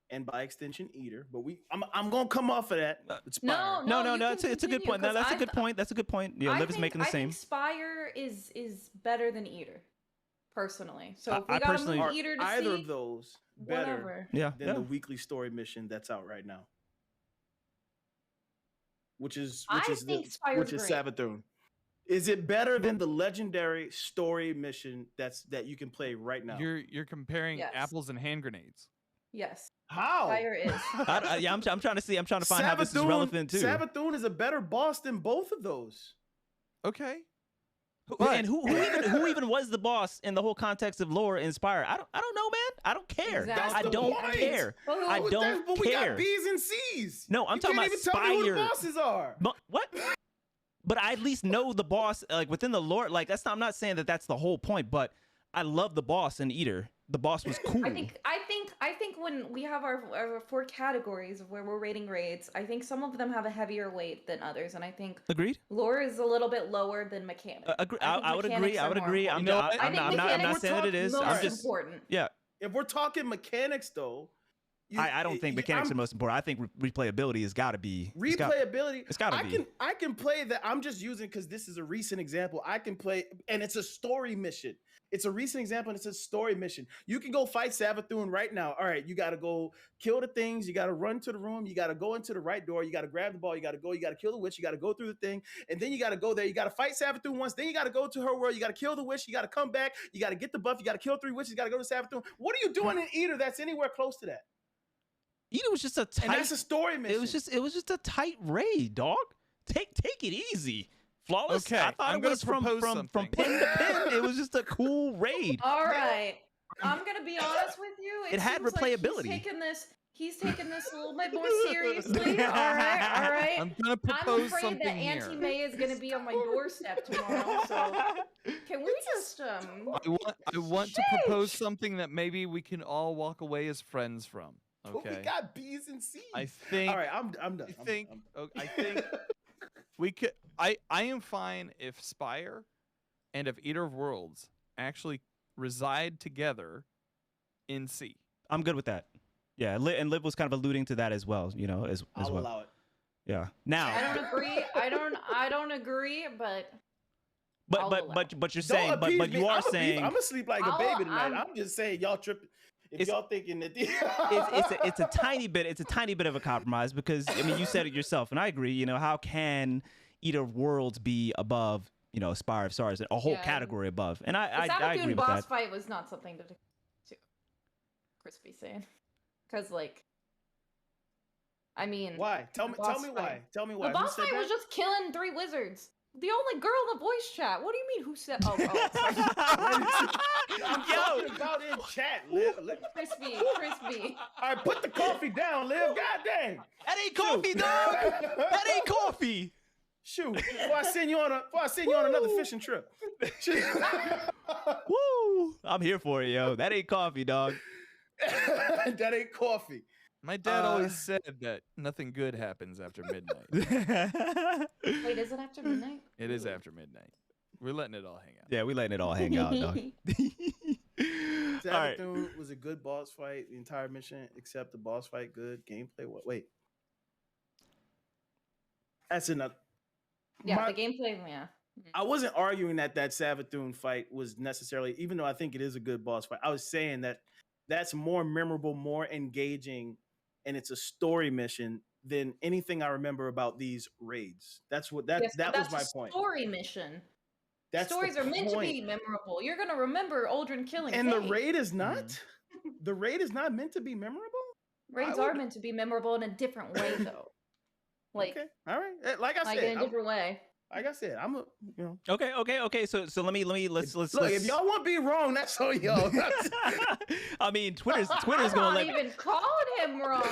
And by extension Eater, but I'm gonna come off of that. Spire. No, it's a good point. No, that's a good point. That's a good point. Yeah, Liv is making the same. I think Spire is better than Eater, personally. So if I we gotta personally- move Eater to Either C, of those better whatever. than the weekly story mission that's out right now, which is think Spire's great. Savathun. Is it better than the legendary story mission that you can play right now? You're comparing Yes. apples and hand grenades. Yes, How? Spire is. I'm trying to see. I'm trying to find how this is relevant too. Savathun is a better boss than both of those. Okay. And who even was the boss in the whole context of lore Inspire? I don't know, man. I don't care. Exactly. I don't care. Well, I who- don't But we got care. B's and C's. No, I'm You talking can't about even tell me who the Spire. bosses are. What? But I at least know the boss, like within the lore. Like I'm not saying that that's the whole point, but I love the boss in Eater. The boss was cool. I think when we have our 4 categories of where we're rating raids, I think some of them have a heavier weight than others, and I think Agreed. lore is a little bit lower than mechanics. I would agree. I would agree. I'm not saying that it is. I'm just important. yeah. If we're talking mechanics, though, I don't think mechanics are most important. I think replayability has got to be replayability. It's got to be. I can play that. I'm just using because this is a recent example. I can play, and it's a story mission. It's a recent example, and it's a story mission. You can go fight Savathun right now. All right, you got to go kill the things. You got to run to the room. You got to go into the right door. You got to grab the ball. You got to go. You got to kill the witch. You got to go through the thing, and then you got to go there. You got to fight Savathun once. Then you got to go to her world. You got to kill the witch. You got to come back. You got to get the buff. You got to kill 3 witches. You got to go to Savathun. What are you doing in Eater that's anywhere close to that? Eater was just a tight. And that's a story mission. It was just a tight raid, dog. Take it easy. Flawless. Okay, I thought I'm it gonna was from propose pin to pin. It was just a cool raid. All right, I'm gonna be honest with you. It had seems like replayability. He's taking this a little bit more seriously. All right. I'm gonna I'm propose afraid something that here. Auntie May is gonna be on my doorstep tomorrow. So can we just I want to propose something that maybe we can all walk away as friends from. But Okay. we got B's and C's. I think. All right, I'm done. I think. I think we could. I am fine if Spire and if Eater of Worlds actually reside together in C. I'm good with that. Yeah, and Liv was kind of alluding to that as well. As I'll well. allow it. Yeah. Now. I don't agree. I don't agree, but. I'll allow it. But you're saying but you are saying I'm gonna sleep like a baby tonight. I'm- I'm just saying y'all tripping. If y'all thinking that it's a tiny bit of a compromise, because I mean you said it yourself and I agree. How can Eater of Worlds be above Spire of Stars, a whole category above? And I agree with boss that. fight was not something to Crispy saying, because I mean, why? Tell me why. Tell me why. the boss fight was just killing 3 wizards. The only girl in the voice chat. What do you mean? Who said? Oh, I'm talking about in chat, Liv. Crispy. All right, put the coffee down, Liv. God dang. That ain't coffee, dog. That ain't coffee. Shoot, before I send you on another fishing trip. Woo! I'm here for it, yo. That ain't coffee, dog. That ain't coffee. My dad always said that nothing good happens after midnight. Wait, is it after midnight? It is after midnight. We're letting it all hang out. Yeah, we letting it all hang out, dog. All right. Savathun was a good boss fight. The entire mission, except the boss fight, good gameplay. What? Wait, that's enough. Yeah, the gameplay. Yeah. I wasn't arguing that Savathun fight was necessarily, even though I think it is a good boss fight. I was saying that that's more memorable, more engaging, and it's a story mission than anything I remember about these raids. That's what that was my point. Story mission. That's Stories are meant to be memorable. You're gonna remember Aldrin killing. And Kay. the raid is not. The raid is not meant to be memorable. Raids are meant to be memorable in a different way, though. Like, okay, all right. Like I said, in a different way. Like I said, I'm a Okay. So let's look. If y'all want to be wrong, that's on y'all. I mean, Twitter's gonna I'm not even calling him wrong.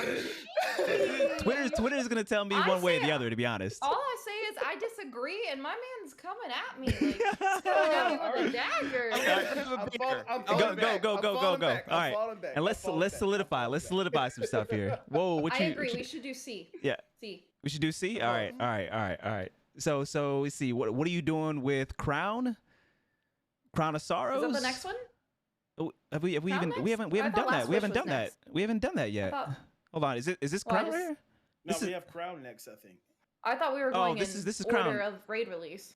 Twitter's gonna tell me one way or the other. To be honest, all I say is I disagree, and my man's coming at me. Like, he's coming at me with a dagger. Go. All right, and let's solidify some stuff here. Whoa, I agree. We should do C. Yeah, C. We should do C. All right. So we see. What are you doing with Crown of Sorrows? Is that the next one? Oh, we haven't done that. We haven't done that yet. Hold on. Is this Crown right here? No, we have Crown next, I think. I thought we were going this is order Crown of raid release.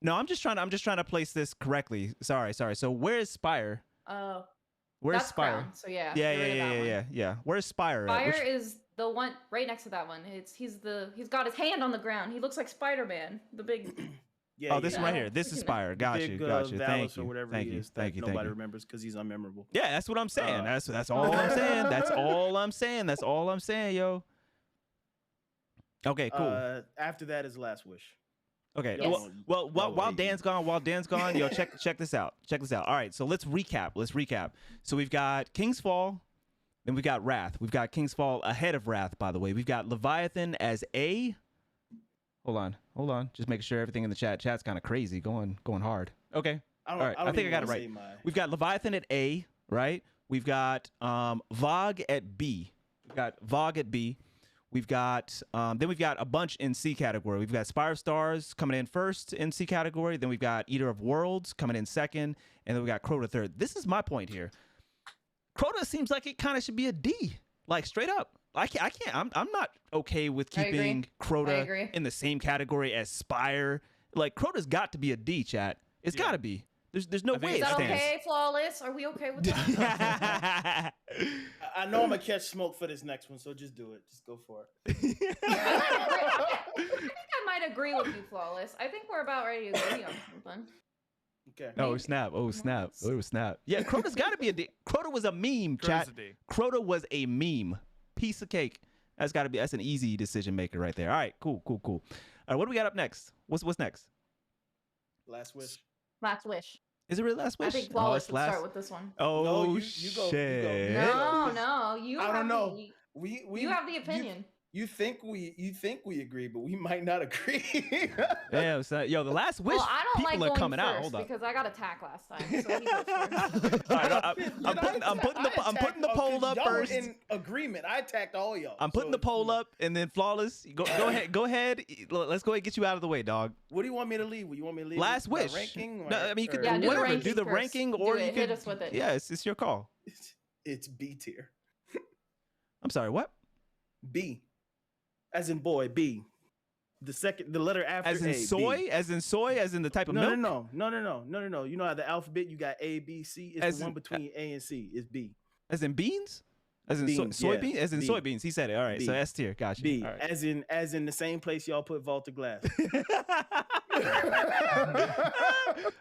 No, I'm just trying to place this correctly. Sorry. So where is Spire? Oh. Where's Spire? Crown, so yeah. Yeah. Where's Spire? Spire is the one right next to that one. He's got his hand on the ground. He looks like Spider-Man, the big. Yeah. This one right here. This is Spire. Got you. Thank you. Or whatever Thank he you. is Thank you. Nobody remembers because he's unmemorable. Yeah, that's what I'm saying. That's all I'm saying. That's all I'm saying, yo. Okay, cool. After that is Last Wish. Okay. Yes. Well, while Dan's gone, yo, check this out. All right, so let's recap. So we've got King's Fall, then we've got Wrath. We've got King's Fall ahead of Wrath, by the way. We've got Leviathan as A. Hold on. Just making sure everything in the chat's kind of crazy, going hard. Okay. All right. I think I got it right. We've got Leviathan at A, right? We've got Vogue at B. We've got then we've got a bunch in C category. We've got Spire of Stars coming in first in C category. Then we've got Eater of Worlds coming in second, and then we got Crota third. This is my point here. Crota seems like it kind of should be a D, like straight up. I can't. I'm not okay with keeping Crota in the same category as Spire. Like Crota's got to be a D, chat. It's got to be. There's no way it stands. Is that okay, Flawless? Are we okay with that? I know I'm gonna catch smoke for this next one, so just do it. Just go for it. I think I might agree with you, Flawless. I think we're about ready to agree on something. Okay. Oh snap! Yeah, Crota's got to be a D. Crota was a meme, chat. Crota was a meme. Piece of cake. That's an easy decision maker right there. All right, cool. All right, what do we got up next? What's next? Last Wish. Last Wish. Is it really Last Wish? I think Flawless would start with this one. Oh, no, shit. You go. No, you I have don't know. You have the opinion. You think we agree, but we might not agree. Yeah, so, yo, the Last Wish. Well, I don't people like are coming first out. Hold up. because I got attacked last time. So he goes first. All right, I'm putting the poll up first. In agreement, I attacked all y'all. I'm putting the poll up, and then Flawless. Go ahead. Let's go ahead and get you out of the way, dog. What do you want me to leave? You want me to leave Last with Wish. Ranking? No, I mean you could do whatever. the Do the ranking, or you hit could us with it. Yeah, it's your call. It's B tier. I'm sorry. What? B. As in boy, B. The letter after as in A, soy, B. as in the type of milk. No. You know how the alphabet you got A, B, C. It's the one between A and C. It's B. As in beans. As in soybeans. As in B. Soybeans. He said it. All right. B. So S tier. Gotcha. B. All right. As in the same place y'all put Volta Glass. All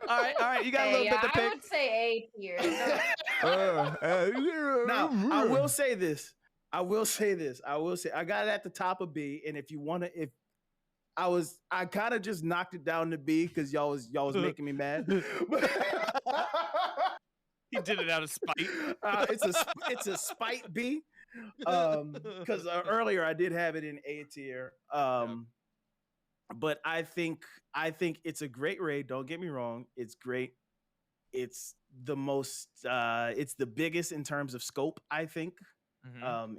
right. You got a little bit to pick. I would say A tier. Now I will say this. I got it at the top of B, and if you want to, I kind of just knocked it down to B because y'all was making me mad. He did it out of spite. It's a spite B, because earlier I did have it in A tier. but I think it's a great raid. Don't get me wrong, it's great. It's the most it's the biggest in terms of scope, I think.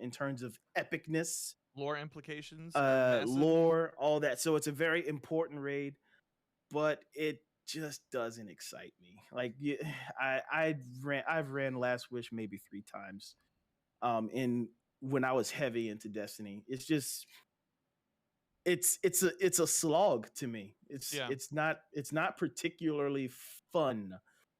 In terms of epicness, Lore implications are massive. lore, all that. So it's a very important raid, but it just doesn't excite me. Like I've ran Last Wish maybe 3 times. In when I was heavy into Destiny. It's just it's a slog to me. It's not particularly fun.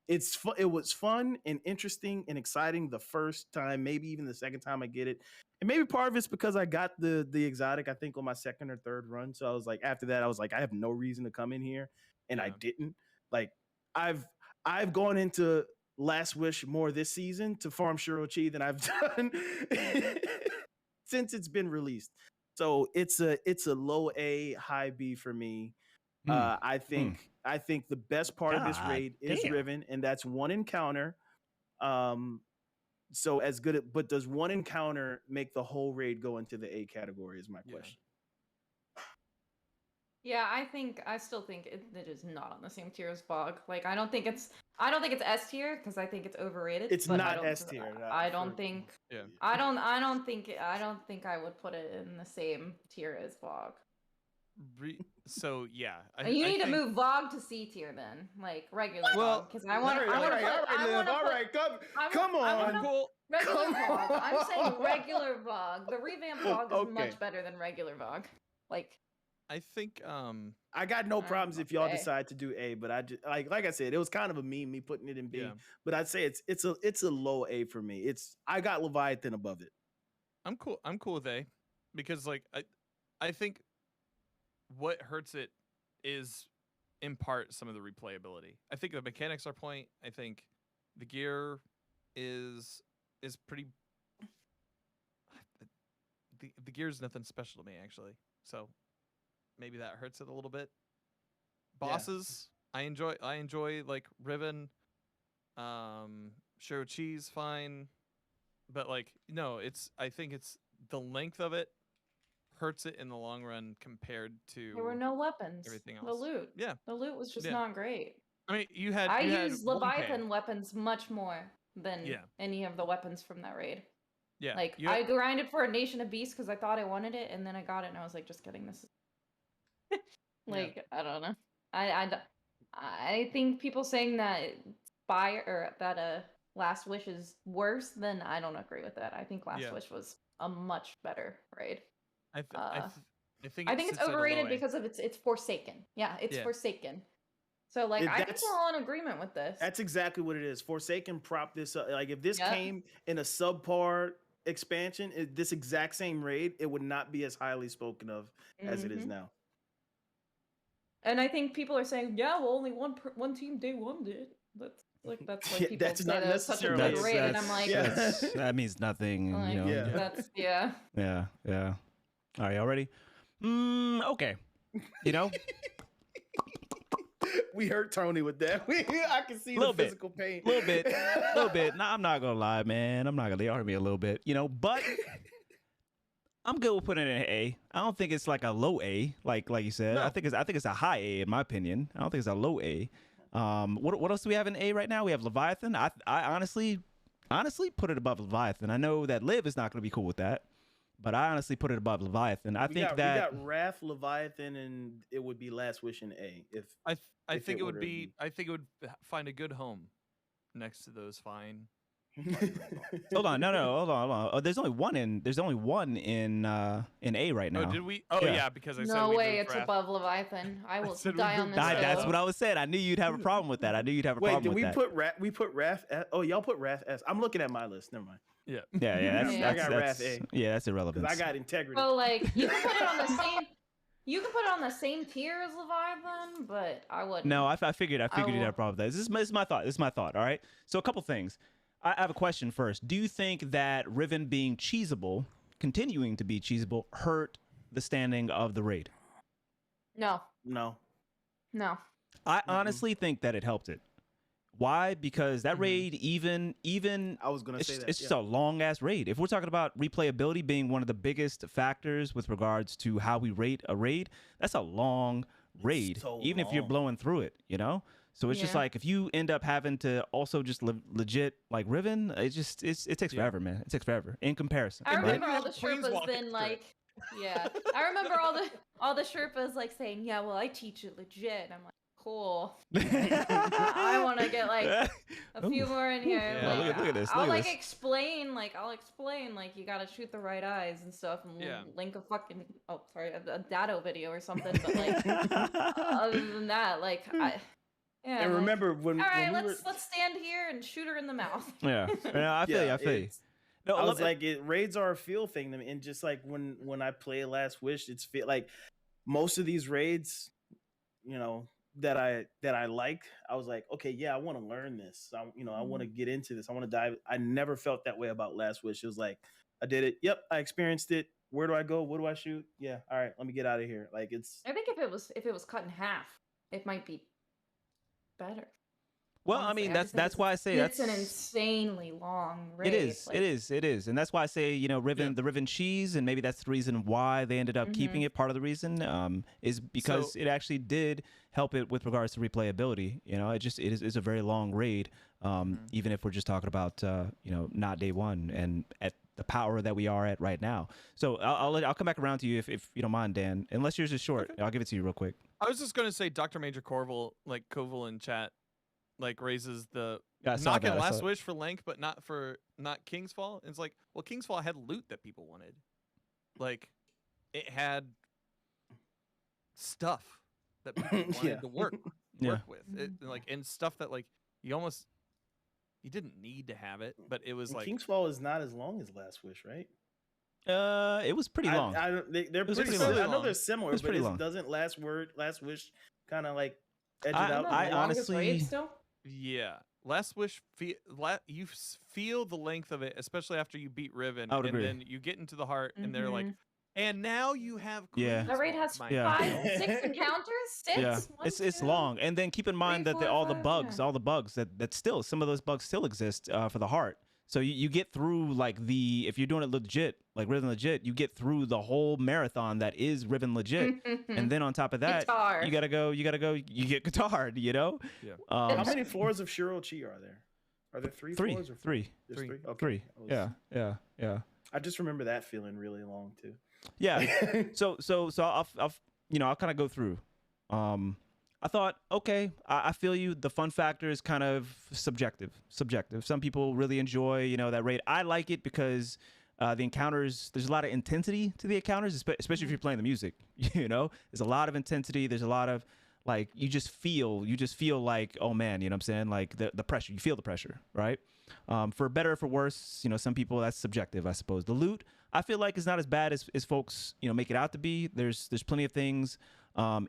It was fun and interesting and exciting the first time, maybe even the second time I get it. And maybe part of it's because I got the exotic, I think, on my second or third run. So I was like, after that, I was like, I have no reason to come in here. And I didn't. Like I've gone into Last Wish more this season to farm Shirochi than I've done since it's been released. So it's a low A, high B for me. I think the best part of this raid is Riven, and that's one encounter. So as good, but does one encounter make the whole raid go into the A category? Is my question. Yeah, I still think it is not on the same tier as Bog. Like I don't think it's S tier because I think it's overrated. It's not S tier. I don't think I think I would put it in the same tier as Bog. So yeah, you need to move Vog to C tier then, like regular Vog, because I want to. All right, come on. Regular Vog. I'm saying regular Vog. The revamped Vog is much better than regular Vog. Like, I think I got no problems if y'all decide to do A, but I just like I said, it was kind of a meme me putting it in B. Yeah. But I'd say it's a low A for me. I got Leviathan above it. I'm cool with A, because like I think what hurts it is in part some of the replayability. I think the mechanics are point. I think the gear is pretty. The gear is nothing special to me actually, so maybe that hurts it a little bit. Bosses, yeah. I enjoy like Riven, Shirochi's fine, but like no, I think it's the length of it hurts it in the long run compared to there were no weapons. Everything else. The loot. Yeah. The loot was just not great. I mean, I use Leviathan weapons much more than any of the weapons from that raid. Yeah. Like I grinded for a Nation of Beasts because I thought I wanted it, and then I got it, and I was like, just kidding. This is I don't know. I think people saying that Last Wish is worse, then I don't agree with that. I think Last Wish was a much better raid. I think it's overrated because of it's Forsaken. Yeah, it's Forsaken. So like I think we're all in agreement with this. That's exactly what it is. Forsaken propped this up. Like if this came in a subpar expansion, this exact same raid, it would not be as highly spoken of as it is now. And I think people are saying, yeah, well, only one team day one did. That's like people that's say not that such a good raid, and I'm like, that means nothing. Like, you know, that's yeah. All right, y'all ready? Okay. You know, we hurt Tony with that. I can see the physical pain. A little bit. Nah, I'm not gonna lie, man. I'm not gonna. They hurt me a little bit, you know. But I'm good with putting it in an A. I don't think it's like a low A, like you said. No. I think it's a high A in my opinion. I don't think it's a low A. What else do we have in A right now? We have Leviathan. I honestly put it above Leviathan. I know that Liv is not gonna be cool with that. But I honestly put it above Leviathan. We got Wrath, Leviathan, and it would be Last Wish in A. I think it would find a good home next to those fine. Hold on, hold on. Oh, there's only one in A right now. Oh, did we? Oh yeah, because I said no way, it's above Leviathan. I will die on this. That's what I was saying. I knew you'd have a problem with that. Wait, did we put Wrath? We put Wrath. Oh, y'all put Wrath S. I'm looking at my list. Never mind. Yeah. I got Wrath A. Yeah, that's irrelevant. I got integrity. So like you can put it on the same. You can put it on the same tier as Leviathan, but I wouldn't. No, I figured you'd have a problem with that. This is my thought. This is my thought. All right. So a couple things. I have a question first. Do you think that Riven being cheesable, continuing to be cheesable, hurt the standing of the raid? No. No. No. I honestly think that it helped it. Why? Because that Mhm. raid, even I was gonna say that. it's just a long ass raid. If we're talking about replayability being one of the biggest factors with regards to how we rate a raid, that's a long raid, so even if you're long. blowing through it, you know. So it's just Yeah. like if you end up having to also just legit like Riven, it takes Yeah. forever, man. It takes forever in comparison. I And then remember you all have the Queen's Sherpas Walk then extra. like, yeah. I remember all the Sherpas like saying, yeah, well, I teach it legit. I'm like, cool. I want to get like a few Ooh. more in here. Yeah. Like, Look at this. I'll Look at like this. explain like you gotta shoot the right eyes and stuff, and Yeah. link a fucking a Dado video or something. But like, other than that, like yeah. And like, remember when all right, when we let's stand here and shoot her in the mouth. Yeah, I feel you. I feel you. it's- No, I was like, raids are a feel thing to me, and just like when I play Last Wish, it's feel like most of these raids, you know, that I like. I was like, okay, yeah, I want to learn this. I want to get into this. I want to dive. I never felt that way about Last Wish. It was like, I did it. Yep, I experienced it. Where do I go? What do I shoot? Yeah, all right, let me get out of here. Like it's. I think if it was cut in half, it might be better. well, I Honestly, mean, just think that's why I say it's that's an insanely long raid. it is. like- It is. And that's why I say, you know, the Riven cheese, and maybe that's the reason why they ended up keeping it. Part of the reason is because it actually did help it with regards to replayability. You know, it is a very long raid, even if we're just talking about, you know, not day one and at the power that we are at right now. So I'll come back around to you if you don't mind, Dan, unless yours is short. Okay. I'll give it to you real quick. I was just gonna say, Dr. Major Corval, like Koval in chat, like raises the Yeah, I saw knocking that, I saw Last it. Wish for length, but not King's Fall. And it's like, well, King's Fall had loot that people wanted. Like, it had stuff that people wanted Yeah. to work Yeah. with. It, like, and stuff that like you didn't need to have it, but it was And like King's Fall is not as long as Last Wish, right? It was pretty long. They're was pretty pretty similar. long. I know they're similar, was but pretty long. doesn't Last Wish kind of like edge it I- out? I more? honestly- raid still. yeah. Last Wish, you feel the length of it, especially after you beat Riven, I would and agree. then you get into the heart, and they're like, and now you have Yeah. Queen's That raid Walk, has my Yeah. friend." 6 encounters. 6. Yeah, 1, it's 2. long, and then keep in mind that 4, all the 5, bugs, yeah. all the bugs that still some of those bugs still exist for the heart. So you get through like if you're doing it legit, like Riven legit, you get through the whole marathon that is Riven legit, and then on top of that, Guitar. you gotta go, you get guitarred, you know. Yeah. How many floors of Shirochi are there? Are there three floors or four? Three, There's Three. three. Okay. three. Yeah. I just remember that feeling really long too. Yeah. So I'll kind of go through. I thought, okay, I feel you. The fun factor is kind of subjective. Some people really enjoy, you know, that raid. I like it because the encounters, there's a lot of intensity to the encounters, especially if you're playing the music. You know, there's a lot of intensity. There's a lot of like you just feel like, oh man, you know what I'm saying? Like the pressure. You feel the pressure, right? For better or for worse, you know, some people that's subjective, I suppose. The loot, I feel like is not as bad as folks, you know, make it out to be. There's plenty of things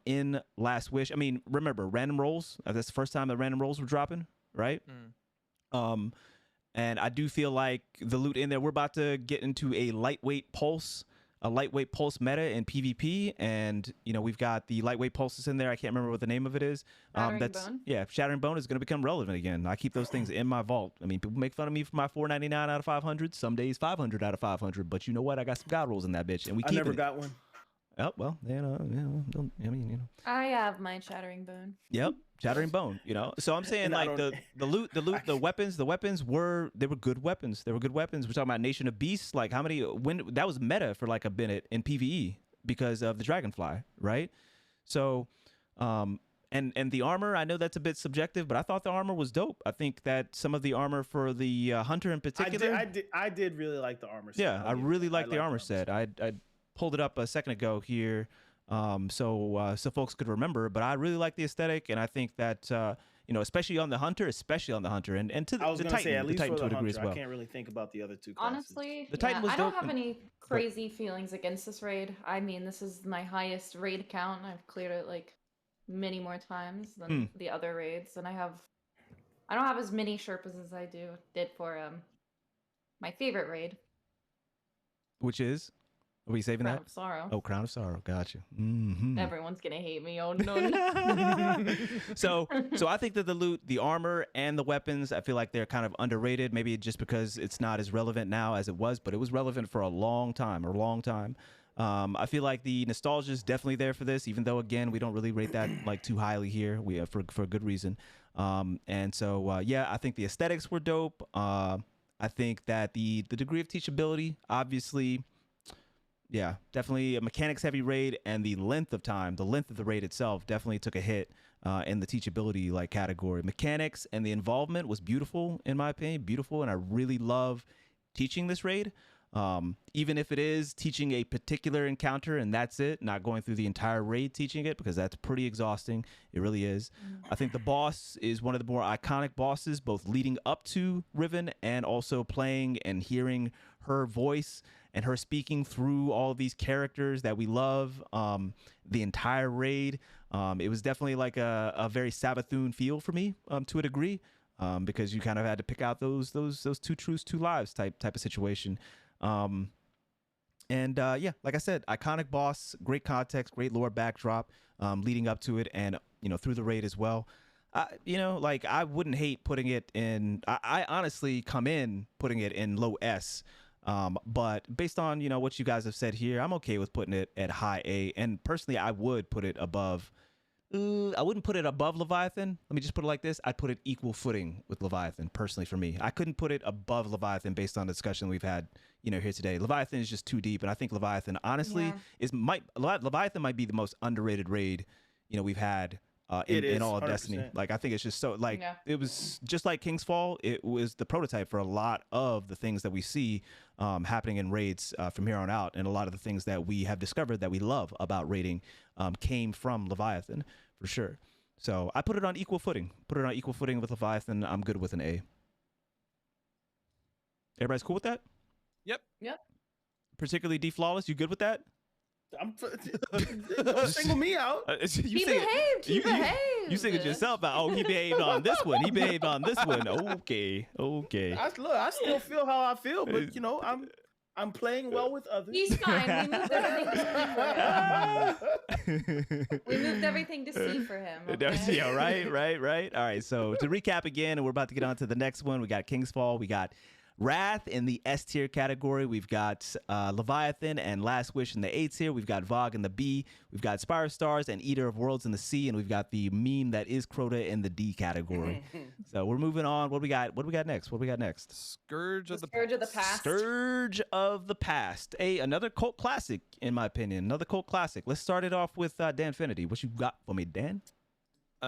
in Last Wish. I mean, remember random rolls. That's the first time that random rolls were dropping, right? And I do feel like the loot in there. We're about to get into a lightweight pulse meta in PvP, and you know we've got the lightweight pulses in there. I can't remember what the name of it is. Shattering Bone? Yeah, Shattering Bone is going to become relevant again. I keep those things in my vault. I mean, people make fun of me for my 499 out of 500. Some days 500 out of 500. But you know what? I got some god rolls in that bitch, and we I keep never it. got one. Oh well, I mean, you know. I have my Shattering Bone. Yep, Shattering Bone. You know, so I'm saying And I like don't- the loot, the weapons were good weapons. They were good weapons. We're talking about Nation of Beasts. Like when that was meta for like a minute in PvE because of the Dragonfly, right? So, and the armor, I know that's a bit subjective, but I thought the armor was dope. I think that some of the armor for the Hunter in particular, I did really like the armor set. yeah, I I'll give you really that. like the armor set. I pulled it up a second ago here, so folks could remember. But I really like the aesthetic, and I think that you know, especially on the Hunter, and to I was the gonna Titan, say at least Titan for to a the degree Hunter, as well. I can't really think about the other two classes. Honestly, The Titan was I don't dope have and- any crazy feelings against this raid. I mean, this is my highest raid account. I've cleared it like many more times than the other raids, and I don't have as many Sherpas as I did for my favorite raid. Which is Are we saving Crown that? of Sorrow. Oh, Crown of Sorrow. Gotcha. Mm-hmm. Everyone's gonna hate me. Oh no. So I think that the loot, the armor, and the weapons, I feel like they're kind of underrated. Maybe just because it's not as relevant now as it was, but it was relevant for a long time. I feel like the nostalgia is definitely there for this, even though again we don't really rate that like too highly here. We for a good reason. And so yeah, I think the aesthetics were dope. I think that the degree of teachability, obviously. Yeah, definitely a mechanics heavy raid, and the length of the raid itself definitely took a hit in the teachability like category. Mechanics and the involvement was beautiful in my opinion, beautiful, and I really love teaching this raid. Even if it is teaching a particular encounter and that's it, not going through the entire raid teaching it, because that's pretty exhausting. It really is. I think the boss is one of the more iconic bosses, both leading up to Riven and also playing and hearing her voice and her speaking through all these characters that we love. The entire raid, it was definitely like a very Sabathun feel for me, to a degree, because you kind of had to pick out those two truths, two lives type of situation. Yeah, like I said, iconic boss, great context, great lore backdrop, leading up to it, and through the raid as well. Like I wouldn't hate putting it in. I honestly come in putting it in low S. But based on what you guys have said here, I'm okay with putting it at high A. And personally, I would put it above. I wouldn't put it above Leviathan. Let me just put it like this: I'd put it equal footing with Leviathan. Personally, for me, I couldn't put it above Leviathan based on the discussion we've had, here today. Leviathan is just too deep, and I think Leviathan, honestly, Leviathan might be the most underrated raid, we've had. In all of 100%. Destiny. Like, I think it's just so, like, It was just like King's Fall. It was the prototype for a lot of the things that we see happening in raids from here on out. And a lot of the things that we have discovered that we love about raiding came from Leviathan, for sure. So I put it on equal footing. Put it on equal footing with Leviathan. I'm good with an A. Everybody's cool with that? Yep. Particularly DFlawless, you good with that? Don't single me out. He behaved. You singled yourself out. Oh, he behaved on this one. He behaved on this one. Okay. I still feel how I feel, but I'm playing well with others. He's fine. We moved everything to C for him. We moved everything to C for him. Okay? Yeah, right. All right, so to recap again, and we're about to get on to the next one. We got King's Fall. We got Wrath in the S tier category. We've got Leviathan and Last Wish in the A tier. We've got Vogue in the B. We've got Spire Stars and Eater of Worlds in the C. And we've got the meme that is Crota in the D category. So we're moving on. What do we got next? Scourge of the Past. Scourge of the Past. Another cult classic, in my opinion. Another cult classic. Let's start it off with Danfinity. What you got for me, Dan?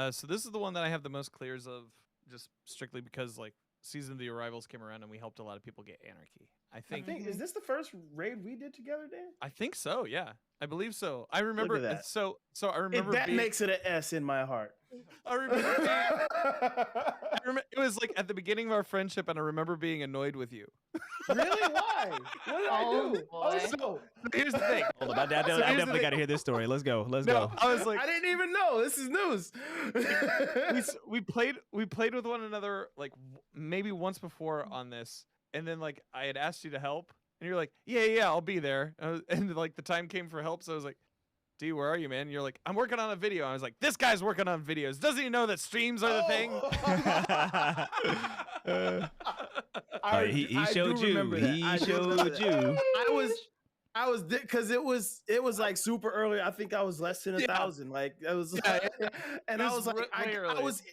So this is the one that I have the most clears of, just strictly because Season of the Arrivals came around and we helped a lot of people get Anarchy. I think is this the first raid we did together, Dan? I think so. Yeah, I believe so. I remember that. So I remember that makes it an S in my heart. I remember it was like at the beginning of our friendship, and I remember being annoyed with you. Really? Why? What did I do? Boy. So here's the thing. Hold on, I definitely got to hear this story. Let's go. I was like, I didn't even know. This is news. we played with one another maybe once before on this, and then I had asked you to help, and you're like, yeah, I'll be there. And the time came for help, so I was like, D, where are you, man? And you're like, I'm working on a video. I was like, this guy's working on videos. Doesn't he know that streams are the thing? He showed you. He showed you. I was because it was like super early. I think I was less than 1,000. Like it was, and I was like, I was.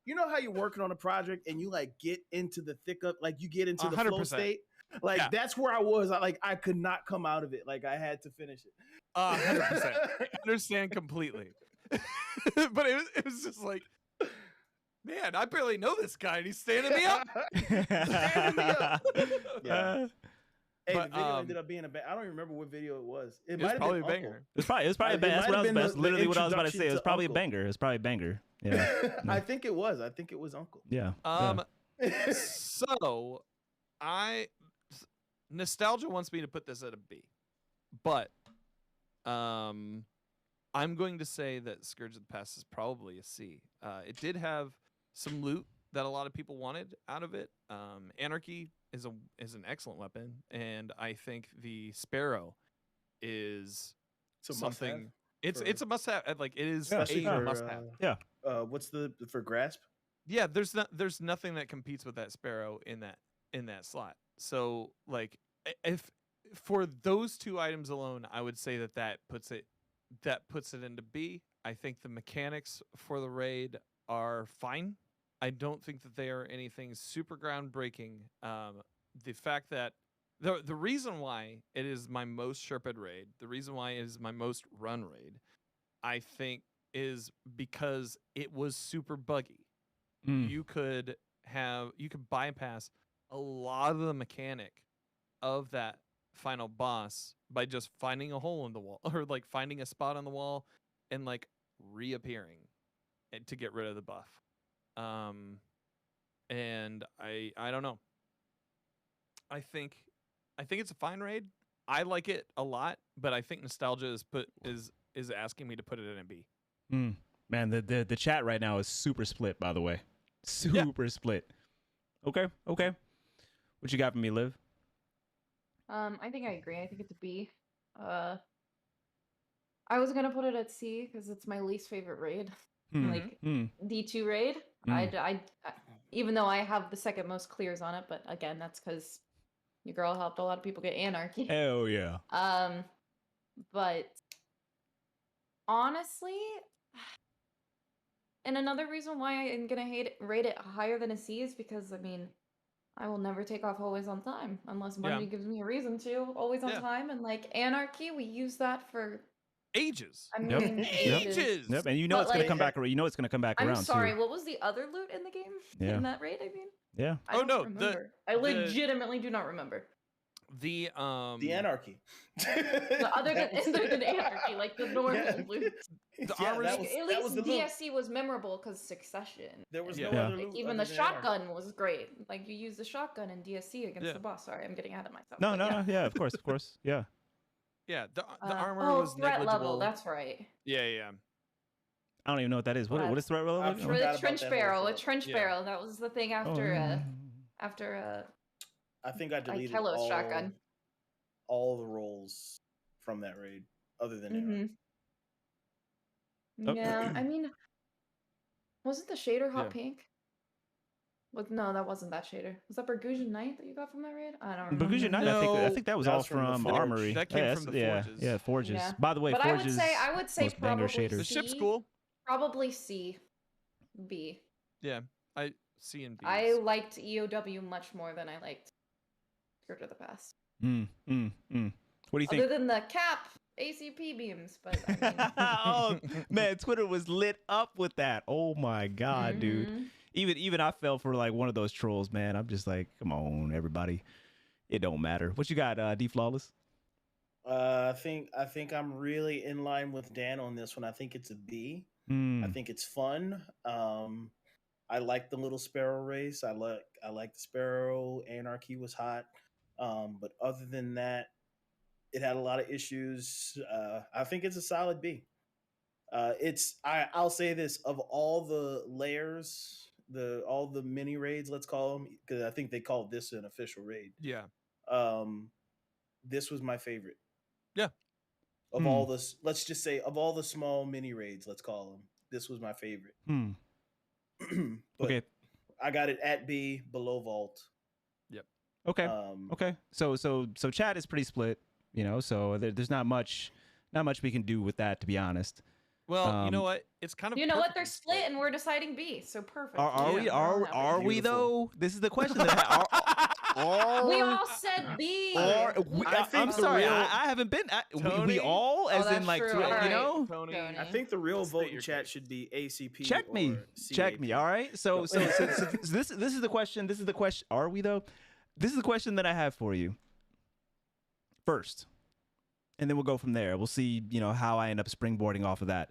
You know how you're working on a project and you get into the thick of you get into the 100%. Flow state. That's where I was. I could not come out of it. I had to finish it. 100%. I understand completely. But it was just man, I barely know this guy, and he's standing me up. Yeah. Hey, the video ended up being a I don't even remember what video it was. It might have probably been a banger. It was probably a banger. That's what I was about. Literally, what I was about to say. It was probably a banger. It's probably a banger. Yeah. I think it was. I think it was Uncle. Yeah. So, nostalgia wants me to put this at a B, but I'm going to say that Scourge of the Past is probably a C. It did have some loot that a lot of people wanted out of it. Anarchy is an excellent weapon, and I think the Sparrow is It's a something. must-have It's a must have. Like it is especially a for must have. what's for grasp? Yeah, there's nothing that competes with that sparrow in that slot. So like if for those two items alone, I would say that puts it into B. I think the mechanics for the raid are fine. I don't think that they are anything super groundbreaking. The fact that the reason why it is my most Sherped raid, the reason why it is my most run raid, I think is because it was super buggy. You could bypass a lot of the mechanic of that final boss by just finding a hole in the wall or like finding a spot on the wall and like reappearing to get rid of the buff. And I don't know. I think it's a fine raid. I like it a lot, but I think nostalgia is asking me to put it in a B. Man, the chat right now is super split, by the way. Super split. Okay. What you got for me, Liv? I think I agree. I think it's a B. I was gonna put it at C because it's my least favorite raid. Like D2 raid. I even though I have the second most clears on it, but again, that's because your girl helped a lot of people get Anarchy. Hell yeah. But honestly, and another reason why I'm gonna rate it higher than a C is because I mean, I will never take off always on time unless Bungie gives me a reason to always on time. And like Anarchy, we use that for ages. I mean, ages. Yep. And you know But, it's gonna like, come back. You know it's gonna come back I'm around. sorry. Too. What was the other loot in the game in that raid? I mean, yeah. I don't remember. I legitimately do not remember. The Anarchy. Other than Anarchy, like the normal loot. The armor. At least DSC was memorable because Succession. There was no other loot. Even the shotgun was great. Like you use the shotgun in DSC against the boss. Sorry, I'm getting ahead of myself. No. Yeah, of course. Yeah. Yeah, the armor was threat negligible. level. That's right. Yeah. I don't even know what that is. What is threat level? For the trench barrel, a trench barrel. That was the thing after I think I deleted Kello's shotgun. all the rolls from that raid, other than Anarchy. Yeah, I mean, wasn't the shader hot pink? No, that wasn't that shader. Was that Burgusian Knight that you got from that raid? I don't remember. Burgusian Knight, I think that was all from Armory. That came from the Forges. Yeah, Forges. Yeah. By the way, but Forges. I would say probably shaders. The ship's cool. Probably C, B. Yeah, C and B. I liked EOW much more than I liked Scourge of the Past. What do you think? Other than the cap ACP beams, but I mean... Oh man, Twitter was lit up with that. Oh my god, dude. Even I fell for like one of those trolls, man. I'm just like, come on, everybody. It don't matter. What you got, TheDFlawless? I think I'm really in line with Dan on this one. I think it's a B. I think it's fun. I like the little sparrow race. I like the sparrow. Anarchy was hot. But other than that, it had a lot of issues. I think it's a solid B. I'll say this, of all the layers, all the mini raids, let's call them, because I think they called this an official raid. Yeah. This was my favorite. Yeah. Of all this, let's just say of all the small mini raids, let's call them, this was my favorite. Okay. I got it at B, below Vault. Yep. Okay. Okay. So chat is pretty split, you know. So there's not much we can do with that, to be honest. Well, you know what? It's kind of they're split and we're deciding B, so perfect. Are we though? This is the question. We all said B. I'm sorry. I haven't been. We all, as in like, true. you know. Tony. I think the real vote in chat should be ACP. Check me. Check me. All right. So this is the question. This is the question. Are we though? This is the question that I have for you. First. And then we'll go from there. We'll see, you know, how I end up springboarding off of that.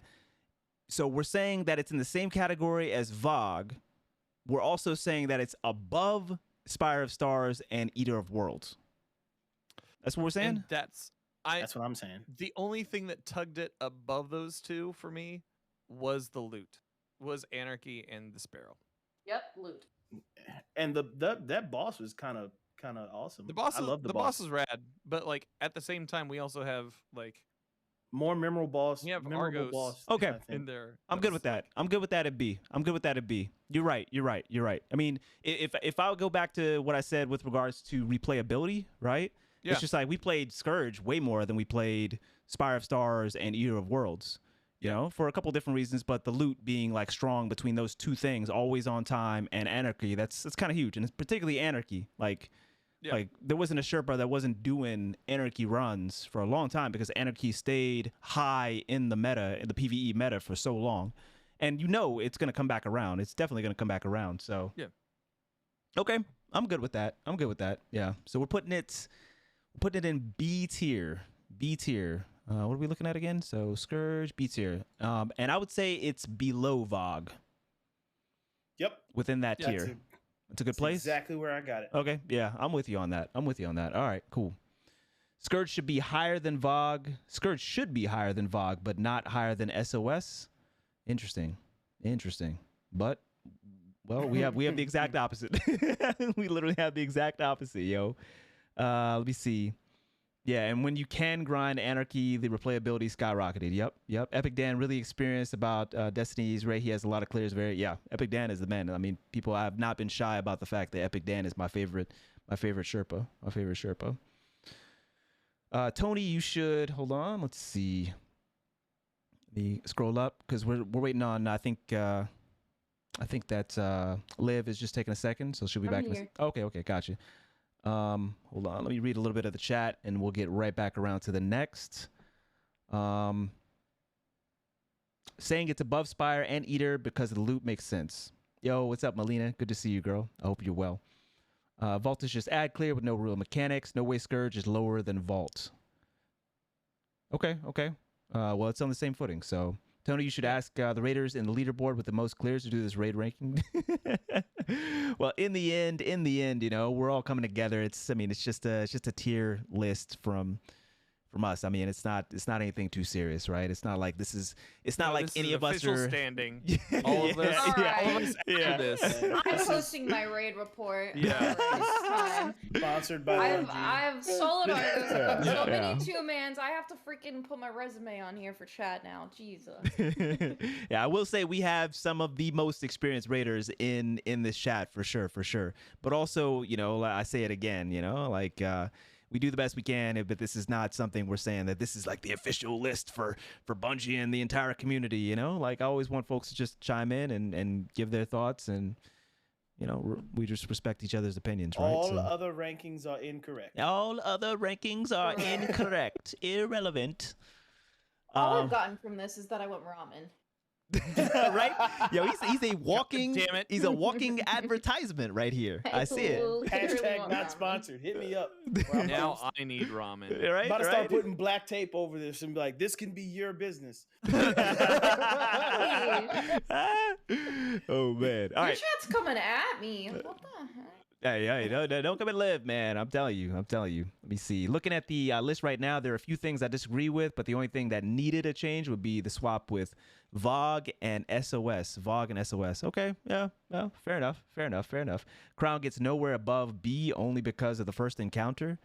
So we're saying that it's in the same category as VOG. We're also saying that it's above Spire of Stars and Eater of Worlds. That's what we're saying? And that's what I'm saying. The only thing that tugged it above those two for me was the loot. Was Anarchy and the Sparrow. Yep, loot. And that boss was kind of kind of awesome. The boss I love the boss is rad, but like at the same time, we also have like More memorable boss. we have Memorable Argos boss. Okay. I think. in there. I'm good that's, with that. like- I'm good with that at B. I'm good with that at B. You're right. You're right. You're right. I mean, if I would go back to what I said with regards to replayability, right? Yeah. It's just like we played Scourge way more than we played Spire of Stars and Eater of Worlds. You know, for a couple different reasons, but the loot being like strong between those two things, always on time and Anarchy, that's kind of huge, and it's particularly Anarchy. Like there wasn't a Sherpa that wasn't doing Anarchy runs for a long time because Anarchy stayed high in the meta, in the PvE meta for so long, and you know it's gonna come back around. It's definitely gonna come back around. So Yeah. Okay, I'm good with that. I'm good with that. Yeah. So we're putting it in B tier. B tier. What are we looking at again? So Scourge, B tier. And I would say it's below Vogue Yep. within that Yeah, tier. It's a good place. Exactly where I got it. Okay. Yeah, I'm with you on that. All right, cool. Scourge should be higher than Vogue. Scourge should be higher than Vogue, but not higher than SOS. Interesting. But well, we have the exact opposite. We literally have the exact opposite, yo. Let me see. Yeah, and when you can grind Anarchy, the replayability skyrocketed. Yep. Epic Dan really experienced about Destiny's Ray. He has a lot of clears. Epic Dan is the man. I mean, people have not been shy about the fact that Epic Dan is my favorite Sherpa. Tony, you should hold on. Let's see. Let me scroll up because we're waiting on. I think that Liv is just taking a second, so she'll be back. Okay, gotcha. Hold on, let me read a little bit of the chat and we'll get right back around to the next. Saying it's above Spire and Eater because the loot makes sense. Yo, what's up, Melina? Good to see you, girl. I hope you're well. Vault is just ad clear with no real mechanics. No way Scourge is lower than Vault. Okay. Well, it's on the same footing. So, Tony, you should ask the raiders in the leaderboard with the most clears to do this raid ranking. Well, in the end, you know, we're all coming together. It's just a tier list from us. I mean, it's not anything too serious, right? It's not like any of us are standing. All of us. All of us after this. I'm posting my raid report. Yeah. Time. Sponsored by I've solid Argos. So many 2-mans. I have to freaking put my resume on here for chat now. Jesus. Yeah, I will say we have some of the most experienced raiders in this chat for sure. But also, you know, I say it again, you know, like we do the best we can, but this is not something we're saying that this is like the official list for Bungie and the entire community, you know? Like, I always want folks to just chime in and give their thoughts, and, you know, we just respect each other's opinions, right? All other rankings are incorrect. All other rankings are incorrect, irrelevant. All I've gotten from this is that I want ramen. Right? Yo, he's a walking, damn it. he's a walking advertisement right here. I see it. Hashtag not sponsored. Hit me up. Now I need ramen. Right? I'm about to start putting black tape over this and be like, this can be your business. Oh, man. All Your right. chat's coming at me. What the heck? Hey, don't come and live, man. I'm telling you. Let me see. Looking at the list right now, there are a few things I disagree with, but the only thing that needed a change would be the swap with Vogue and SOS. Okay, yeah, well, fair enough. Crown gets nowhere above B only because of the first encounter.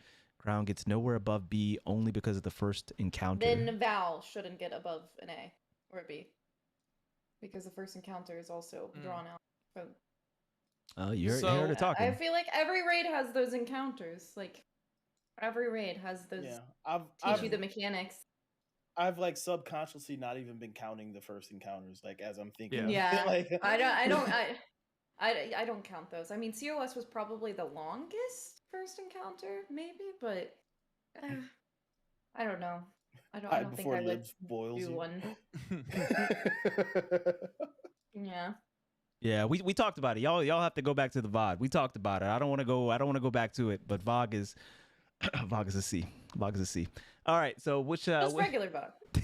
Then Val shouldn't get above an A or a B because the first encounter is also drawn out. Oh, you heard her talking. I feel like every raid has those encounters. Like every raid has those. Yeah, teach you the mechanics. I've like subconsciously not even been counting the first encounters, like as I'm thinking. Yeah, Like, I don't count those. I mean, COS was probably the longest first encounter, maybe, but I don't know. I don't think I would do one. Yeah. Yeah, we talked about it. Y'all have to go back to the VOD. We talked about it. I don't want to go back to it, but VOG is a C. All right, so which just regular VOG.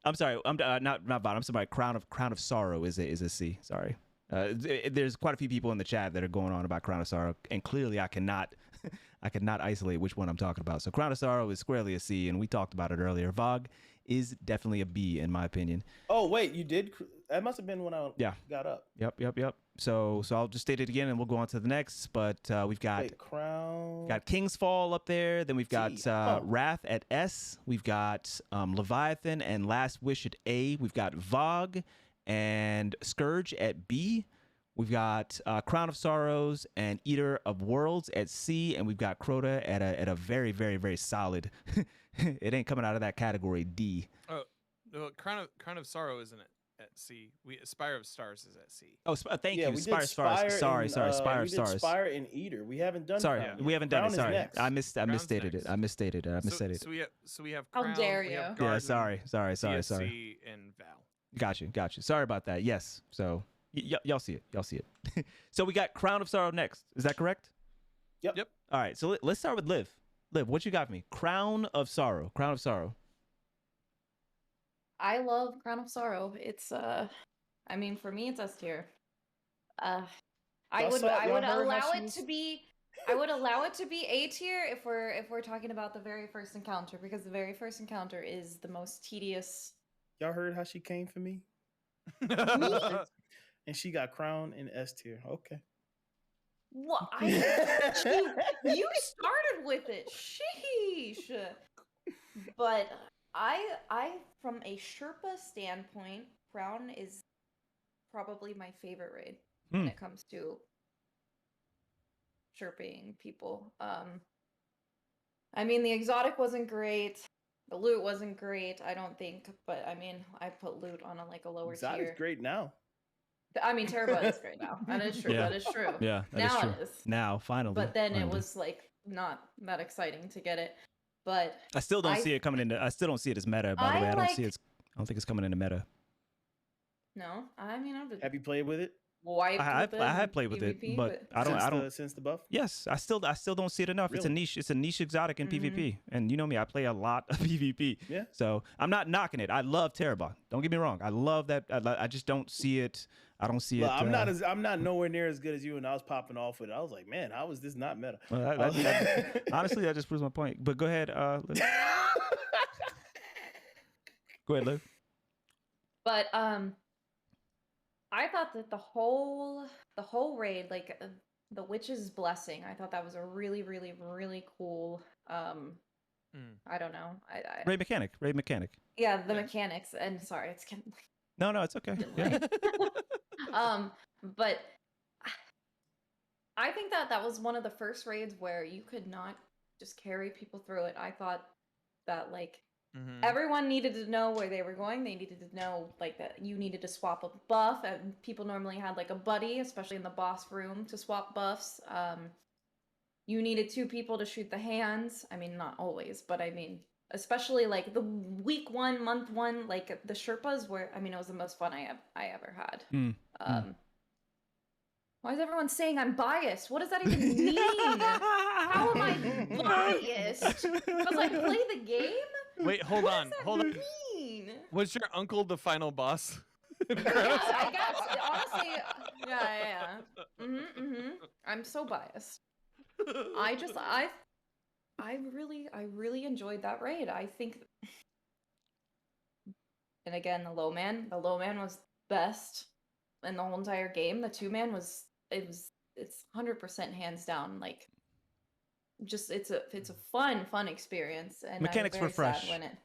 I'm sorry. I'm not VOD. I'm sorry. Crown of Sorrow is a C. Sorry. There's quite a few people in the chat that are going on about Crown of Sorrow, and clearly I cannot isolate which one I'm talking about. So Crown of Sorrow is squarely a C, and we talked about it earlier. VOG is definitely a B in my opinion. Oh wait, you did? That must have been when I got up. Yep. So I'll just state it again, and we'll go on to the next. But we've got Crown. got King's Fall up there. Then we've got T. Oh. Wrath at S. We've got Leviathan and Last Wish at A. We've got Vogue and Scourge at B. We've got Crown of Sorrows and Eater of Worlds at C. And we've got Crota at a very, very, very solid. It ain't coming out of that category, D. Oh, no, Crown of Sorrow isn't it at C? Spire of Stars is at C. Oh, thank Yeah, you. we Spire did of Stars. Sorry, and, Spire we of did Stars. Spire and Eater. We haven't done. Sorry, Crown yet. we haven't done Crown it. is Sorry, next. I Crown's misstated it. next. I misstated it. I misstated it. So we have How Crown, dare we you. have Yeah, Garden, sorry. DSC, and Val. Got you. Sorry about that. Yes. So y'all see it. So we got Crown of Sorrow next. Is that correct? Yep. Yep. All right. So let's start with Liv. Liv, what you got for me? Crown of Sorrow. I love Crown of Sorrow. It's I mean, for me, it's S tier. I Y'all would saw- I y'all would heard how allow she it was- to be I would allow it to be A tier if we're talking about the very first encounter, because the very first encounter is the most tedious. Y'all heard how she came for me, and she got crowned in S tier. Okay. What you started with it. Sheesh. But I from a Sherpa standpoint, Crown is probably my favorite raid when it comes to Sherping people. I mean, the exotic wasn't great. The loot wasn't great, I don't think, but I mean, I put loot on a lower Exotic's tier. great now. I mean, Terrabud is great now. That is true. Yeah. That is true. Yeah, that now is true. it is. Now, finally. But then it finally. was not that exciting to get it. But I still don't I- see it coming into. I still don't see it as meta. By the way, I don't see it. I don't think it's coming into meta. no, I mean, I've Have you played with it wiped I with it have in played with it, PvP, but I don't. since the buff? Yes, I still don't see it enough. It's a Really? niche. It's a niche exotic in Mhm. PvP, and you know me. I play a lot of PvP. Yeah. So I'm not knocking it. I love Terrabot. Don't get me wrong. I love that. I just don't see it. I don't see Well, it. I'm not nowhere near as good as you, and I was popping off with it. I was like, man, how is this not meta? Well, honestly, that just proves my point. But go ahead. Liv. Go ahead, Liv. But I thought that the whole raid, the Witch's Blessing, I thought that was a really, really, really cool. I don't know. Raid mechanic. Yeah, the mechanics. And sorry, it's kind of No, it's okay. Yeah. but I think that was one of the first raids where you could not just carry people through it. I thought that everyone needed to know where they were going. They needed to know that you needed to swap a buff, and people normally had a buddy, especially in the boss room, to swap buffs. You needed 2 people to shoot the hands. I mean, not always, but I mean, especially the week 1, month 1, the Sherpas were. I mean, it was the most fun I ever had. Why is everyone saying I'm biased? What does that even mean? How am I biased? Because I play the game? Wait, hold on. Mean? Was your uncle the final boss? Yeah, I guess. Honestly, yeah. I'm so biased. I really enjoyed that raid. I think, and again, the low man was best in the whole entire game. The 2-man it's 100% hands down. It's a fun experience, and Mechanics I were was very sad fresh. when it.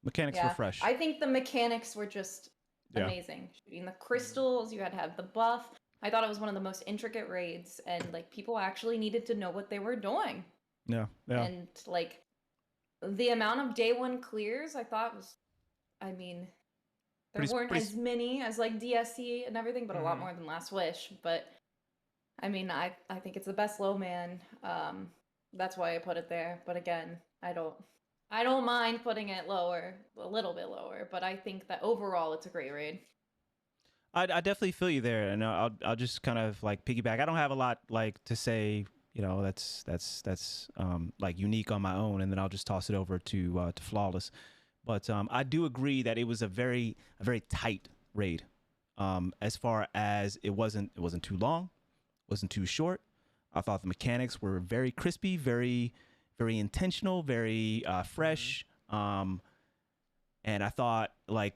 Mechanics were fresh. I think the mechanics were just amazing. Shooting the crystals, you had to have the buff. I thought it was one of the most intricate raids, and people actually needed to know what they were doing. Yeah. And the amount of day 1 clears, I thought was, I mean, there weren't as many as DSC and everything, but a lot more than Last Wish. But I mean, I think it's the best low man. That's why I put it there. But again, I don't mind putting it lower, a little bit lower. But I think that overall, it's a great raid. I definitely feel you there, and I'll just kind of piggyback. I don't have a lot to say, that's unique on my own, and then I'll just toss it over to Flawless. But I do agree that it was a very tight raid. As far as it wasn't too long, wasn't too short. I thought the mechanics were very crispy, very intentional, very fresh. And I thought I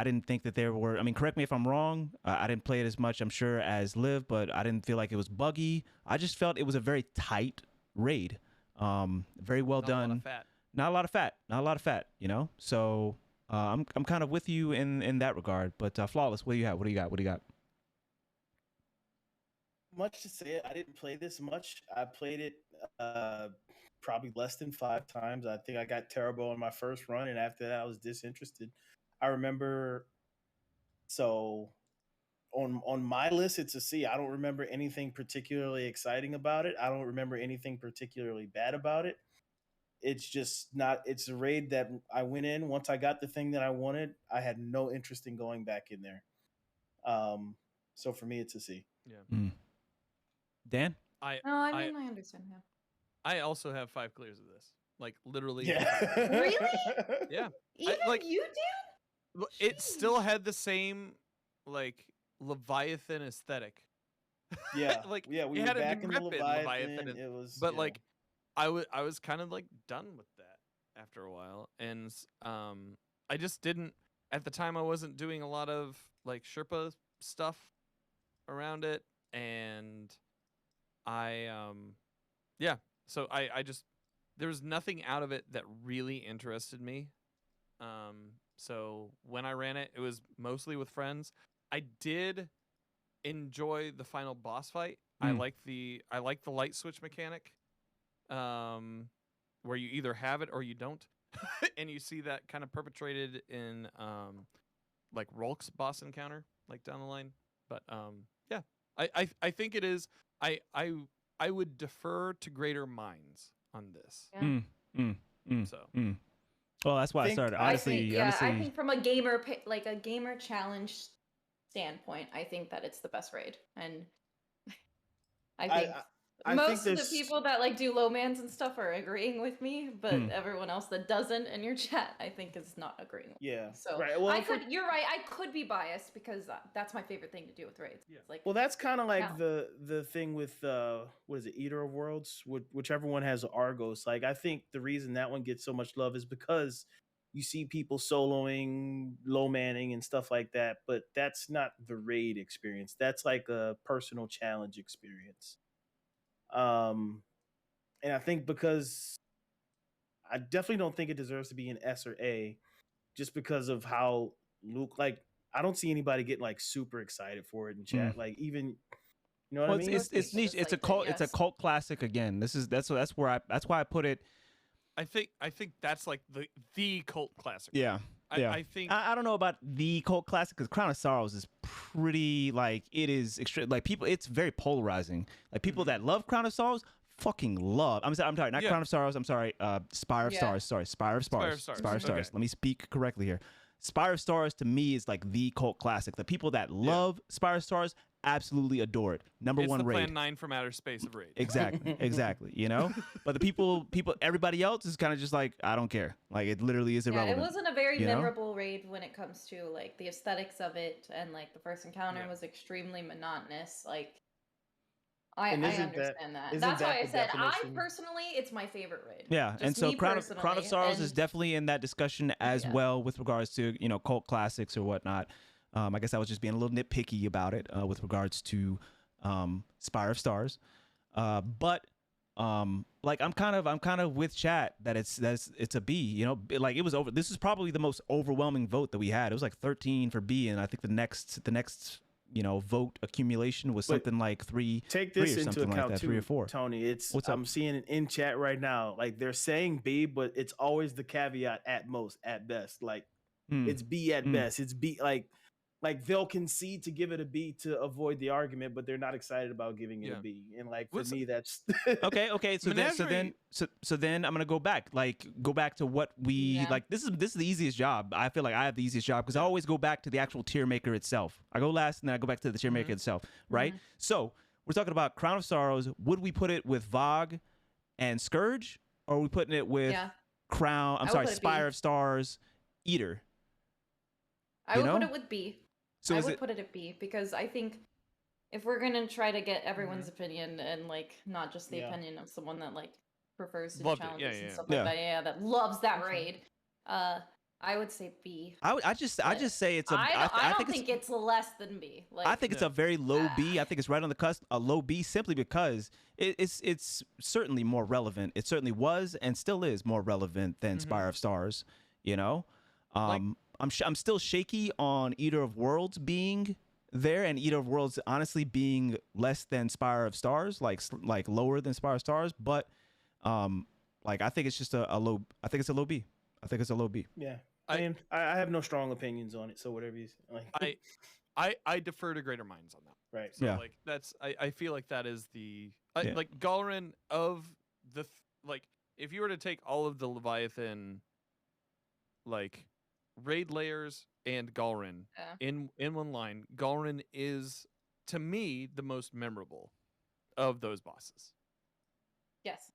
didn't think that there were, I mean, correct me if I'm wrong. I didn't play it as much, I'm sure, as Liv, but I didn't feel like it was buggy. I just felt it was a very tight raid. Very well Not a lot done. of fat. Not a lot of fat. Not a lot of fat. You know. So I'm kind of with you in that regard. But Flawless, what do you have? What do you got? What do you got? Much to say. I didn't play this much. I played it probably less than 5 times. I think I got terrible on my first run, and after that, I was disinterested. I remember. So on my list, it's a C. I don't remember anything particularly exciting about it. I don't remember anything particularly bad about it. It's just not. It's a raid that I went in once I got the thing that I wanted. I had no interest in going back in there. So for me, it's a C. Yeah. Mm. Dan? I No, I mean I understand. Yeah. I also have 5 clears of this. Like literally. Yeah. 5. Really? Yeah. Even like- you, Dan? Well, it still had the same like Leviathan aesthetic. Yeah. Like yeah, we it were had a back in the decrepit Leviathan. and- It was, but yeah. like I was kind of like done with that after a while, and I just didn't at the time. I wasn't doing a lot of like Sherpa stuff around it, and I yeah. So I just there was nothing out of it that really interested me. So when I ran it, it was mostly with friends. I did enjoy the final boss fight. I like the light switch mechanic, where you either have it or you don't, and you see that kind of perpetrated in like Rolk's boss encounter, like down the line. But yeah, I think it is. I would defer to greater minds on this. Yeah. So Well, that's why I Think- started. I Honestly, think, yeah, I honestly, think from a gamer challenge standpoint, I think that it's the best raid, and I think I most think of the there's- people that like do low mans and stuff are agreeing with me, but everyone else that doesn't in your chat, I think, is not agreeing with Yeah. me. So right. Well, you're right. I could be biased because that's my favorite thing to do with raids. Yeah. It's like, Well, that's kind of like Yeah. the thing with what is it, Eater of Worlds, whichever one has Argos. Like, I think the reason that one gets so much love is because you see people soloing, low manning, and stuff like that. But that's not the raid experience. That's like a personal challenge experience. And I think because I definitely don't think it deserves to be an S or A, just because of how Luke, like, I don't see anybody getting like super excited for it in chat. Like, even, you know what well, I mean? it's Most people niche. It's a disliked it, cult. It's a yes. cult classic again. That's why I put it. I think that's like the cult classic. Yeah. I think I don't know about the cult classic because Crown of Sorrows is pretty like it is extreme. Like people, it's very polarizing. Like people that love Crown of Sorrows fucking love. I'm sorry, not Yeah. Crown of Sorrows. I'm sorry, Spire of Yeah. Stars. Sorry, Spire of Stars. Stars. Spire of Stars. Okay. Let me speak correctly here. Spire of Stars to me is like the cult classic. The people that love Spire of Stars absolutely adore it. Number it's one the raid. Plan 9 from outer space of raid. Exactly. You know, but the people, everybody else is kind of just like, I don't care. Like it literally is yeah, irrelevant. it wasn't a very you know? memorable raid when it comes to like the aesthetics of it, and like the first encounter Yeah. was extremely monotonous. Like, I And isn't that- understand that. isn't That's that why I the said definition? personally, it's my favorite raid. Yeah, Just and so me Crown of personally, Sorrows is and- definitely in that discussion as Yeah. well with regards to cult classics or whatnot. I guess I was just being a little nitpicky about it with regards to Spire of Stars, but like I'm kind of with chat that it's a B. You know, like it was over. This is probably the most overwhelming vote that we had. It was like 13 for B, and I think the next vote accumulation was But something like three. Take three this or into something like account that, too, 3 or 4. Tony. It's What's up? I'm seeing it in chat right now. Like they're saying B, but it's always the caveat at most, at best. Like it's B at best. It's B like they'll concede to give it a B to avoid the argument, but they're not excited about giving it a Yeah. B. And like for What's- me, that's Okay. So Menagerie- then I'm gonna go back to what we Yeah. like. This is the easiest job. I feel like I have the easiest job because I always go back to the actual tier maker itself. I go last and then I go back to the tier maker itself. Right. So we're talking about Crown of Sorrows. Would we put it with Vogue and Scourge, or are we putting it with Yeah. Crown? I'm I would sorry, put it B. Spire of Stars, Eater. I You would put know? it with B. So I is would it? put it at B because I think if we're gonna try to get everyone's opinion and like not just the Yeah. opinion of someone that like prefers to do Loved it. Yeah, challenges yeah, and yeah. stuff Yeah. like that, that loves that raid. I would say B. I just say it's a. I don't think it's less than B. Like, I think it's a very low B. I think it's right on the cusp, a low B, simply because it's certainly more relevant. It certainly was and still is more relevant than Spire of Stars. You know, I'm still shaky on Eater of Worlds being there, and Eater of Worlds honestly being less than Spire of Stars, like lower than Spire of Stars. But like I think it's just a low. I think it's a low B. I think it's a low B. Yeah. I mean, I have no strong opinions on it, so whatever you like. I defer to greater minds on that. Right. So Yeah. like that's I feel like that is the Yeah. like Galrin of the like if you were to take all of the Leviathan like raid layers and Galrin in one line, Galrin is to me the most memorable of those bosses. yes,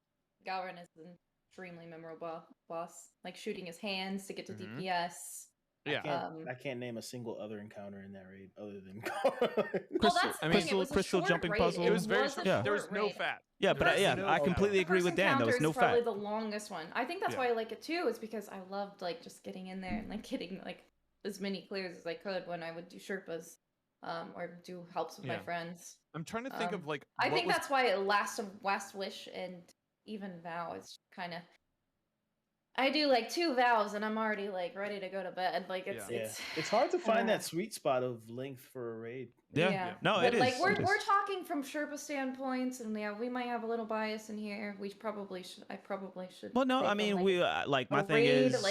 Galrin is an extremely memorable boss. Like shooting his hands to get to DPS. Yeah. I can't name a single other encounter in that raid other than Well, that's the thing. It was a crystal short jumping raid. puzzle. It was very a short. Yeah. There was short no raid. fat. Yeah, but I completely The agree first with Dan. There was encounter no is probably fat. the longest one. I think that's Yeah. why I like it too. Is because I loved like just getting in there and like getting like as many clears as I could when I would do Sherpas, or do helps with my Yeah. friends. I'm trying to think of like I what think was that's why Last Wish and even Vow is kind of. I do like 2 vows and I'm already like ready to go to bed. Like it's it's hard to find that sweet spot of length for a raid. Yeah. No, but it is. like we're It is. we're talking from Sherpa standpoints, and yeah, we might have a little bias in here. We probably should. I probably should. Well, no, say I mean from, we like my a thing raid, is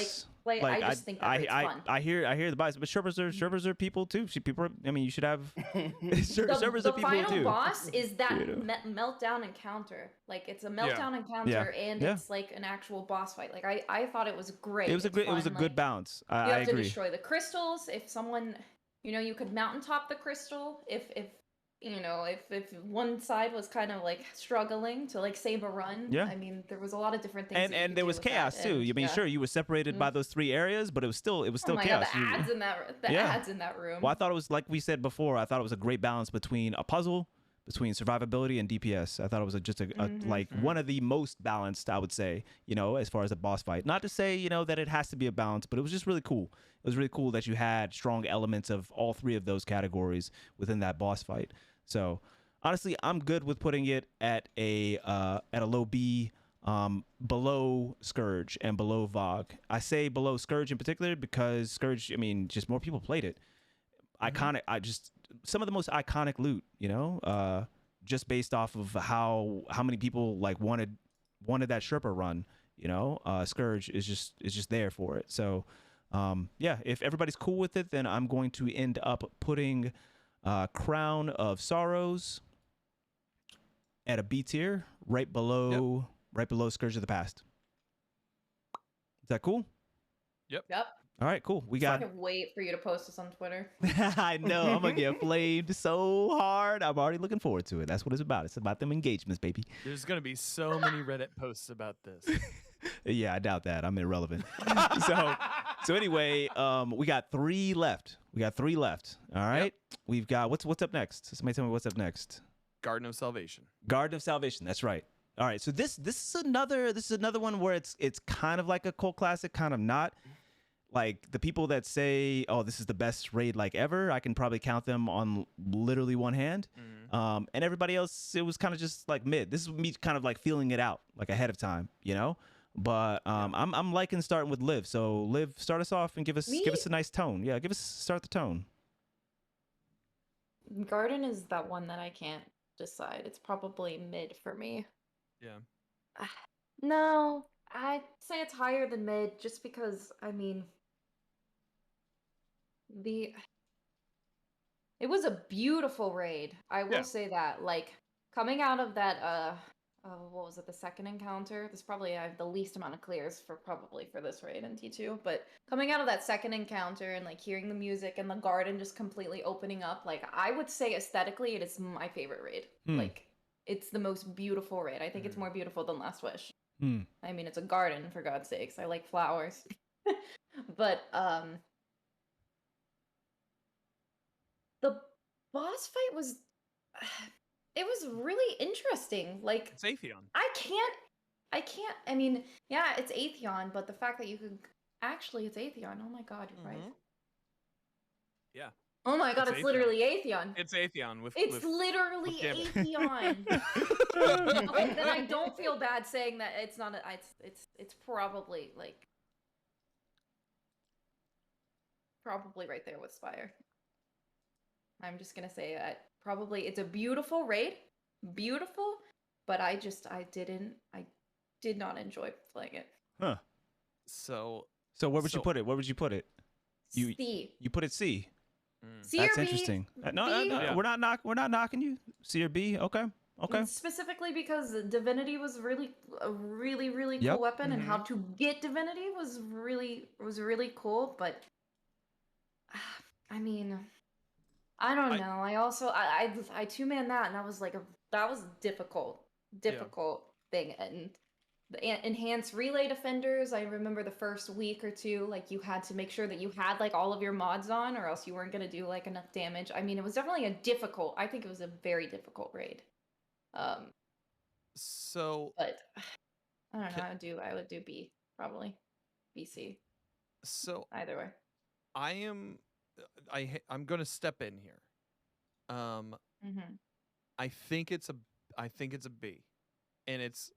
like I just think that raid's fun. I hear the bias, but Sherpas are people too. People, I mean, you should have Sherpas The are people final too. boss is that You know. meltdown encounter. Like it's a meltdown encounter, Yeah. and Yeah. it's like an actual boss fight. Like I thought it was great. It was a good. It was a good balance. You I have to agree. destroy the crystals. If someone, you could mountaintop the crystal. If one side was kind of like struggling to like save a run. Yeah. I mean, there was a lot of different things. And there was chaos too. I mean, sure, you were separated by those 3 areas, but it was still Oh my chaos. God, the ads in that room. Well, I thought it was, like we said before, I thought it was a great balance between a puzzle, between survivability and DPS. I thought it was just one of the most balanced, I would say, as far as a boss fight. Not to say, that it has to be a balance, but it was just really cool. It was really cool that you had strong elements of all 3 of those categories within that boss fight. So honestly, I'm good with putting it at a low B, below Scourge and below Vogue. I say below Scourge in particular because Scourge, I mean, just more people played it. Iconic. Some of the most iconic loot, just based off of how many people like wanted that Sherpa run. Scourge is just there for it. So if everybody's cool with it, then I'm going to end up putting Crown of Sorrows at a B tier, right below Scourge of the Past. Is that cool? Yep. All right, cool. We I got. can't wait for you to post this on Twitter. I know I'm gonna get flamed so hard. I'm already looking forward to it. That's what it's about. It's about them engagements, baby. There's gonna be so many Reddit posts about this. Yeah, I doubt that. I'm irrelevant. So anyway, we got 3 left. All right. Yep. We've got what's up next? Somebody tell me what's up next. Garden of Salvation. Garden of Salvation. That's right. All right. So this is another one where it's kind of like a cult classic, kind of not. Like the people that say, "Oh, this is the best raid like ever," I can probably count them on literally one hand. And everybody else, it was kind of just like mid. This is me kind of like feeling it out like ahead of time, But I'm liking starting with Liv. So Liv, start us off and give us a nice tone. Yeah, start the tone. Garden is that one that I can't decide. It's probably mid for me. Yeah. No, I'd say it's higher than mid just because, I mean, it was a beautiful raid. I will say that. Like, coming out of that, what was it, the second encounter? This probably I have the least amount of clears for this raid in T2, but coming out of that second encounter and like hearing the music and the garden just completely opening up, like I would say aesthetically it is my favorite raid. Like it's the most beautiful raid. I think it's more beautiful than Last Wish. I mean, it's a garden, for God's sakes. I like flowers. But the boss fight was it was really interesting. Like It's Atheon. I can't I mean, yeah, it's Atheon, but the fact that you could Actually, it's Atheon. Oh my god, you're right. Yeah. Oh my god, It's it's Atheon. literally Atheon. It's Atheon with. It's literally with Gambit. Atheon. Okay, then I don't feel bad saying that it's not. It's probably like probably right there with Spire. I'm just gonna say that probably it's a beautiful raid, beautiful, but I did not enjoy playing it. Huh. So where would you put it? Where would you put it? You C. You put it C. C That's or B? interesting. No, B? no, Yeah. we're not knocking you. C or B. Okay. Okay. Specifically because Divinity was a really Yep. cool weapon, and how to get Divinity was really cool. But I mean, I don't know. I also I 2-man that, and that was that was difficult thing. And the enhanced relay defenders, I remember the first week or two, like you had to make sure that you had like all of your mods on, or else you weren't gonna do like enough damage. I mean, it was definitely I think it was a very difficult raid. So, but I don't know. I would do B, probably BC. So either way, I'm going to step in here. I think it's a B, and it's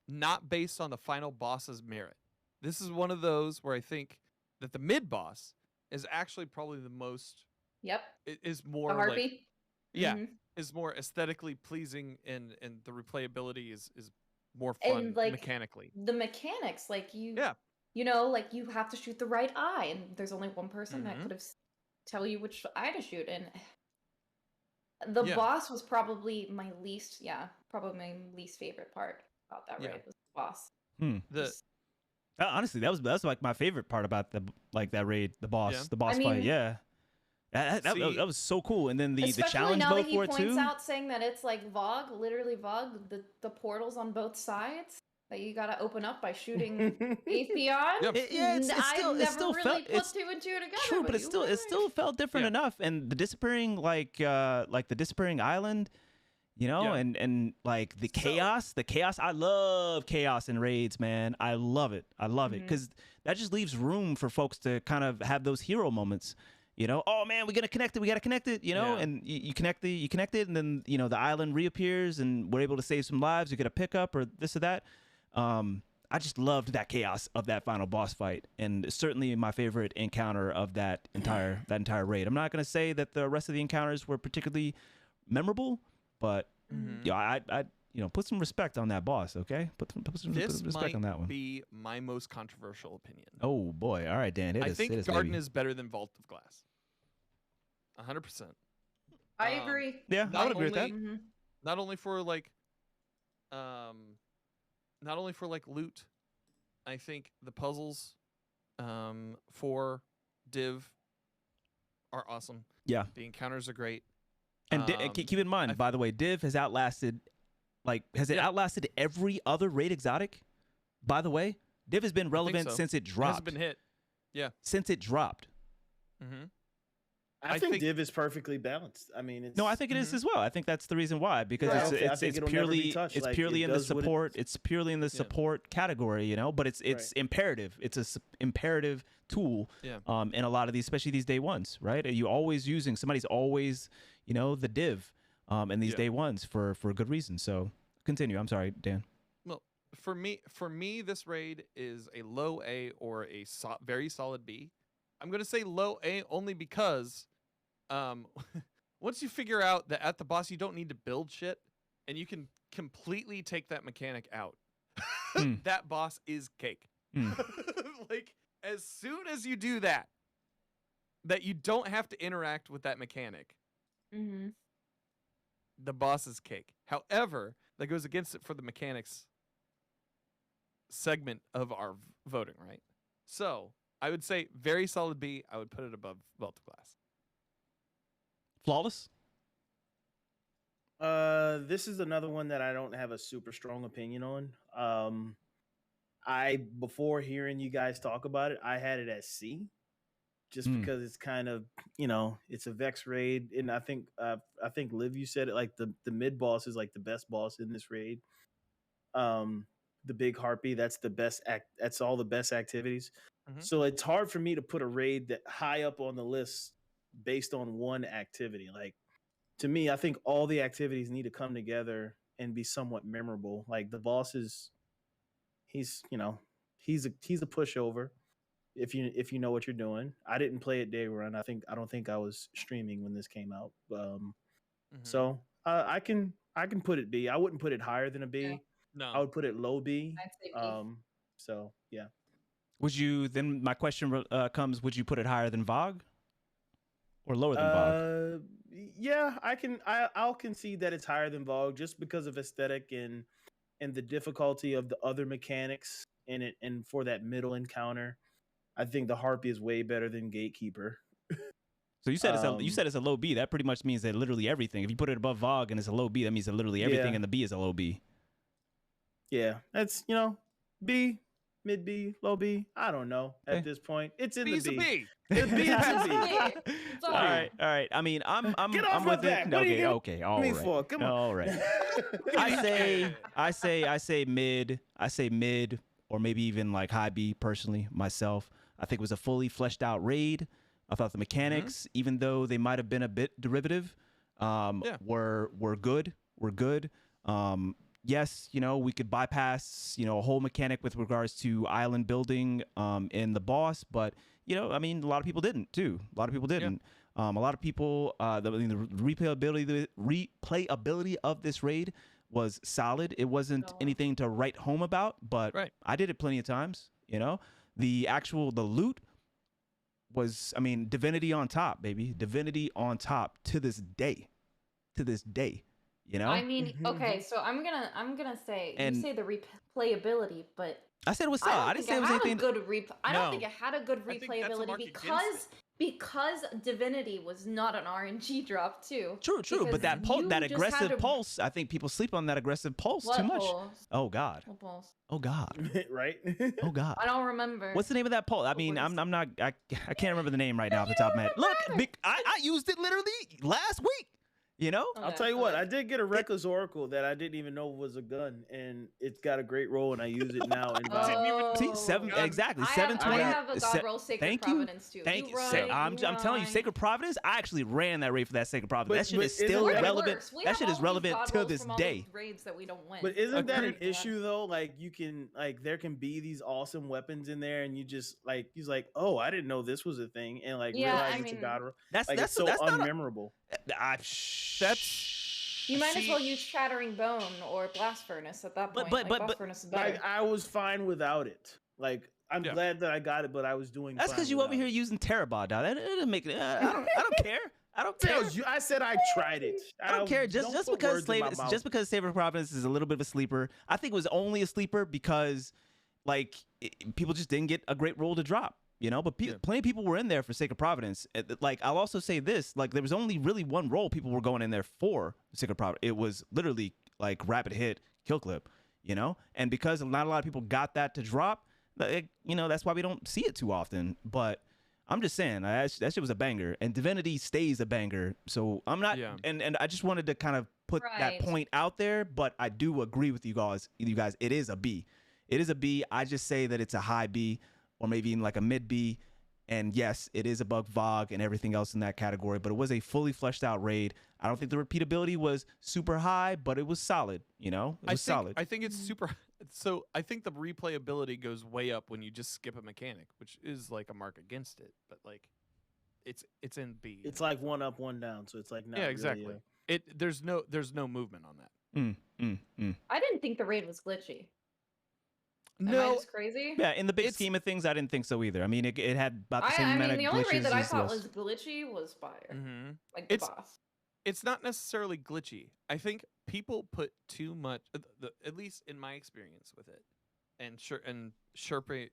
not based on the final boss's merit. This is one of those where I think that the mid boss is actually probably the most. Yep. Is more the harpy. Like, is more aesthetically pleasing, and the replayability is more fun, and like mechanically. The mechanics, like you know, like you have to shoot the right eye, and there's only one person that could have tell you which eye to shoot. And the boss was probably my least favorite part about that raid was the boss. Honestly, that was like my favorite part about that raid, the boss fight. Yeah. That was so cool. And then the challenge mode for it too. Especially now that he points out saying that it's like VOG, literally VOG, the portals on both sides that you gotta open up by shooting Atheon. I never really put two and two together. True, but it still felt different enough. And the disappearing the disappearing island, you know, and like the chaos. I love chaos in raids, man. I love it because that just leaves room for folks to kind of have those hero moments. You know, oh man, we gotta connect it, you know, and you connect it, and then, you know, the island reappears and we're able to save some lives. You get a pickup or this or that. I just loved that chaos of that final boss fight, and certainly my favorite encounter of that entire raid. I'm not gonna say that the rest of the encounters were particularly memorable, but I you know, put some respect on that boss, okay? Put some respect on that one. This might be my most controversial opinion. Oh boy! All right, Dan. I think Garden is better than Vault of Glass. 100%. I agree. Yeah, I would agree with that. Not only for like, loot. I think the puzzles, for Div, are awesome. Yeah, the encounters are great. And keep in mind, by the way, Div has outlasted. It outlasted every other raid exotic? By the way, Div has been relevant since it dropped. It has been hit. Yeah. Since it dropped. I think Div is perfectly balanced. I mean, I think it is as well. I think that's the reason why, because it's purely in the support. It's purely in the support category, you know. But it's imperative. It's a imperative tool. In a lot of these, especially these day ones, right? You always using somebody's always, you know, the Div, in these day ones for a good reason. So continue. I'm sorry, Dan. Well, for me, this raid is a low A or a very solid B. I'm going to say low A only because once you figure out that at the boss you don't need to build shit and you can completely take that mechanic out, that boss is cake. Like, as soon as you do that you don't have to interact with that mechanic, the boss is cake. However, that goes against it for the mechanics segment of our voting, right? So I would say very solid B. I would put it above Vault of Glass. Flawless? This is another one that I don't have a super strong opinion on. Before hearing you guys talk about it, I had it as C, just because it's kind of, you know, it's a Vex raid, and I think Liv, you said it, like the mid boss is like the best boss in this raid. The big harpy, that's the best that's all the best activities. So it's hard for me to put a raid that high up on the list based on one activity. Like to me, I think all the activities need to come together and be somewhat memorable. Like the boss is, he's he's a pushover if you know what you're doing. I didn't play it day one. I don't think I was streaming when this came out. So I can put it B. I wouldn't put it higher than a B. Yeah. No. I would put it low B. I'd say B. So yeah. Would you then? My question comes: would you put it higher than VOG or lower than VOG? Yeah, I'll concede that it's higher than Vogue just because of aesthetic and the difficulty of the other mechanics in it, and for that middle encounter, I think the Harpy is way better than Gatekeeper. So you said it's a low B. That pretty much means that literally everything. If you put it above VOG and it's a low B, that means that literally everything in the B is a low B. Yeah, that's B, mid B, low B. I don't know at this point. It's in B's the a B. B. It's B. It's All right. I mean, I'm Get off I'm my with it. back. What are you Okay. All me right. for? Come on. All right. I say mid. I say mid, or maybe even like high B. Personally, myself, I think it was a fully fleshed out raid. I thought the mechanics, even though they might have been a bit derivative, were good. Were good. Yes, we could bypass, a whole mechanic with regards to island building in the boss, but I mean, a lot of people didn't too. A lot of people didn't. A lot of people, the replayability of this raid was solid. It wasn't anything to write home about, but I did it plenty of times. The loot was, I mean, Divinity on top, baby. Divinity on top to this day. I mean, okay, so I'm gonna say, you say the replayability, but I said it was solid. I didn't say it was anything. I don't think it had a good replayability because Divinity was not an RNG drop too. True, but that aggressive pulse, I think people sleep on that aggressive pulse too much. Pulse? Oh God. What pulse? Oh God. Right? Oh God. I don't remember. What's the name of that pulse? I mean, I can't remember the name right now off the top of my head. Look, I used it literally last week. I'll tell you what, I did get a Reckless Oracle that I didn't even know was a gun, and it's got a great roll, and I use it now. See, 720. I have a God roll Sacred Providence too. Thank you. I'm telling you, Sacred Providence. I actually ran that raid for that Sacred Providence. That shit is still relevant. That shit is relevant to this day. Raids that we don't win. But isn't that an issue though? Like there can be these awesome weapons in there, and you just he's like, oh, I didn't know this was a thing, and realize it's a God roll. It's so unmemorable. You might as well use Shattering Bone or Blast Furnace at that point. Blast Furnace is better. I was fine without it. I'm glad that I got it, but I was doing. That's because you over here using Terabot. That doesn't make it. I don't care. I don't care. I said I tried it. I don't care. Just because Sacred Providence is a little bit of a sleeper. I think it was only a sleeper because people just didn't get a great roll to drop. But plenty of people were in there for Sacred Providence. I'll also say this, there was only really one role people were going in there for Sacred Providence. It was literally rapid hit, kill clip, and because not a lot of people got that to drop, that's why we don't see it too often. But I'm just saying, that shit was a banger, and Divinity stays a banger. So I'm not, and I just wanted to kind of put that point out there, but I do agree with you guys. It is a B. It is a B. I just say that it's a high B, or maybe even a mid B. And yes, it is above VOG and everything else in that category, but it was a fully fleshed out raid. I don't think the repeatability was super high, but it was solid. It was solid. I think it's super. So I think the replayability goes way up when you just skip a mechanic, which is a mark against it. But it's in B. It's one up, one down. So it's not exactly. Really there's no movement on that. I didn't think the raid was glitchy. No, Am I just crazy? Yeah, in the big scheme of things, I didn't think so either. I mean, it had about the same amount of glitches. The only raid that I thought was glitchy was Fire. The boss. It's not necessarily glitchy. I think people put too much, at least in my experience with it, and sherping,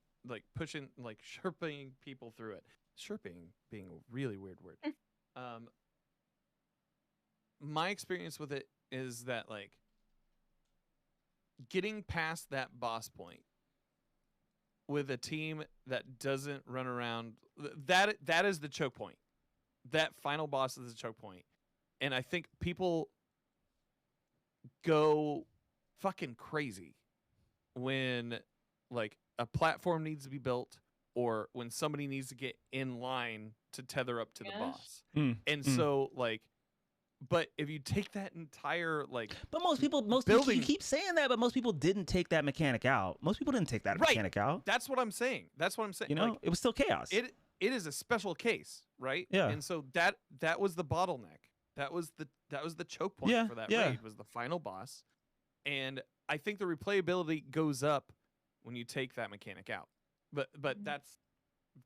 pushing, sherping people through it. Sherping being a really weird word. My experience with it is that getting past that boss point with a team that doesn't run around, that is the choke point. That final boss is the choke point. And I think people go fucking crazy when a platform needs to be built or when somebody needs to get in line to tether up to the Yes. boss. Mm, And mm. so like, but if you take that entire like, But most people, you building- keep saying that, but most people didn't take that mechanic out. Most people didn't take that Right. mechanic out. that's what I'm saying. That's what I'm saying. You know, Like, it was still chaos. it is a special case, right? Yeah. And so that was the bottleneck. That was the choke point Yeah, for that yeah. raid, was the final boss. And I think the replayability goes up when you take that mechanic out. But that's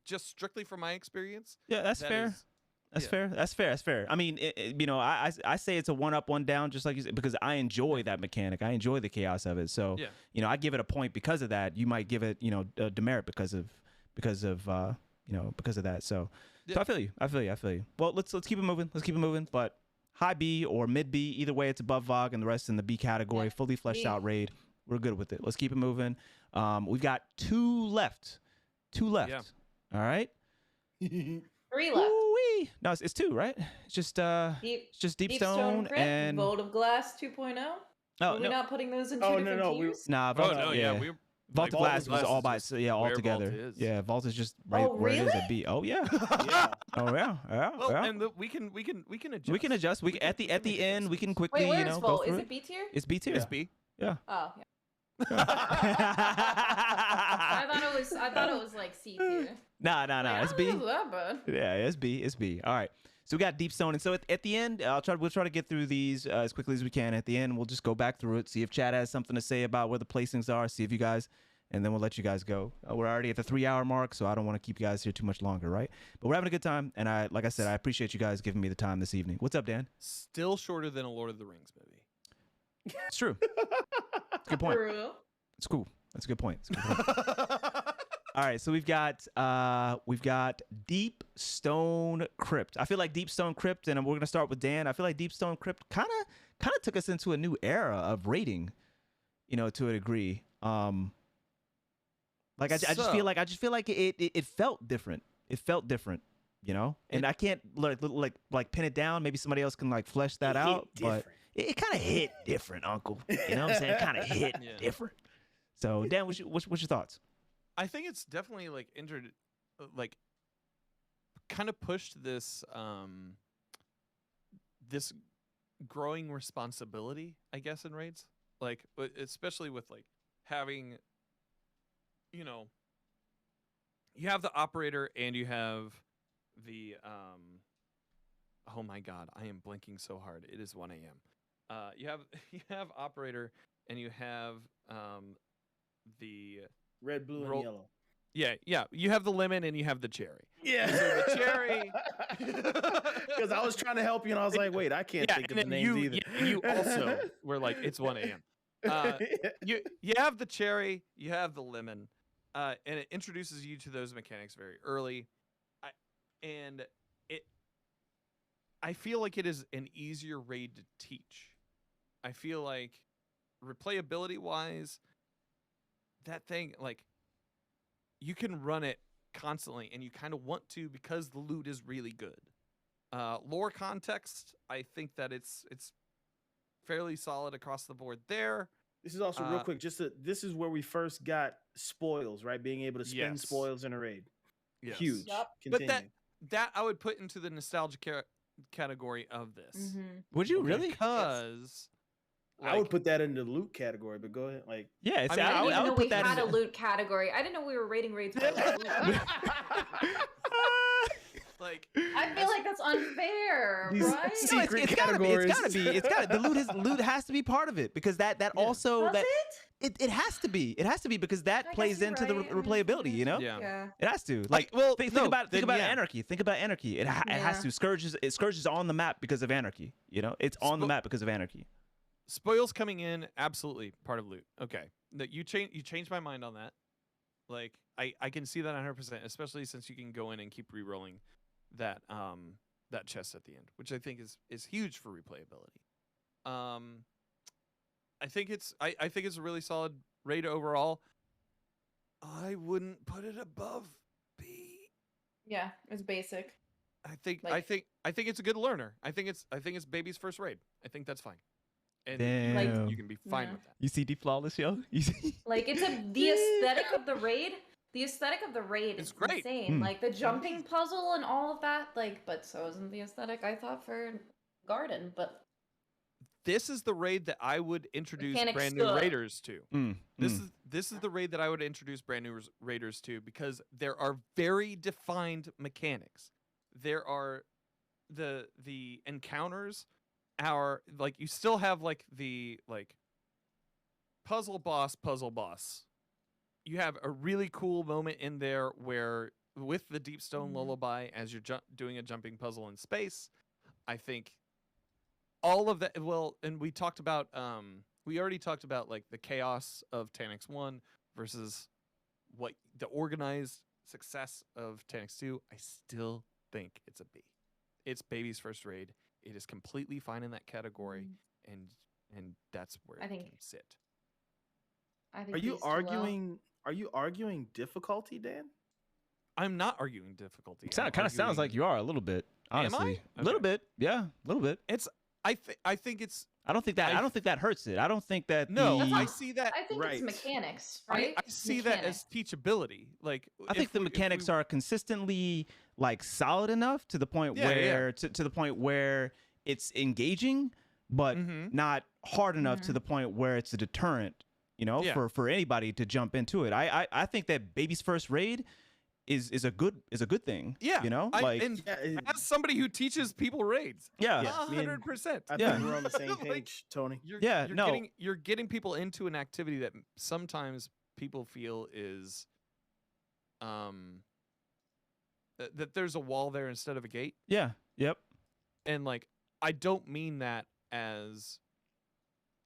just strictly from my experience. Yeah, that's that fair. is- That's yeah. fair. That's fair. That's fair. I mean, you know, I say it's a 1 up, 1 down, just like you said, because I enjoy that mechanic. I enjoy the chaos of it. So, Yeah. you know, I give it a point because of that. You might give it, you know, a demerit because of you know, because of that. So Yeah. I feel you. Well, let's keep it moving. But high B or mid B, either way, it's above VOG and the rest in the B category. Yeah. Fully fleshed B. out raid. We're good with it. Let's keep it moving. We've got 2 left. Yeah. All right. 3 left. Ooh-wee. No, it's 2, right? It's just Deep Stone Crypt, and Vote of Glass 2.0. oh Are we no, not putting those in two Oh, no, different no, we- tiers? nah, Oh Vault, no, yeah, we Vault of Vault Glass of was Glass all is by just all where Vault together. is. Yeah, Vault is just right Oh, where it is really? at B. Oh yeah, Yeah. oh yeah, yeah. Well, yeah. and we can adjust. We can adjust. We can- at the we can make end we can adjustments. quickly Wait, where you is know go Vote? through Is it. it B tier? It's B tier. It's B. Yeah. Oh, yeah. nah, I thought it was like C tier. nah. Like, It's I B. don't know that bad. Yeah, it's B. It's B. All right. So we got Deep Stone, and so at the end, we'll try to get through these as quickly as we can. At the end, we'll just go back through it, see if Chad has something to say about where the placings are, see if you guys, and then we'll let you guys go. We're already at the 3-hour mark, so I don't want to keep you guys here too much longer, right? But we're having a good time, and like I said, I appreciate you guys giving me the time this evening. What's up, Dan? Still shorter than a Lord of the Rings movie. It's true. It's a good point. True. It's cool. That's a good point. It's a good point. All right, so we've got Deep Stone Crypt. I feel like Deep Stone Crypt, and we're gonna start with Dan. I feel like Deep Stone Crypt kind of took us into a new era of rating, you know, to a degree. Like I just feel like it felt different. It felt different, you know. And I can't like pin it down. Maybe somebody else can like flesh that It hit out, but different. it kind of hit different, Uncle. You know what I'm saying? It kind of hit Yeah. different. So Dan, what's your thoughts? I think it's definitely like kind of pushed this this growing responsibility, I guess, in raids. Like especially with like having, you know, you have the operator and you have the oh my god, I am blinking so hard. It is 1 a.m. You have operator and you have the Red, blue, Roll- and yellow. yeah, you have the lemon and you have the cherry. Yeah. So the cherry. Because I was trying to help you, and I was like, wait, I can't think of the and names then either. you also were like, it's 1 a.m. You have the cherry, you have the lemon, and it introduces you to those mechanics very early, I feel like it is an easier raid to teach. I feel like replayability wise, that thing, like, you can run it constantly, and you kind of want to because the loot is really good. Lore context, I think that it's fairly solid across the board there. This is also real quick. This is where we first got spoils, right? Being able to spend Yes. spoils in a raid. Yes. Huge. Yup. But Continue. that I would put into the nostalgia category of this. Mm-hmm. Would you Okay. really? Because I would put that in the loot category, but go ahead. Like, Yeah, it's, I mean, I didn't even would know put we that had a in. loot category. I didn't know we were rating raids by loot. like I feel like that's unfair, These right? se- No, secret it's gotta be. It's gotta categories. be. It's gotta. The loot has to be part of it because that also Does that it? it has to be. It has to be because that I guess plays you're into the right. replayability. You know. Yeah. Yeah. It has to. Like, well, think no, about then yeah. anarchy. Think about anarchy. It has Yeah. to. Scourge is on the map because of anarchy. You know, it's on the map because of anarchy. spoils coming in, absolutely part of loot. Okay, that you changed my mind on that. Like I can see that 100%, especially since you can go in and keep re-rolling that that chest at the end, which I think is huge for replayability. I think it's a really solid raid overall. I wouldn't put it above B. Yeah, it's basic. I think Like- it's a good learner. I think it's baby's first raid. I think that's fine. And Damn. you can be fine Yeah. with that. You see TheDFlawless, yo? You see? Like the aesthetic of the raid. The the aesthetic of the raid It's is great. insane. Like the jumping puzzle and all of that. Like, but so isn't the aesthetic I thought for Garden. But this is the raid that I would introduce Mechanics brand new suck. raiders to. This is the raid that I would introduce brand new raiders to, because there are very defined mechanics. There are the encounters are like, you still have like the like puzzle boss. You have a really cool moment in there where with the Deep Stone Lullaby, as you're doing a jumping puzzle in space, I think all of that, well, and we already talked about like the chaos of Tanix 1 versus what the organized success of Tanix 2. I still think it's a B. It's baby's first raid. It is completely fine in that category, and that's where it can sit. I think Are you these two well. arguing? Are you arguing difficulty, Dan? I'm not arguing difficulty. It kind of sounds like you are a little bit, honestly. I? A little bit, yeah, a little bit. It's. I think it's. I don't think that hurts it. I don't think that. No, the, I see that. I think Right. it's mechanics, right? I see that as teachability. Like, I think the mechanics are consistently like solid enough to the point where to the point where it's engaging, but not hard enough to the point where it's a deterrent, you know, for anybody to jump into it. I think that baby's first raid is a good thing. Yeah, you know, as somebody who teaches people raids, 100%. I think we're on the same page, Tony. You're getting people into an activity that sometimes people feel is that there's a wall there instead of a gate. Yeah. Yep. And like, I don't mean that as,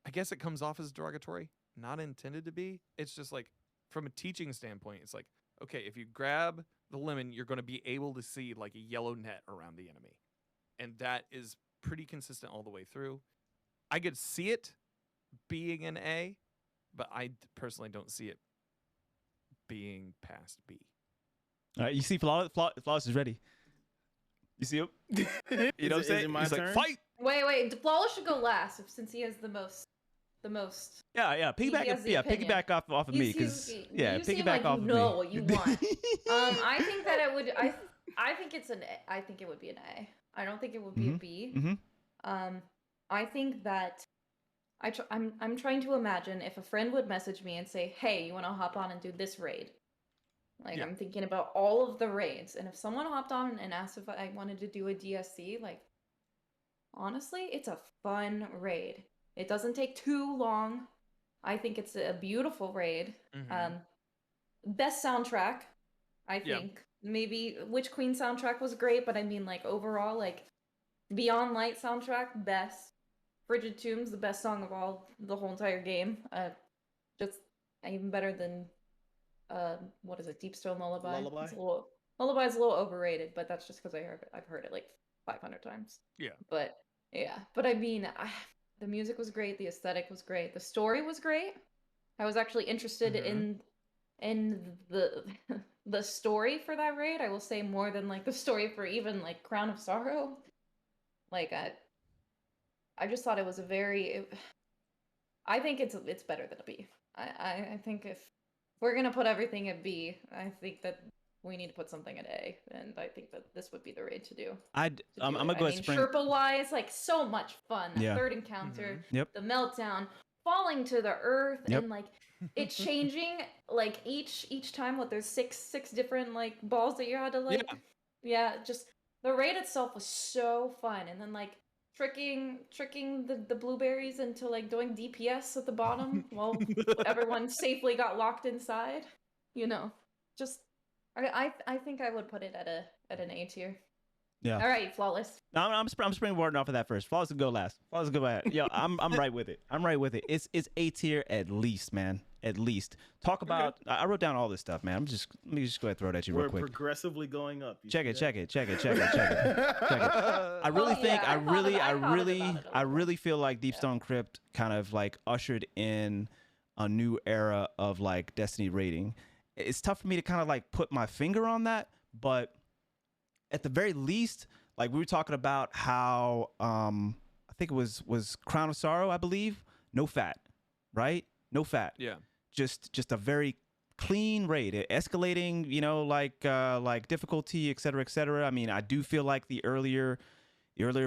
I guess it comes off as derogatory, not intended to be. It's just like, from a teaching standpoint, it's like, okay, if you grab the lemon, you're going to be able to see like a yellow net around the enemy. And that is pretty consistent all the way through. I could see it being an A, but I personally don't see it being past B. All right, you see Flawless is ready. You see him? You know what I'm saying? He's like, fight! Wait, Flawless should go last since he has the most. Yeah. Piggyback off of me, because piggyback off of me. You know what you want. I think that it would. I think it's an. I think it would be an A. I don't think it would be a B. I think that I'm trying to imagine if a friend would message me and say, "Hey, you want to hop on and do this raid?" Like, I'm thinking about all of the raids, and if someone hopped on and asked if I wanted to do a DSC, like, honestly, it's a fun raid. It doesn't take too long. I think it's a beautiful raid. Best soundtrack, I think. Maybe Witch Queen soundtrack was great, but I mean, like, overall, like, Beyond Light soundtrack, best. Frigid Tombs, the best song of the whole entire game. Just even better than, what is it, Deep Stone Lullaby? Lullaby's a little overrated, but that's just because I've heard it like 500 times. But I mean, the music was great, the aesthetic was great, the story was great. I was actually interested in the story for that raid. I will say more than like the story for even like Crown of Sorrow. Like I just thought it was I think it's better than a B. I think if we're gonna put everything at B, I think that we need to put something at A, and I think that this would be the raid to do. I'm gonna go ahead. Sherpa wise, like, so much fun. Yeah. Third encounter, Yep. the meltdown, falling to the earth, and like it changing like each time. What, there's six different like balls that you had to like. Just the raid itself was so fun, and then like tricking the blueberries into like doing DPS at the bottom while everyone safely got locked inside. You know, just. I think I would put it at an A tier. Yeah. All right, Flawless. No, I'm springboarding off of that first. Flawless will go last. Flawless will go back. Yo, I'm right with it. I'm right with it. It's A tier at least, man. At least. Talk about. Okay. I wrote down all this stuff, man. Let me just go ahead and throw it at you real quick. We're progressively going up. Check it. I really think. I really feel like Deep Stone Crypt kind of like ushered in a new era of like Destiny rating. It's tough for me to kind of like put my finger on that, but at the very least, like we were talking about how I think it was Crown of Sorrow, I believe, no fat, right? No fat. Yeah. Just a very clean raid, escalating, like difficulty, et cetera, et cetera. I mean, I do feel like the earlier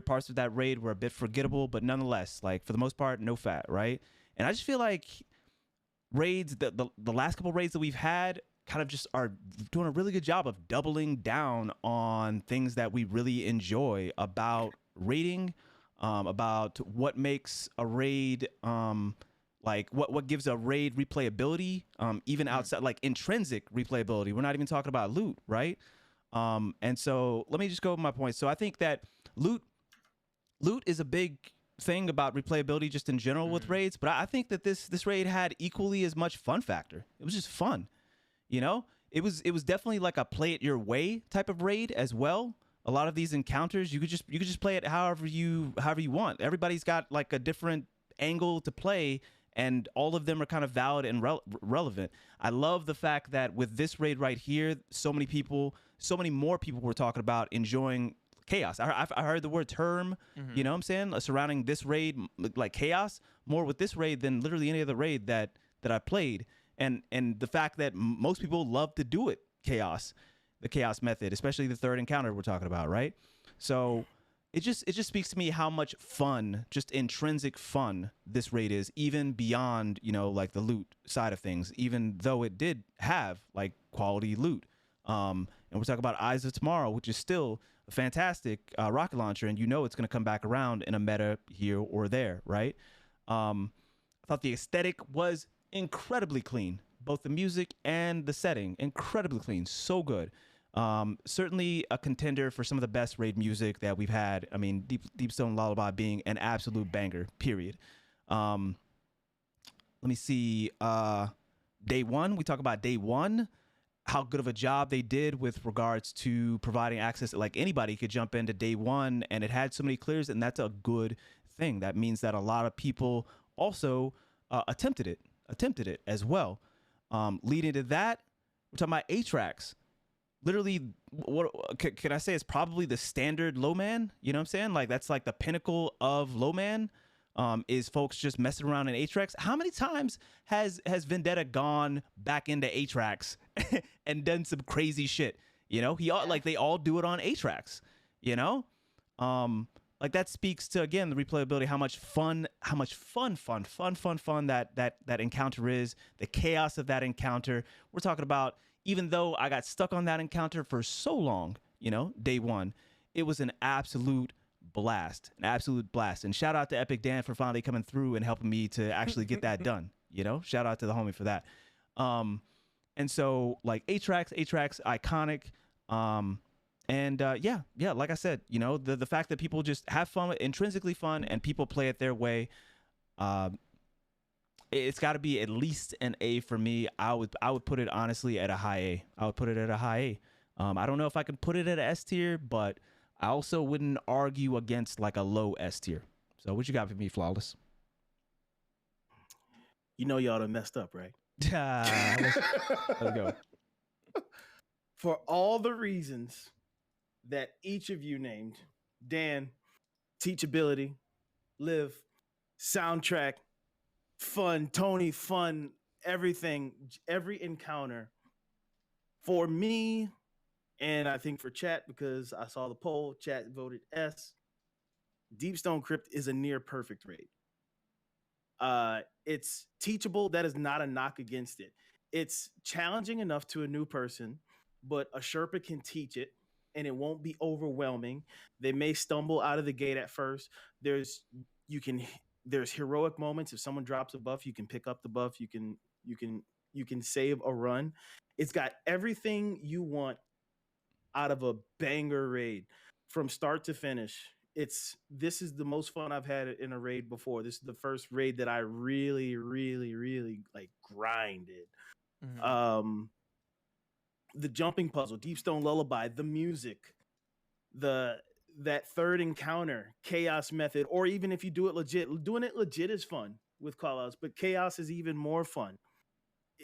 parts of that raid were a bit forgettable, but nonetheless, like for the most part, no fat, right? And I just feel like raids, the last couple raids that we've had kind of just are doing a really good job of doubling down on things that we really enjoy about raiding, about what makes a raid, like what gives a raid replayability, even outside, like intrinsic replayability. We're not even talking about loot, right? And so let me just go over my points. So I think that loot is a big thing about replayability just in general with raids, but I think that this raid had equally as much fun factor. It was just fun, you know. It was definitely like a play it your way type of raid as well. A lot of these encounters, you could just play it however you want. Everybody's got like a different angle to play, and all of them are kind of valid and relevant. I love the fact that with this raid right here, so many more people were talking about enjoying chaos. I heard the word term, you know what I'm saying, surrounding this raid, like chaos, more with this raid than literally any other raid that I played. And the fact that most people love to do it, the chaos method, especially the third encounter we're talking about, right? So it just speaks to me how much fun, just intrinsic fun, this raid is, even beyond, like the loot side of things, even though it did have like quality loot. And we're talking about Eyes of Tomorrow, which is still a fantastic rocket launcher, and it's going to come back around in a meta here or there, right? I thought the aesthetic was incredibly clean, both the music and the setting, incredibly clean, so good. Certainly a contender for some of the best raid music that we've had. I mean, Deep Stone Lullaby being an absolute banger, period. Let me see. Day one, we talk about day one, how good of a job they did with regards to providing access. Like anybody could jump into day one, and it had so many clears, and that's a good thing. That means that a lot of people also attempted it as well. Leading to that, we're talking about A-Tracks. Literally, what can I say? It's probably the standard low man. You know what I'm saying? Like that's like the pinnacle of low man. Is folks just messing around in A-Tracks. How many times has Vendetta gone back into A-Tracks and done some crazy shit? Like they all do it on A-Tracks. Like that speaks to, again, the replayability, how much fun that encounter is, the chaos of that encounter. We're talking about, even though I got stuck on that encounter for so long, day one, it was an absolute blast. And shout out to Epic Dan for finally coming through and helping me to actually get that done. Shout out to the homie for that. And so like A-Tracks, iconic. Yeah, like I said, the fact that people just have fun, intrinsically fun, and people play it their way, it's got to be at least an A for me. I would put it honestly at a high A. I would put it at a high A. I don't know if I can put it at an S tier, but I also wouldn't argue against like a low S tier. So what you got for me, Flawless? Y'all done messed up, right? Let's go. For all the reasons that each of you named, Dan, teachability, Liv, soundtrack, fun, Tony, fun, everything, every encounter. For me, and I think for chat, because I saw the poll, chat voted S, Deepstone Crypt is a near perfect raid. It's teachable. That is not a knock against it. It's challenging enough to a new person, but a Sherpa can teach it, and it won't be overwhelming. They may stumble out of the gate at first. There's heroic moments. If someone drops a buff, you can pick up the buff. You can save a run. It's got everything you want out of a banger raid from start to finish. This is the most fun I've had in a raid before. This is the first raid that I really, really, really like grinded. Mm-hmm. The jumping puzzle, Deepstone Lullaby, the music, that third encounter, chaos method, or even if you do it legit, doing it legit is fun with callouts, but chaos is even more fun.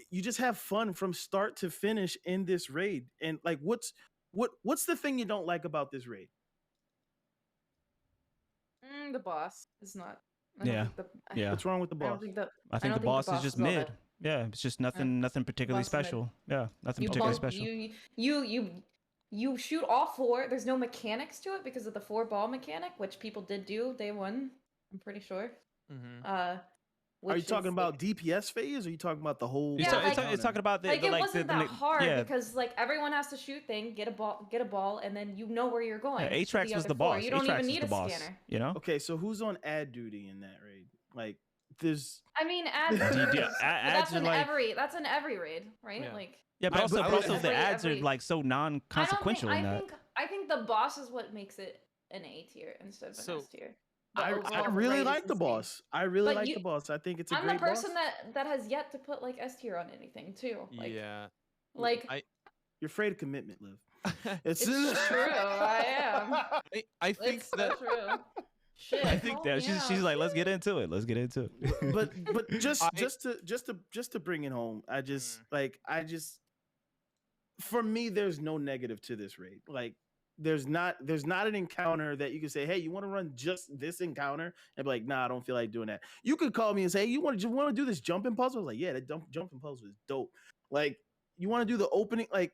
You just have fun from start to finish in this raid. And like, what's the thing you don't like about this raid? The boss is not. Yeah. What's wrong with the boss? I think the boss is just mid. Yeah, it's just nothing particularly Busted. special. Yeah, nothing You particularly bump, special. you shoot all 4. There's no mechanics to it because of the 4-ball mechanic, which people did do day 1. I'm pretty sure. Mm-hmm. Are you Which talking is, about DPS phase, or are you talking about the whole? Yeah, like- It's talking about the like it like wasn't the that hard yeah. because like everyone has to shoot thing, get a ball, and then you know where you're going. Yeah, to Atrax was other the 4. boss. You don't Atrax even was need the a boss. scanner. You know. Okay, so who's on ad duty in that raid? Like, there's. I mean, ads. Ads are like- that's in every raid, right? Yeah. Like. Yeah, but I- also, but but also the every- ads are every- like so non-consequential in that. I think the boss is what makes it an A tier instead of an So, S tier. The I overall really raid like is the insane. boss. I really But like you- the boss. I think it's a I'm great the person boss. that has yet to put like S tier on anything too. Like, Yeah. like You're afraid of commitment, Liv. it's true. I am. I think It's that so true. Shit. I think help that me she's out. like, let's get into it. Let's get into it. but just I- just to bring it home, I just for me, there's no negative to this raid. Like, there's not an encounter that you can say, hey, you want to run just this encounter, and be like, nah, I don't feel like doing that. You could call me and say, hey, you want to do this jumping puzzle? I was like, yeah, that jumping puzzle is dope. Like, you want to do the opening? Like,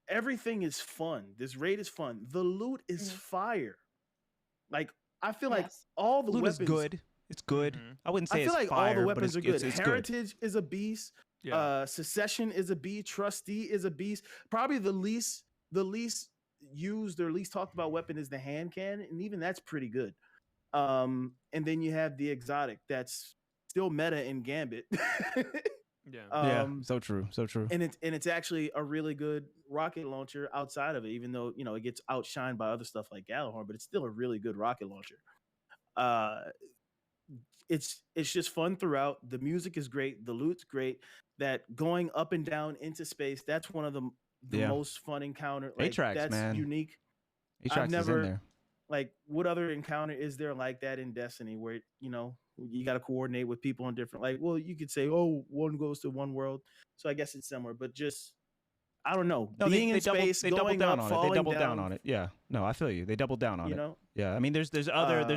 everything is fun. This raid is fun. The loot is fire. Like, I feel like Yes. all the Loot weapons is good. It's good. Mhm. I wouldn't say I feel it's like fire, all the but weapons are good. It's good. Heritage is a beast. yeah. Secession is a beast. Trustee is a beast. Probably the least used or least talked about weapon is the hand cannon, and even that's pretty good. And then you have the exotic that's still meta in Gambit. Yeah. Yeah, so true, so true. And it's actually a really good rocket launcher outside of it, even though it gets outshined by other stuff like Gallahorn, but it's still a really good rocket launcher. It's just fun throughout. The music is great, the loot's great. That going up and down into space, that's one of the Yeah. most fun encounter. Like, Atrax, that's man. unique. Atrax is never- in there. Like, what other encounter is there like that in Destiny where you got to coordinate with people on different, like, well, you could say, oh, one goes to one world, so I guess it's similar, but just, I don't know, No, being in space, they doubled going down up, on it. They falling doubled down down on it. Yeah. No, I feel you. They doubled down on you it. know. Yeah. I mean, there's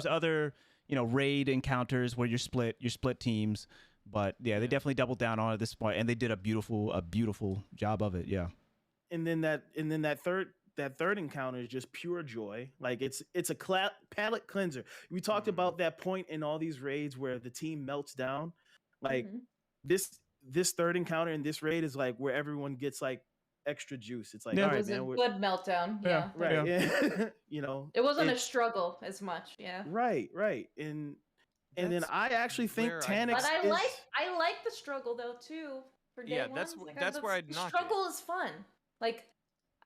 other raid encounters where you're split teams, but yeah, they Yeah. definitely doubled down on it at this point, and they did a beautiful job of it. Yeah. And then that third encounter is just pure joy. Like, it's a palate cleanser. We talked Mhm. about that point in all these raids where the team melts down. Like, Mhm. this third encounter in this raid is like where everyone gets like extra juice. It's like, Yeah. all It right, was man, a we're good meltdown. Yeah. Yeah. right. Yeah. Yeah. It wasn't a it's- struggle as much. Yeah. Right. And then That's I actually think where I- Tanix But I is, like the struggle though too. For day Yeah, one. that's Like, that's where I'd the knock it. struggle is fun. Like,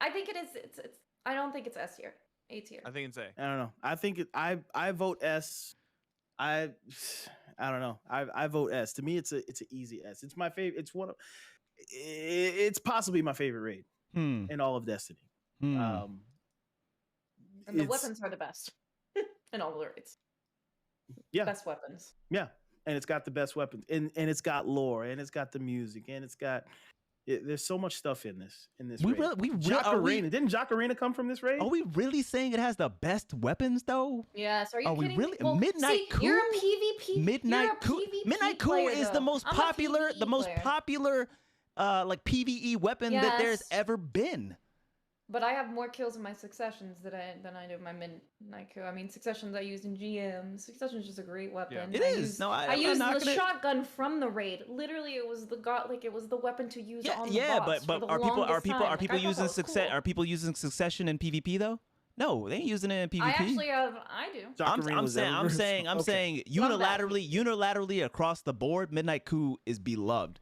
I think it is. It's. I don't think it's S tier. A tier. I think it's A. I don't know. I think I vote S. I don't know. I vote S. To me, it's an easy S. It's my favorite. It's possibly my favorite raid Hmm. in all of Destiny. Hmm. And the it's- weapons are the best in all the raids. Yeah. Best weapons. Yeah, and it's got the best weapons, and it's got lore, and it's got the music, and it's got. There's so much stuff in this. We raid. really are we, Didn't Jacarena come from this raid? are we really saying it has the best weapons though? Yes. Are you Are we kidding really- me? Well, Midnight see, You're a Coup? PvP. Midnight you're a Coup. PvP Midnight Coup player, is the though. most I'm a popular, the PvE most player. popular, like PVE weapon that there's Yes. ever been. But I have more kills in my successions than I do in my midnight coup. I mean, successions I used in GM. Succession's just a great weapon. It I is. Used, No, I I'm used not the gonna- shotgun from the raid. Literally, it was the weapon to use on the Yeah, boss but for the are people longest time. Like, I thought using that was success? cool. Are people using succession in PvP though? No, they ain't using it in PvP. I actually have. I do. Jacarena I'm was saying ever- Okay. saying Love that. unilaterally across the board, Midnight Coup is beloved.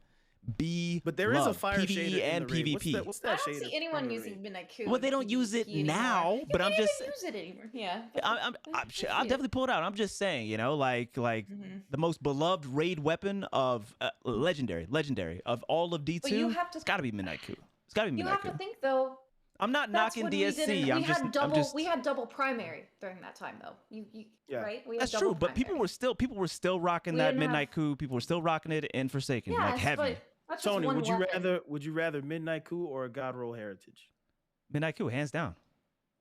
But there is a fire PvE shader in and the raid. PvP. What's I that don't shader see anyone from the using raid? midnight coup. Well, in they don't use it PvP anymore. now, You but I'm can't just even use it anymore. Yeah. but I'm I see I'll it. definitely pull it out. I'm just saying, like Mhm. the most beloved raid weapon of legendary of all of D2. But you have to- It's got to be Midnight Coup. It's got to be You Midnight have Coup. to think though. I'm not That's knocking when we DSC. didn't- I'm just we had double primary during that time though. You Yeah. right? We had That's double true, but people primary. were still rocking We that didn't have- Midnight Coup. People were still rocking it in Forsaken, like Yes, heavy. but that's just Tony, one would you weapon. rather Midnight Coup or God Roll Heritage? Midnight Coup, hands down.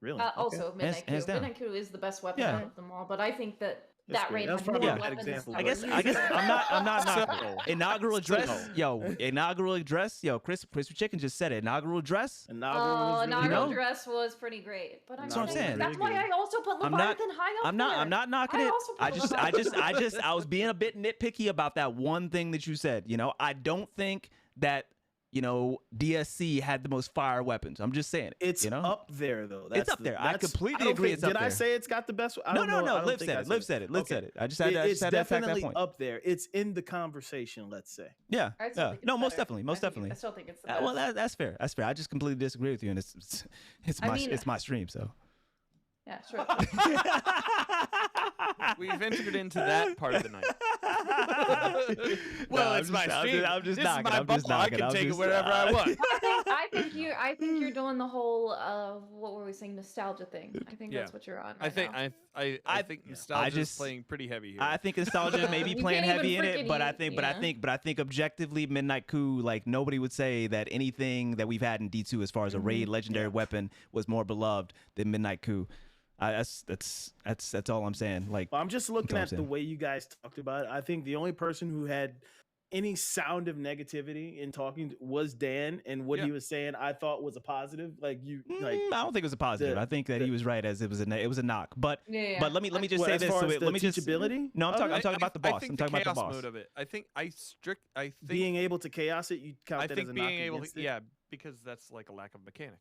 Really? Also, Midnight Coup. hands down. Midnight Coup is the best weapon Yeah. out of them all, but I think that That's that great. raid That's had probably more a bad weapons example, than I but- guess we're I guess using. I'm not knocking So- it. Inaugural address, So- inaugural address, Crispy Chicken just said it. Inaugural address. Inaugural was Oh, really inaugural know? dress was pretty great, but I'm That's what I'm saying saying. that's why Really I also put I'm not- Leviathan high up I'm there. not knocking I it. also put I was being a bit nitpicky about that one thing that you said. I don't think that DSC had the most fire weapons. I'm just saying. It's up there though. It's up there. I completely agree. It's up Did I there. say it's got the best? I No, don't know. no. I don't Liv think said I it. Liv said it. Liv Okay. said it. I just had to It's attack that definitely point. up there. It's in the conversation. Let's say. Yeah. I still Yeah. think it's No, most better. definitely. Most definitely. I still think it's the best. Well, that's fair. That's fair. I just completely disagree with you, and it's I mean- it's my stream, so. Yeah, sure. We've entered into that part of the night. Well, it's my stream. I'm just This is knocking. my I'm just ball. I knocking. can I'm take it just- wherever I want. I think you're doing the whole what were we saying, nostalgia thing. I think Yeah. that's what you're on. I right think now. I think nostalgia just- is playing pretty heavy here. I think nostalgia may be You playing can't heavy even in it, but I freaking think, eat, but I yeah. think, but I think objectively, Midnight Coup, like nobody would say that anything that we've had in D2 as far as a raid legendary weapon was more beloved than Midnight Coup. That's all I'm saying. Like, Well, I'm just looking That's at all the I'm way you guys talked about it. I think the only person who had any sound of negativity in talking was Dan, and what Yeah. he was saying I thought was a positive. Like I don't think it was a positive. the- I think that he was right as it was a knock. But Yeah. but let me just what, say as this. far So as wait, the let me just teachability. no. I'm of talking. it? I'm talking about the I boss. think I'm talking about the chaos boss. mode of it. I think being able to chaos it. You count I that think as a being knock able against to, it? yeah, because that's like a lack of mechanic.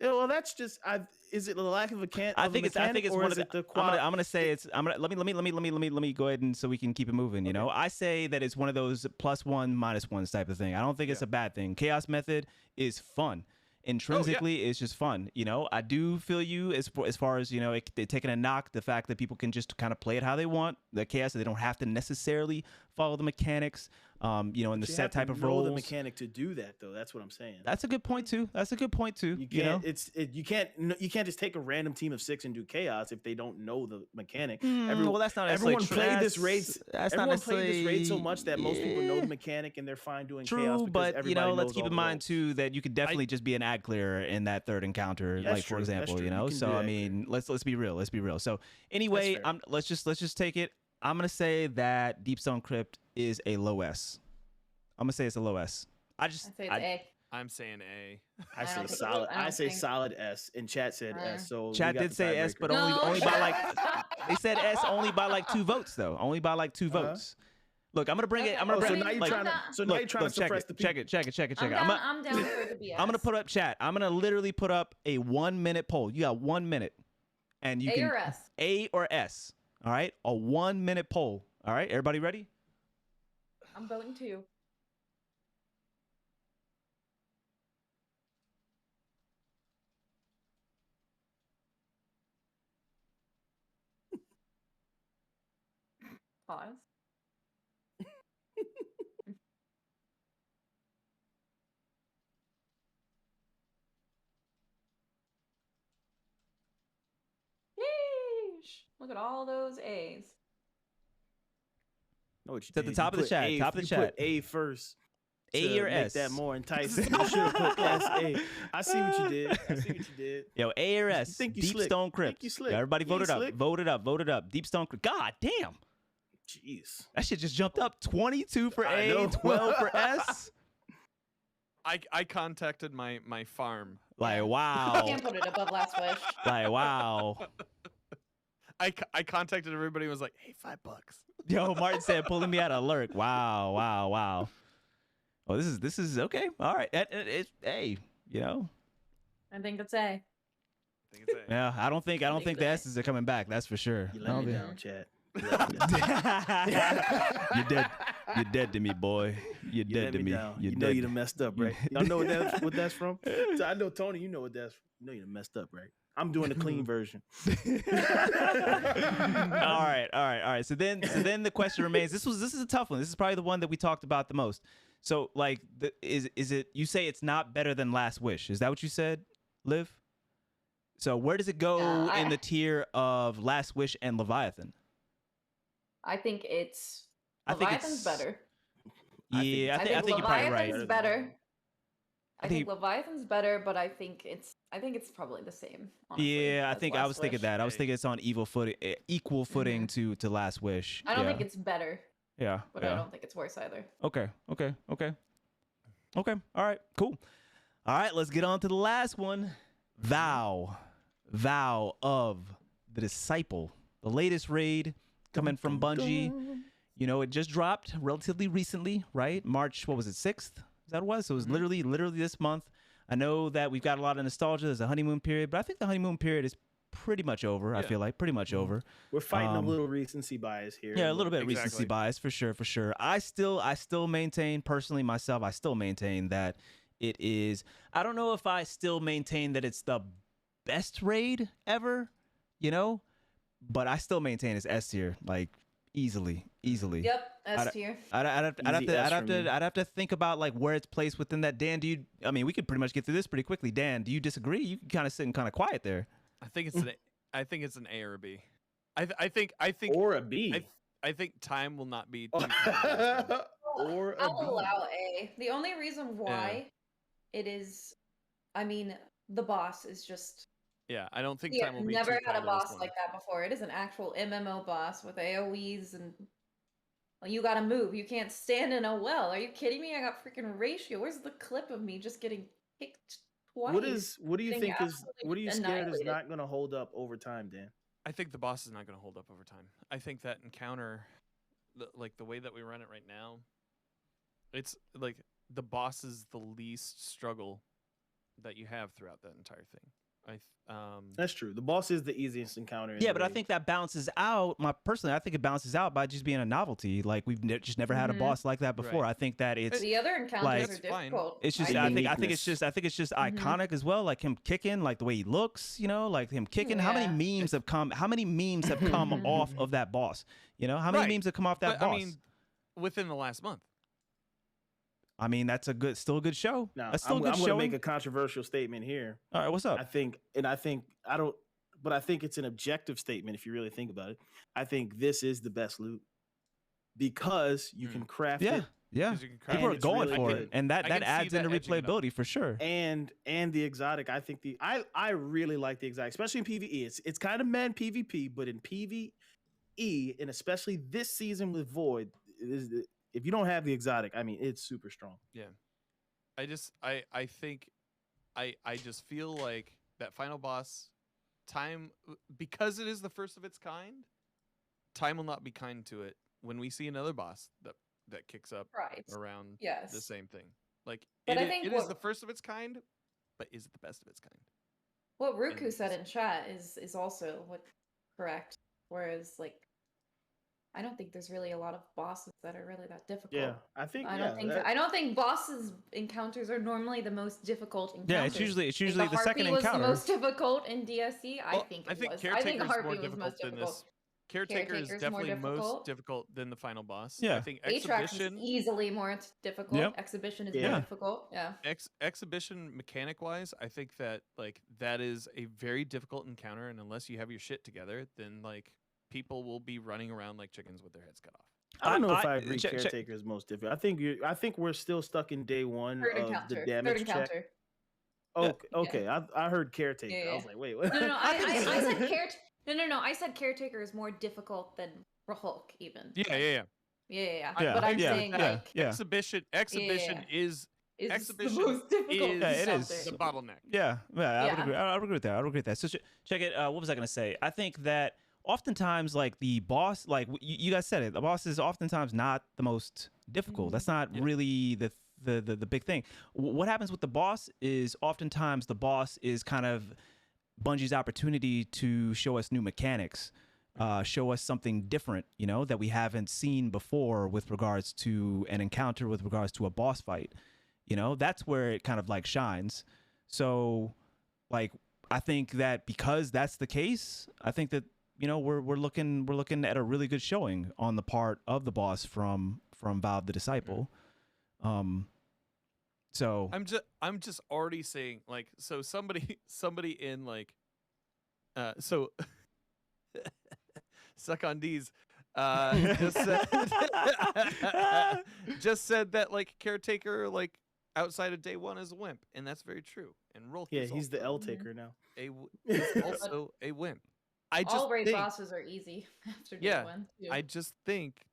Yeah, well, that's just. Is it the lack of a can? I think it's one or of is the. it the I'm gonna say it's. Let me go ahead and so we can keep it moving. You know, I say that it's one of those +1 -1 type of thing. I don't think it's a bad thing. Chaos method is fun. Intrinsically, it's just fun. I do feel you as far as they're taking a knock. The fact that people can just kind of play it how they want. The chaos, they don't have to necessarily follow the mechanics. In the You set have to type of know roles. the mechanic to do that, though. That's what I'm saying. That's a good point too. You can't. You can't just take a random team of 6 and do chaos if they don't know the mechanic. Well, that's not necessarily everyone true. played this raid. That's not Everyone played this raid so necessarily- much that most people know Yeah. the mechanic and they're fine doing True, chaos. Because but everybody let's knows keep all in the mind roles. too that you could definitely just be an ad clearer in that third encounter, That's like for true, that's example, true. You can So do I ad mean, let's be real. Let's be real. So anyway, fair. let's just take it. I'm gonna say that Deepstone Crypt is a low S. I'm gonna say it's a low S. I say it's A. I'm saying A. I I say don't- solid. I I don't say think- solid S, and chat said S. So we Chat got did the say S, tiebreaker. but No, only by shut like up. they said S only by like 2 votes though. Only by like 2 votes. Look, I'm gonna bring it. Okay. I'm gonna Oh, so bring now you're like, trying to. So now you're trying to check suppress it, the check people. it, check it, check it, check I'm it. down, I'm down for it to be S. I'm gonna put up chat. I'm gonna literally put up a 1-minute poll. You got 1 minute, and you A can or S. A or S. All right, a 1-minute poll. All right, everybody ready? I'm voting 2. Pause. Yeesh. Look at all those A's. Know what you It's at the did. top You of the put chat, A- top of the you chat. Put A first. A to or make S? that more enticing. You should have put S-A. I see what you did. I see what you did. Yo, A or S? think you Deep slick. Stone You Crypt. think you slick. Yeah, everybody You vote ain't it up. slick. Vote it up. Vote it up. Deep Stone Crypt. God damn. Jeez. That shit just jumped up. 22 for I A, know. 12 for S. I contacted my farm. Like, You wow. can't put it above Last Wish. Like, wow. I contacted everybody and was like, hey, $5. Yo, Martin said, pulling me out of lurk. Wow, wow, wow. Well, this is okay. All right. Hey, I think it's A. I think it's A. yeah. I don't think the Exactly. S's are coming back. That's for sure. You I let don't me think- down, chat. You let me down. You're dead. You're dead to me, boy. You're You dead let to me me. down. You're You know dead. you done messed up, right? Y'all know what that's from? So I know Tony, you know what that's from. You know you done messed up, right? I'm doing the clean version. all right. So then the question remains. This is a tough one. This is probably the one that we talked about the most. So like, is it? You say it's not better than Last Wish? Is that what you said, Liv? So where does it go in the tier of Last Wish and Leviathan? I think it's I think Leviathan's it's- better. Yeah, I think you're probably right. Leviathan's better. I I think think- Leviathan's better, but I think I think it's probably the same. Honestly, Yeah, I as think I Last was thinking Wish. that. I was thinking it's on equal footing to Last Wish. I don't yeah. think it's better, Yeah. but yeah. I don't think it's worse either. Okay. All right. Cool. All right. Let's get on to the last one. Vow of the Disciple, the latest raid coming from Bungie. You know, it just dropped relatively recently, right? March, what was it, 6th? Is that what it was? So it was literally this month. I know that we've got a lot of nostalgia. There's a honeymoon period, but I think the honeymoon period is pretty much over. I feel like pretty much over. We're fighting a little recency bias here. Yeah, a little bit of Exactly. recency bias for sure. I still maintain personally myself. I still maintain that it is. I don't know if I still maintain that it's the best raid ever, you know, but I still maintain it's S tier, like easily. Yep, S tier. I'd have to think about like where it's placed within that. Dan, I mean, we could pretty much get through this pretty quickly. Dan, do you disagree? You can kind of sit and kind of quiet there. I think it's an A or a B. I think Or a B. I think time will not be. Or a I'll B. allow A. The only reason why it is, I mean, the boss is just. Yeah, I don't think Yeah, time will be. never too had a kind on this boss one. like that before. It is an actual MMO boss with AoEs and you gotta move. You can't stand in a well. Are you kidding me? I got freaking ratio. Where's the clip of me just getting kicked twice? What do you think is absolutely what are you scared is annihilated. not going to hold up over time, Dan? I think the boss is not going to hold up over time. I think that encounter, like the way that we run it right now, it's like the boss is the least struggle that you have throughout that entire thing. That's true. The boss is the easiest encounter. Yeah, but I think that balances out. I think it balances out by just being a novelty. Like we've just never had a boss like that before. Right. I think that it's The other encounters like- are That's fine. difficult. it's just. The I think uniqueness. it's just iconic as well. Like him kicking, like the way he looks. You know, like him kicking. How many memes have come? How many memes have come off of that boss? You know, how many Right. memes have come off that but, boss? I mean, within the last month. I mean, that's still a good show. Now, That's still I'm a good going to show. make a controversial statement here. All right, what's up? I think it's an objective statement if you really think about it. I think this is the best loot because you can craft it. Yeah. 'Cause you can craft People are And it's going really for good. it, and that I can see adds that into edging it up. replayability for sure. And the exotic, I think I really like the exotic, especially in PvE. It's kind of mad PvP, but in PvE, and especially this season with Void, if you don't have the exotic, I mean, it's super strong. I think I just feel like that final boss time, because it is the first of its kind, time will not be kind to it when we see another boss that kicks up Right. around Yes. the same thing. Like But I it think is what- the first of its kind, but is it the best of its kind? What Ruku And- said in chat is also correct. Whereas, like, I don't think there's really a lot of bosses that are really that difficult. Yeah, I think. I don't think bosses encounters are normally the most difficult encounters. Yeah, it's usually Like, the second Harpy was encounter. the most difficult in DSC. I Well, think I it think was. I Caretaker think is Harpy more was difficult most than difficult. this. Caretaker is Caretaker's more definitely most difficult. difficult than the final boss. Yeah. I think Atrax is Exhibition easily more difficult. Yep. Exhibition is Yeah. more difficult. Yeah. Exhibition mechanic wise, I think that like that is a very difficult encounter, and unless you have your shit together, then like people will be running around like chickens with their heads cut off. I don't know if I I- agree. check- Caretaker is most difficult. I think we're still stuck in day one Third of encounter. the Third damage check. encounter. Okay. I heard Caretaker. Yeah, I yeah. was like, wait, what? No. I said caretaker. No. I said caretaker is more difficult than Hulk even. Yeah. Yeah. Yeah, But I'm yeah, saying yeah, like yeah. Exhibition is is Exhibition the most difficult. is Yeah, it out is. there. the bottleneck. Yeah, I would Yeah. agree. I would agree with that. I would agree with that. So check it. What was I gonna say? I think that oftentimes, like the boss, like you guys said it, the boss is oftentimes not the most difficult. That's not really the big thing. What happens with the boss is oftentimes the boss is kind of Bungie's opportunity to show us new mechanics, show us something different, you know, that we haven't seen before with regards to an encounter, with regards to a boss fight. You know, that's where it kind of like shines. So, like, I think that because that's the case, I think that, you know, we're looking at a really good showing on the part of the boss from Vow of the Disciple. So I'm just already saying like, so somebody in like so suck on D's just said just said that like Caretaker like outside of day one is a wimp, and that's very true. And Rolk Yeah, is he's the also L taker now. he's also a wimp. I just All raid think, bosses are easy after day yeah, one. Too. I just think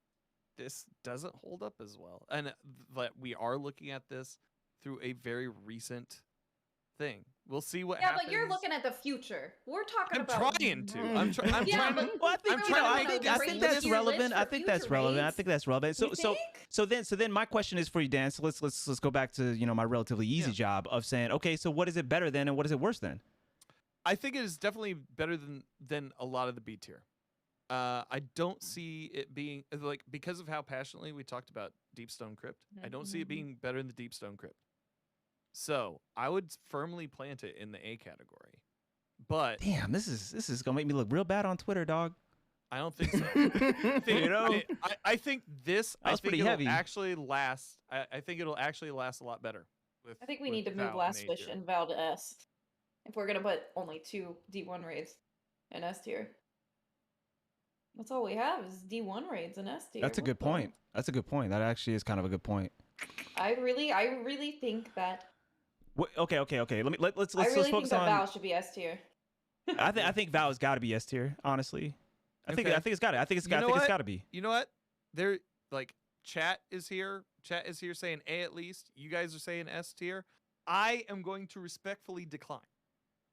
this doesn't hold up as well, and that we are looking at this through a very recent thing. We'll see what happens. But you're looking at the future. We're talking I'm about. trying to. I'm trying Yeah, to. but Well, I think, I'm you know, trying to I make think, I this think that's list relevant. for I think that's future relevant. I raids. think that's relevant. You think? So then my question is for you, Dan. So let's go back to, you know, my relatively easy job of saying, okay, so what is it better than and what is it worse than? I think it is definitely better than a lot of the B tier. I don't see it being like, because of how passionately we talked about Deep Stone Crypt. I don't see it being better than the Deep Stone Crypt. So I would firmly plant it in the A category. But Damn, this is gonna make me look real bad on Twitter, dog. I don't think so. You know? I think this. That was I think pretty it'll heavy. actually last. I think it'll actually last a lot better. I think we with need to Val move in Last A Wish tier. and Val to S. If we're gonna put only 2 D1 raids in S tier. That's all we have is D1 raids in S tier. That's a What good the point. That's a good point. That actually is kind of a good point. I really think that. Okay. Let's I really think focus that on. Val should be S tier. I think Val's got to be S tier. Honestly, I think Okay. it's got to. I think it's You know it's what? got to be. You know what? They're like, chat is here. Chat is here saying A at least. You guys are saying S tier. I am going to respectfully decline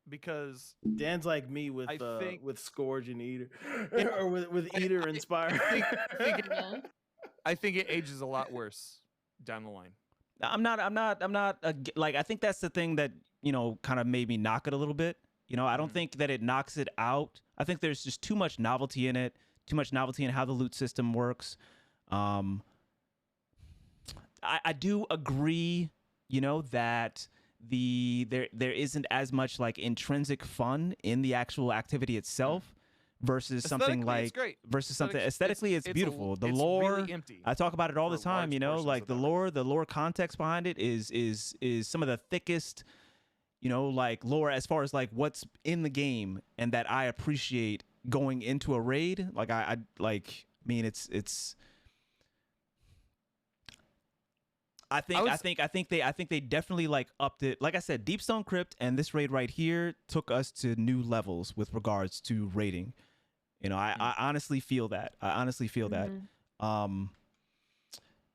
because Dan's like me with I think- with Scourge and Eater, or with Eater and Spire. Yeah. I think it ages a lot worse down the line. I'm not like, I think that's the thing that, you know, kind of made me knock it a little bit. You know, I don't think that it knocks it out. I think there's just too much novelty in it, too much novelty in how the loot system works. I do agree, you know, that there isn't as much like intrinsic fun in the actual activity itself versus something Aesthetically, it's like great. versus something Aesthetics- aesthetically it's it's beautiful. The it's lore, really empty. I talk about it all the for time, large you know, portions like of the that. lore context behind it is some of the thickest, you know, like lore as far as like what's in the game and that I appreciate going into a raid. Like I mean it's I think they definitely like upped it. Like I said, Deep Stone Crypt and this raid right here took us to new levels with regards to raiding. You know, I honestly feel that.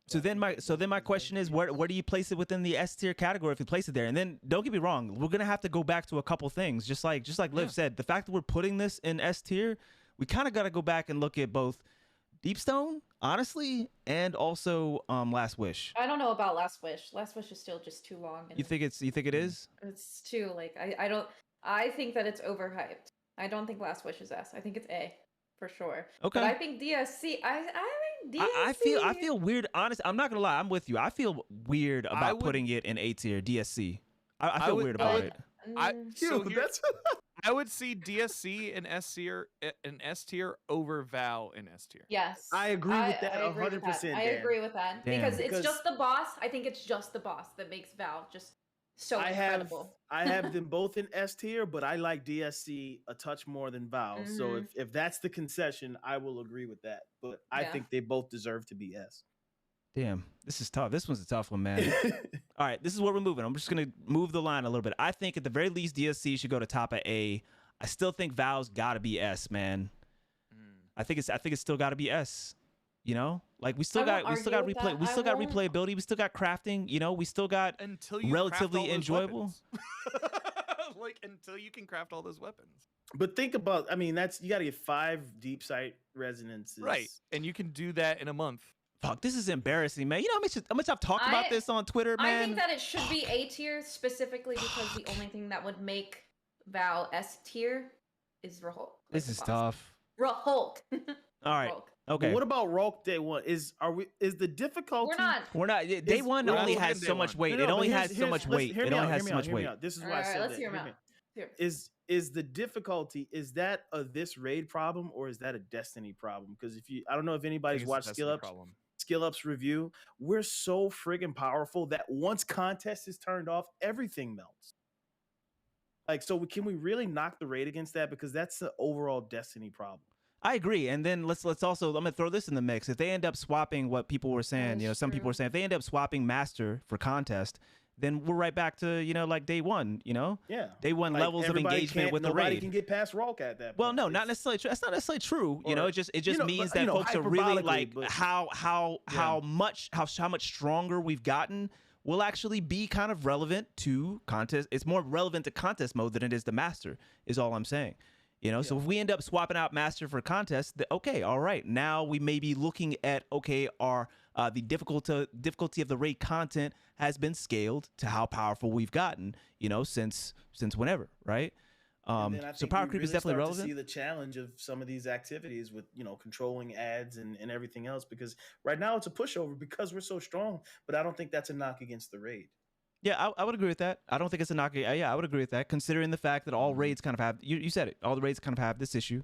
So then my question is, where do you place it within the S tier category if you place it there? And then don't get me wrong, we're gonna have to go back to a couple things. Just like Liv said, the fact that we're putting this in S tier, we kind of got to go back and look at both Deep Stone, honestly, and also Last Wish. I don't know about Last Wish. Last Wish is still just too long. And You think it is? it's too like I think that it's overhyped. I don't think Last Wish is S. I think it's A for sure. Okay. But I think DSC. I think DSC. I feel weird. Honest, I'm not gonna lie. I'm with you. I feel weird about would- putting it in A tier DSC. I I feel would- weird I about would- it. So Dude, here- that's I would see DSC in S tier over Val in S tier. Yes. I agree with that I agree with 100%. I agree with that Damn. because it's Because- just the boss. I think it's just the boss that makes Val just so incredible. I have them both in S tier, but I like DSC a touch more than Val. So Mhm. if that's the concession, I will agree with that. But I Yeah. think they both deserve to be S. Damn, this is tough. This one's a tough one, man. All right, this is where we're moving. I'm just gonna move the line a little bit. I think at the very least, DSC should go to top of A. I still think Val's got to be S, man. I think it's still got to be S. You know, like we still got argue with that. we I still got won't- replayability. We still got crafting. You know, we still got Until you relatively craft all those enjoyable. weapons. Like until you can craft all those weapons. But think about, I mean, you got to get 5 deep sight resonances. Right. And you can do that in a month. Fuck, this is embarrassing, man. You know how much I've talked about this on Twitter, man. I think that it should be A tier specifically because the only thing that would make Val S tier is Rahulk. This is tough. Rahulk. All right. Rahulk. Okay. But what about Rolk Day 1? Is the difficulty? We're not. Day one we're not only looking has at so day much one. weight. No, It but only here's- has so much listen, weight. hear It me only out, has hear so me out, much hear me weight. out. This is why All I right, said let's that. hear him Hear me out. out. Here. Is the difficulty, is that this raid problem or is that a Destiny problem? Because I don't know if anybody's watched Skill Up's review. We're so friggin' powerful that once contest is turned off, everything melts. Like, so can we really knock the raid against that? Because that's the overall Destiny problem. I agree. And then let's also, I'm gonna throw this in the mix. If they end up swapping what people were saying, That you know, is some people true. were saying if they end up swapping Master for contest, then we're right back to, like day one, Yeah. Day one Like, levels of everybody engagement can't- with the nobody raid. can get past Ralk at that point. Well, no, not It's- necessarily true. That's not necessarily true. Or, It just means but, that folks are really hyperbolically, like but- how much stronger we've gotten will actually be kind of relevant to contest. It's more relevant to contest mode than it is to master, is all I'm saying. So if we end up swapping out master for contest, okay, all right. Now we may be looking at, okay, our the difficulty of the raid content has been scaled to how powerful we've gotten, since whenever, right? And then I So think power we creep is really definitely start relevant. to see the challenge of some of these activities with controlling ads and everything else, because right now it's a pushover because we're so strong. But I don't think that's a knock against the raid. Yeah, I would agree with that. I don't think it's a knock. Yeah, I would agree with that, considering the fact that all raids kind of have, you said it, all the raids kind of have this issue.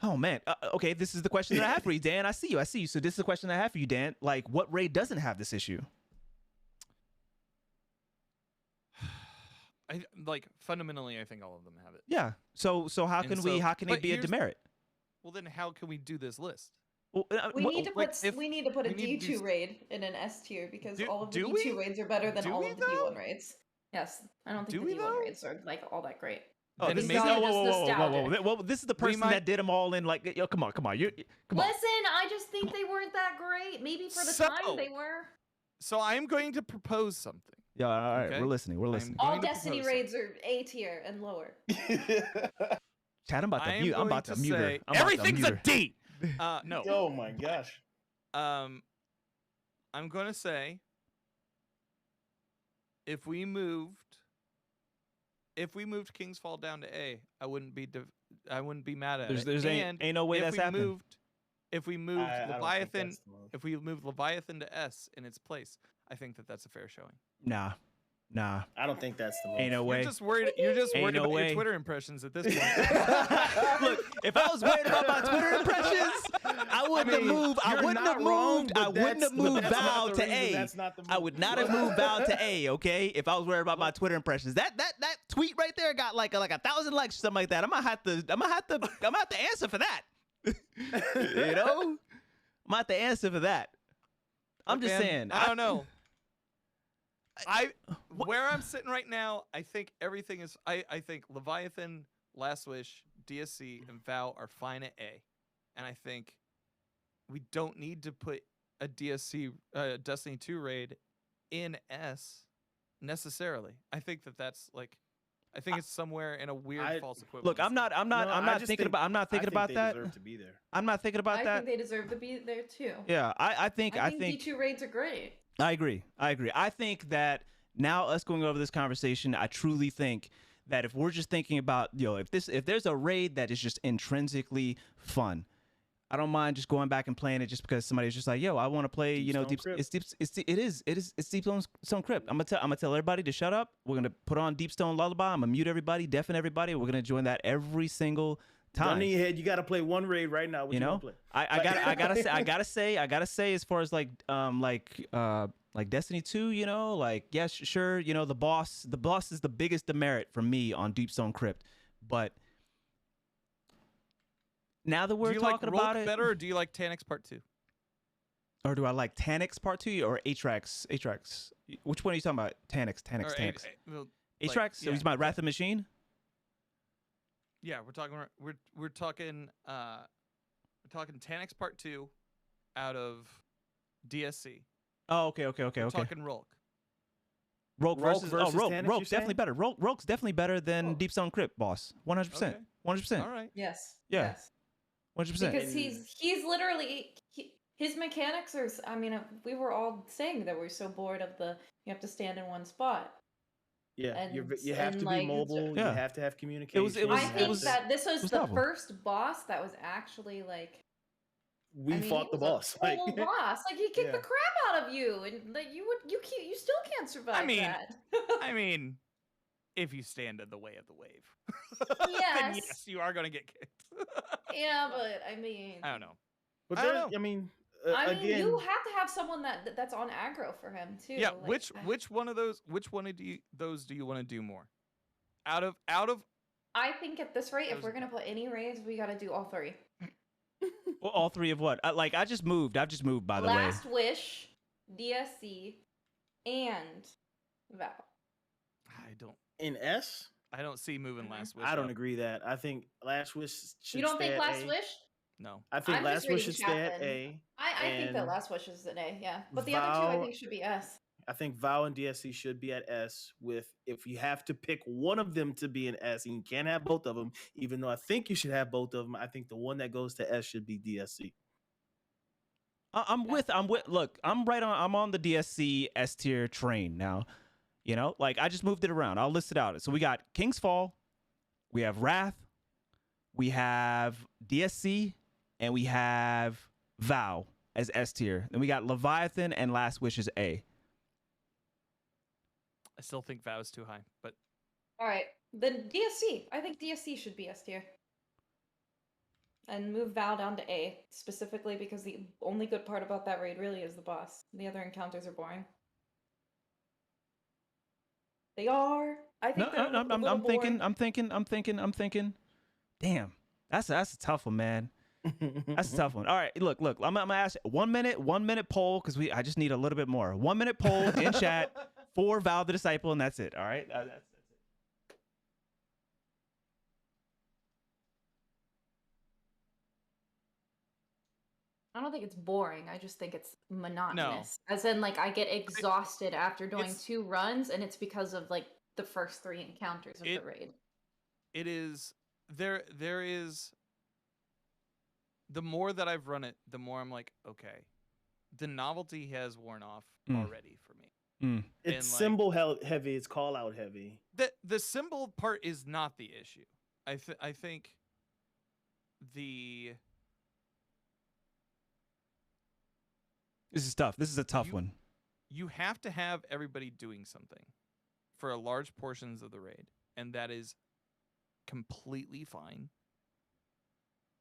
Oh, man. Okay, this is the question that I have for you, Dan. I see you. So this is the question I have for you, Dan. Like, what raid doesn't have this issue? Fundamentally, I think all of them have it. Yeah. So how And can so- how can it but be a here's- demerit? Well, then how can we do this list? Well, We need to like, put if we need to put a we need to do D2 raid in an S tier because Do- all of the do D2 we? raids are better than Do all we, of the though? D1 raids. Yes, I don't think Do the we, D1 though? raids are like all that great. Oh, Then this is maybe- Nostalgia, whoa, just whoa. nostalgic. Well, this is the person might- that did them all in like, yo, come on. Come on. Listen, I just think they weren't that great. Maybe for the So- time they were. So I am going to propose something. Yeah, all right. Okay. We're listening. We're I'm listening. All going to Destiny propose raids are A tier and lower. Chad, I'm about I to am mute. I'm going about to to mute her. say I'm about to everything's mute a her. D. No. Oh my gosh. I'm going to say if we moved King's Fall down to A, I wouldn't be mad at it. There's And ain't no way if that's we happening. If we moved I don't think Leviathan, that's the move. if we moved Leviathan to S in its place, I think that's a fair showing. Nah. I don't think that's the move. Ain't no way. You're just worried. You're just Ain't worried no about way. your Twitter impressions at this point. Look, if I was worried about my Twitter impressions, I wouldn't have moved. I You're wouldn't have not wrong, moved. but I wouldn't that's- have moved that's not Val the to reason. A. That's not the I move. would not have moved Val to A. Okay, if I was worried about my Twitter impressions, that tweet right there got like 1,000 likes or something like that. I'm gonna have to answer for that. I'm gonna have to answer for that. I'm Look, just man, saying. I don't know. Where I'm sitting right now, I think everything is. I think Leviathan, Last Wish, DSC, and Vow are fine at A, and I think we don't need to put a DSC Destiny 2 raid in S necessarily. I think that's like. I think it's somewhere in a weird false equivalence. Look, I'm not thinking about they that. deserve to be there. I'm not thinking about I that. think they deserve to be there too. Yeah, I think D2 raids are great. I agree. I think that now us going over this conversation, I truly think that if we're just thinking about, if there's a raid that is just intrinsically fun, I don't mind just going back and playing it just because somebody's just like, yo, I want to play, Deep Stone Crypt. it's Deep Stone Crypt. I'm gonna tell everybody to shut up. We're gonna put on Deep Stone Lullaby. I'm gonna mute everybody, deafen everybody. We're gonna join that every single time. Gun in your head, you got to play one raid right now. What you wanna play? I gotta say, as far as like Destiny 2, yes, sure, the boss is the biggest demerit for me on Deep Stone Crypt, but now that we're do you talking like about Rolk it, better, or do you like Tanix Part 2? or do I like Tanix Part 2 or Atrax? Which one are you talking about? Tanix. Well, Atrax. So he's my Wrath of Machine. Yeah, we're talking Tanix Part 2 out of DSC. Oh, okay. We're talking Rolk. Rolk versus versus Rolk. Tanix, Rolk's you're saying? definitely better. Rolk's definitely better than Oh. Deep Stone Crypt, boss. 100%. Okay. 100%. All right. Yes. Yeah. Yes. 100%. Because he's literally his mechanics are. I mean, we were all saying that we're so bored of you have to stand in one spot. Yeah, And- you have and, to like, be mobile. Yeah. You have to have communication. was- I it think was- that this was was the novel. first boss that was actually like. we I mean, fought he the was boss. a total boss. Like he kicked Yeah. the crap out of you, and like you still can't survive mean, that. I mean, if you stand in the way of the wave, then Yes. yes, you are going to get kicked. Yeah, but I mean, I don't know. But I don't there, know. I mean, I mean, again, you have to have someone that's on aggro for him too. Yeah, like, which one of those do you want to do more? Out of I think at this rate, if Those- we're gonna put any raids, we got to do all three. Well, all three of what? I've just moved, by the way. Last Wish, DSC, and Val. In S. I don't see moving Last Wish. I don't up. agree that. I think Last Wish should You don't stay think at Last A. Wish? No. I think I'm Last just Wish reading should stay at chat then. A. I think that and Last Wish is an A, yeah. But the other two I Val- think should be S. I think Val and DSC should be at S. With if you have to pick one of them to be an S, and you can't have both of them, even though I think you should have both of them. I think the one that goes to S should be DSC. I'm with. Look, I'm on the DSC S tier train now. You know, like I just moved it around. I'll list it out. So we got King's Fall, we have Wrath, we have DSC, and we have Vow as S tier. Then we got Leviathan and Last Wish is A. I still think Vow is too high, but All right, then DSC. I think DSC should be S tier. And move Val down to A, specifically because the only good part about that raid really is the boss. The other encounters are boring. They are. I think they're a little boring. I'm thinking. Damn, that's a tough one, man. That's a tough one. All right, look. I'm gonna ask 1 minute poll because I just need a little bit more. 1 minute poll in chat for Val the Disciple, and that's it. All right, that's it. I don't think it's boring. I just think it's monotonous. As in, like, I get exhausted after doing 2 runs, and it's because of, like, the first 3 encounters of the raid. It is... There is... The more that I've run it, the more I'm like, okay. The novelty has worn off already for me. It's symbol heavy. It's call out heavy. The symbol part is not the issue. I think the... This is tough. This is a tough one. You have to have everybody doing something for a large portions of the raid, and that is completely fine.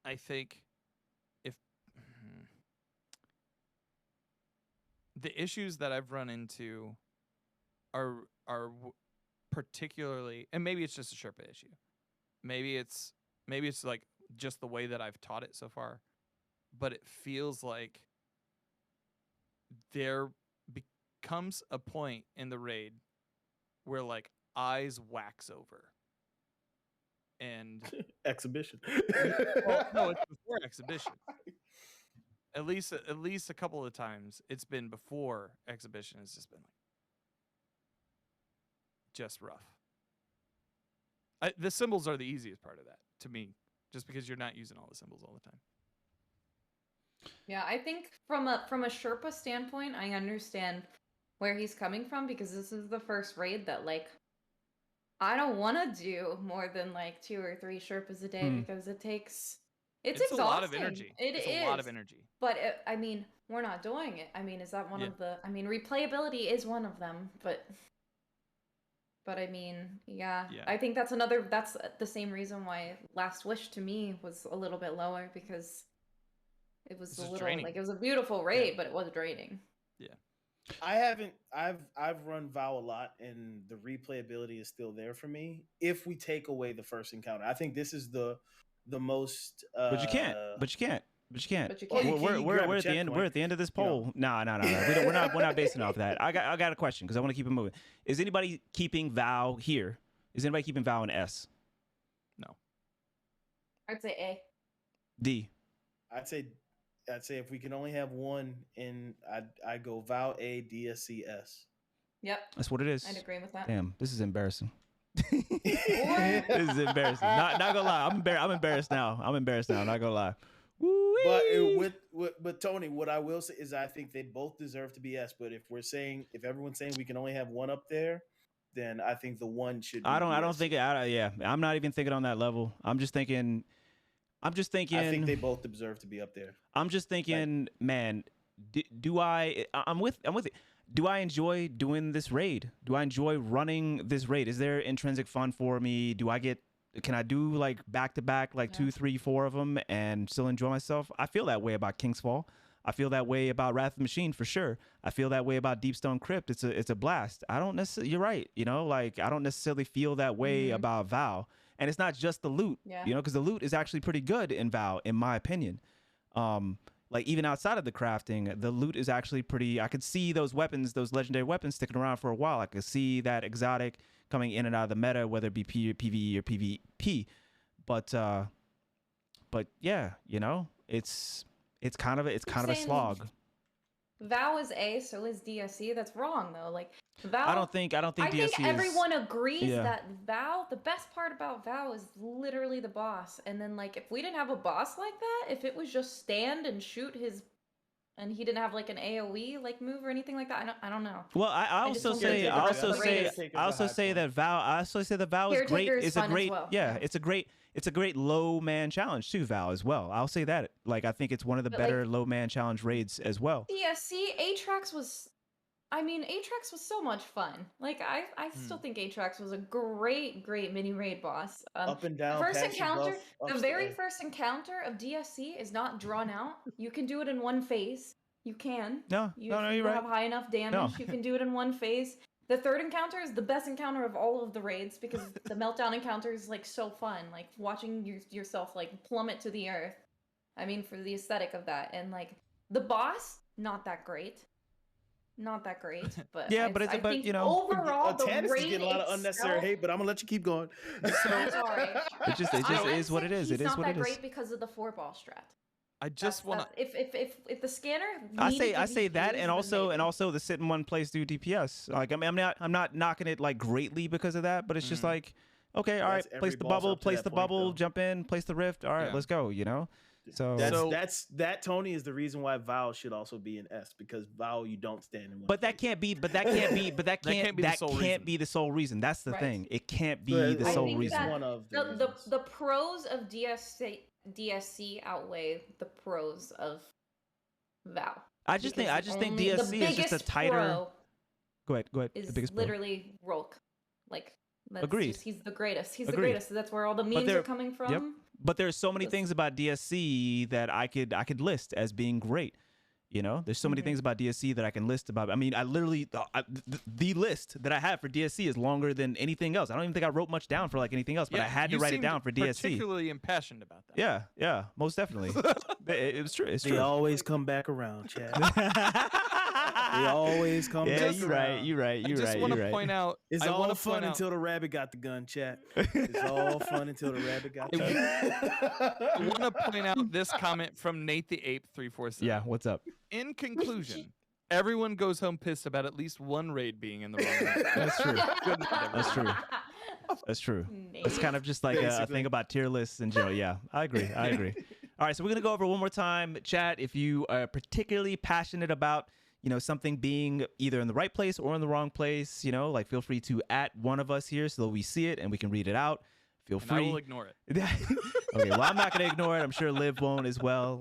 I think if the issues that I've run into are particularly, and maybe it's just a Sherpa issue. Maybe it's like just the way that I've taught it so far, but it feels like there becomes a point in the raid where like eyes wax over and exhibition. Well, no, it's before exhibition. At least a couple of times it's been before exhibition. It's just been like just rough. The symbols are the easiest part of that to me, just because you're not using all the symbols all the time. Yeah, I think from a Sherpa standpoint, I understand where he's coming from, because this is the first raid that, like, I don't want to do more than like 2 or 3 Sherpas a day because it takes it's exhausting. A lot of energy. It's a lot of energy. But I mean, we're not doing it. I mean, is that one of the? I mean, replayability is one of them, but I mean, yeah. I think that's the same reason why Last Wish to me was a little bit lower, because it was a little draining. Like, it was a beautiful raid, but it was draining. Yeah. I've run Vow a lot, and the replayability is still there for me if we take away the first encounter. I think this is the most But you can't. Well, we're at the end. We're at the end of this poll. No. We're not basing off that. I got a question, because I want to keep it moving. Is anybody keeping Vow here? Is anybody keeping Vow in S? No. I'd say A. D. I'd say if we can only have one, and I'd go Vow A, DSC S. Yep. That's what it is. I'd agree with that. Damn, this is embarrassing. This is embarrassing. Not gonna lie. I'm embarrassed now. Not gonna lie. Woo-wee. But Tony, what I will say is I think they both deserve to be S. But if everyone's saying we can only have one up there, then I think the one should be I don't think I'm not even thinking on that level. I'm just thinking I think they both deserve to be up there. I'm just thinking, man, I'm with it. Do I enjoy doing this raid? Do I enjoy running this raid? Is there intrinsic fun for me? Can I do like back to back, like 2, 3, 4 of them and still enjoy myself? I feel that way about King's Fall. I feel that way about Wrath of the Machine for sure. I feel that way about Deepstone Crypt. It's a blast. I don't necessarily, you're right. You know, like I don't necessarily feel that way about Vow. And it's not just the loot, you know, because the loot is actually pretty good in Vow, in my opinion. like even outside of the crafting, the loot is actually pretty. I could see those weapons, those legendary weapons, sticking around for a while. I could see that exotic coming in and out of the meta, whether it be PvE or PvP. But yeah, it's kind of a saying slog. Vow is A, so is DSC. That's wrong though. Like Vow, I don't think I DSC think is. everyone agrees yeah. that Vow, the best part about Vow is literally the boss. And then like if we didn't have a boss like that, if it was just stand and shoot his, and he didn't have like an AoE like move or anything like that, I don't know. Well, I just also don't say think I it's also the say greatest. Caretaker's I a also high say point. that Vow is great. Caretaker is It's a fun as great well, yeah. yeah. It's a great low man challenge too. Vow as well. I'll say that. Like I think it's one of the But, better low man challenge raids as well. DSC, Aatrox was, I mean, Aatrox was so much fun. Like I still think Aatrox was a great mini raid boss. Up and down. First passive encounter, buff, the ups very to- first encounter of DSC is not drawn out. You can do it in one phase. You can. No, You, no, if no, you you're right. have high enough damage, you can do it in one phase. The third encounter is the best encounter of all of the raids because the meltdown encounter is like so fun. Like watching yourself like plummet to the earth. I mean, for the aesthetic of that, and like the boss, not that great. Not that great, but Yeah, I, but it's I but think you know overall the Tannis is raid getting a lot of unnecessary itself- hate, but I'm gonna let you keep going. That's all right. it just I'm is what it saying is. He's It is not what that it is. great because of the 4-ball strat. I just want to. If the scanner. I needed to say be that, used, and then also maybe. the sit in one place do DPS. Like I'm not knocking it like greatly because of that, but it's just like okay, all right, That's place every the boss bubble, up to place that the point, bubble, though. jump in, place the rift. All right, Yeah. let's go. So That Tony is the reason why Val should also be an S because Val you don't stand in one. but that place. can't be the sole reason. That's the Right. thing. It can't be But the I sole think reason. that one of the the reasons. the pros of DSC outweigh the pros of Vow. I just think The DSC is just a biggest tighter. pro Go ahead. The is biggest pro. literally Rolk. Like that's Agreed. just- he's the greatest. He's Agreed. the greatest. That's where all the memes there- are coming from. Yep. But there's so many This- things about DSC that I could list as being great. There's so many Mhm. things about DSC that I can list about. I mean, I literally the list that I have for DSC is longer than anything else. I don't even think I wrote much down for like anything else, but I had to you write it seemed down for DSC. Particularly impassioned about that. Yeah, most definitely. It was true. It's They true. always come back around, Chad. They always come Yeah, back you're around. right. You're right. I You're just right. want You're to right. point out. It's I all wanna fun point out- until the rabbit got the gun, chat. It's all fun until the rabbit got the I gun. want to point out this comment from Nate the Ape 347. Yeah. What's up? In conclusion, everyone goes home pissed about at least one raid being in the wrong raid. That's true. Good night, That's everyone. true. That's true. Nate. It's kind of just like a Basically. thing about tier lists in general. Yeah, I agree. All right, so we're gonna go over one more time, chat. If you are particularly passionate about, something being either in the right place or in the wrong place, like feel free to at one of us here so that we see it and we can read it out. Feel And I free. will ignore it. Okay, well, I'm not gonna ignore it. I'm sure Liv won't as well.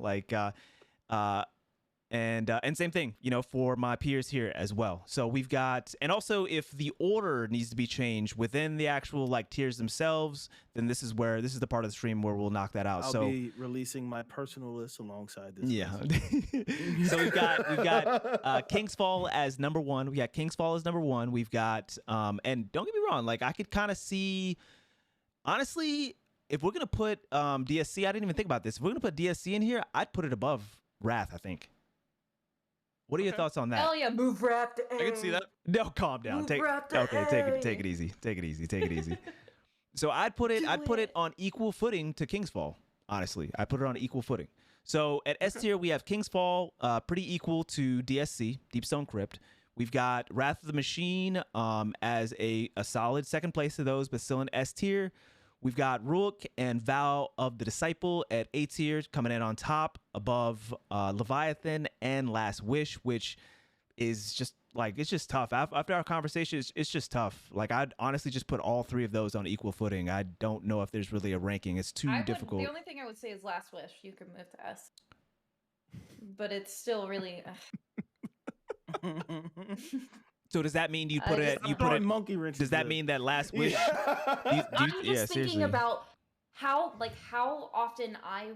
And same thing, for my peers here as well. So we've got, and also if the order needs to be changed within the actual like tiers themselves, then this is the part of the stream where we'll knock that out. I'll so be releasing my personal list alongside this. yeah. list. So we've got King's Fall as number one. We got King's Fall as number one. We've got and don't get me wrong, like I could kind of see, honestly, if we're gonna put DSC, I didn't even think about this. If we're gonna put DSC in here, I'd put it above Wrath, I think. What are your Okay. thoughts on that? Hell yeah, move wrapped. I can see that. No, calm down. Move Take wrapped to it easy. Take it easy. So I'd put it on equal footing to King's Fall. Honestly, I put it on equal footing. So at S tier we have King's Fall, pretty equal to DSC, Deepstone Crypt. We've got Wrath of the Machine as a solid second place to those, but still in S tier. We've got Ruach and Vow of the Disciple at A tier, coming in on top, above Leviathan and Last Wish, which is just like, it's just tough. After our conversation, it's just tough. Like, I'd honestly just put all three of those on equal footing. I don't know if there's really a ranking. It's too difficult. The only thing I would say is Last Wish. You can move to S. But it's still really. So does that mean you I put just- it? You I'm put throwing it? monkey wrenches. Does that in. mean that Last Wish? Yeah. I'm just thinking seriously. about how often I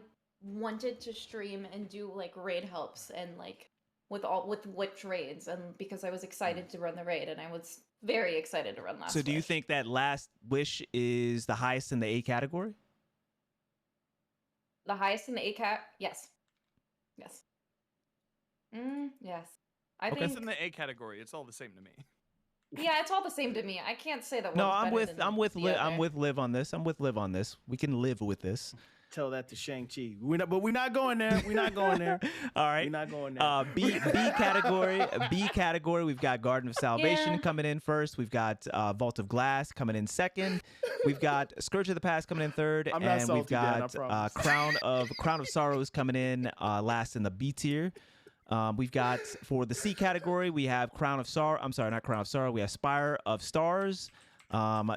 wanted to stream and do like raid helps and like with which raids, and because I was excited to run the raid and I was very excited to run Last So do you Wish. think that Last Wish is the highest in the A category? The highest in the A cat? Yes. Yes. Yes. I Okay. It's think. in the A category. It's all the same to me. Yeah, it's all the same to me. I can't say that No, one's I'm better with than I'm with the Liv, other. I'm with Liv on this. I'm with Liv on this. We can live with this. Tell that to Shang-Chi. But we're not going there. We're not going there. All right. We're not going there. B category. We've got Garden of Salvation Yeah. coming in first. We've got Vault of Glass coming in second. We've got Scourge of the Past coming in third, I'm not and we've salty, Dan, I got promise. Crown of Sorrows coming in last in the B tier. We've got for the C category, we have Crown of Sorrow. I'm sorry, not Crown of Sorrow. We have Spire of Stars,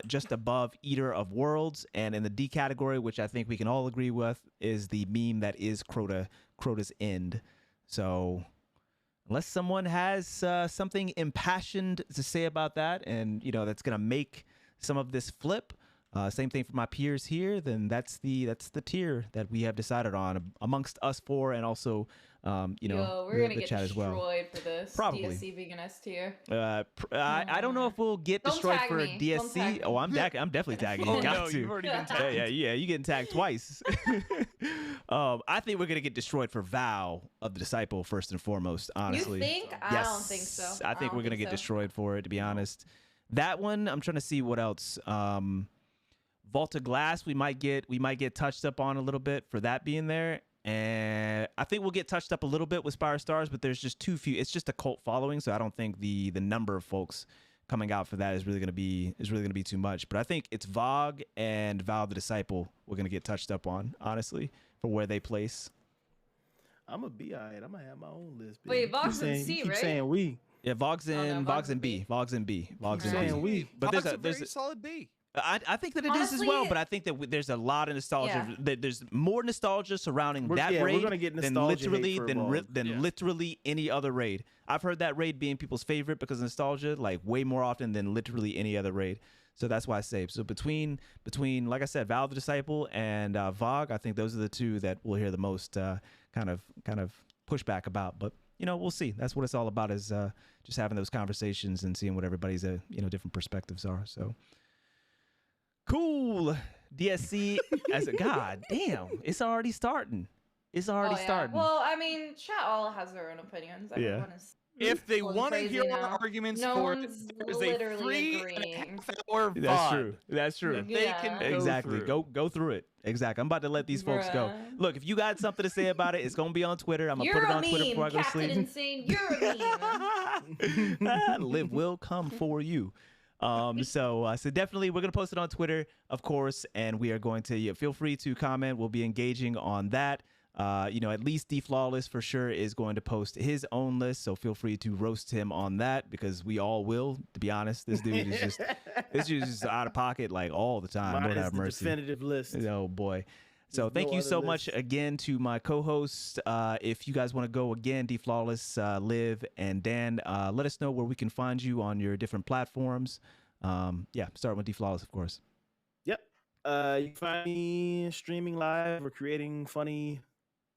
just above Eater of Worlds, and in the D category, which I think we can all agree with, is the meme that is Crota's End. So, unless someone has something impassioned to say about that, and that's gonna make some of this flip. Same thing for my peers here. Then that's the tier that we have decided on amongst us four, and also Yo, we're gonna the get chat as well. destroyed for this. Probably. DSC being an S tier. I don't know if we'll get Don't destroyed tag for me. Don't tag DSC. me. Oh, I'm definitely tagging you. Oh Got no, to. you've already been Yeah. tagged. Yeah, you getting tagged twice. I think we're gonna get destroyed for Vow of the Disciple first and foremost. Honestly, You think? I don't think so. I think we're gonna get destroyed for it. To be honest, that one I'm trying to see what else. Vault of Glass we might get touched up on a little bit for that being there. And I think we'll get touched up a little bit with Spire Stars, but there's just too few. It's just a cult following, so I don't think the number of folks coming out for that is really gonna be too much. But I think it's Vogue and Vow of the Disciple we're gonna get touched up on, honestly, for where they place. I'm gonna be all right. I'm gonna have my own list. Wait, baby. Vox and You C, keep right? saying we. Yeah, Vogue's in Vogue's B. in B. Vogue's in B. Vogue's in Saying B. we. But Vox there's very solid B. I think that it is as well, Honestly- but I think that there's a lot of nostalgia. Yeah. There's more nostalgia surrounding that We're raid gonna get than nostalgia literally hate for than Vogue. Yeah. literally any other raid. I've heard that raid being people's favorite because of nostalgia, like way more often than literally any other raid. So that's why I say. So between like I said, Vow of the Disciple and Vogue, I think those are the two that we'll hear the most kind of pushback about. But we'll see. That's what it's all about, is just having those conversations and seeing what everybody's different perspectives are. So. Cool. DSC as a god damn, it's already starting. It's already starting. Well, I mean, chat all has their own opinions. Yeah. Everyone is If they going want to crazy hear now. our arguments No for it, one's there's a literally free agreeing. hour That's VOD true. That's true. that they Yeah. can Exactly. through. Go through it. Exactly. I'm about to let these folks go. Bruh. Look, if you got something to say about it, it's gonna be on Twitter. I'm gonna You're put it a on Twitter meme, before I go to Captain sleep. Insane. You're a meme. Liv will come for you. So definitely we're gonna post it on Twitter, of course, and we are going to feel free to comment. We'll be engaging on that. At least TheDFlawless for sure is going to post his own list, so feel free to roast him on that, because we all will. To be honest, this dude is just out of pocket like all the time. Mine Lord is have the mercy. definitive list. Oh boy. So There's thank no you other so much list. again to my co-hosts. If you guys want to go again, TheDFlawless, Liv, and Dan, let us know where we can find you on your different platforms. Start with TheDFlawless, of course. Yep. You can find me streaming live or creating funny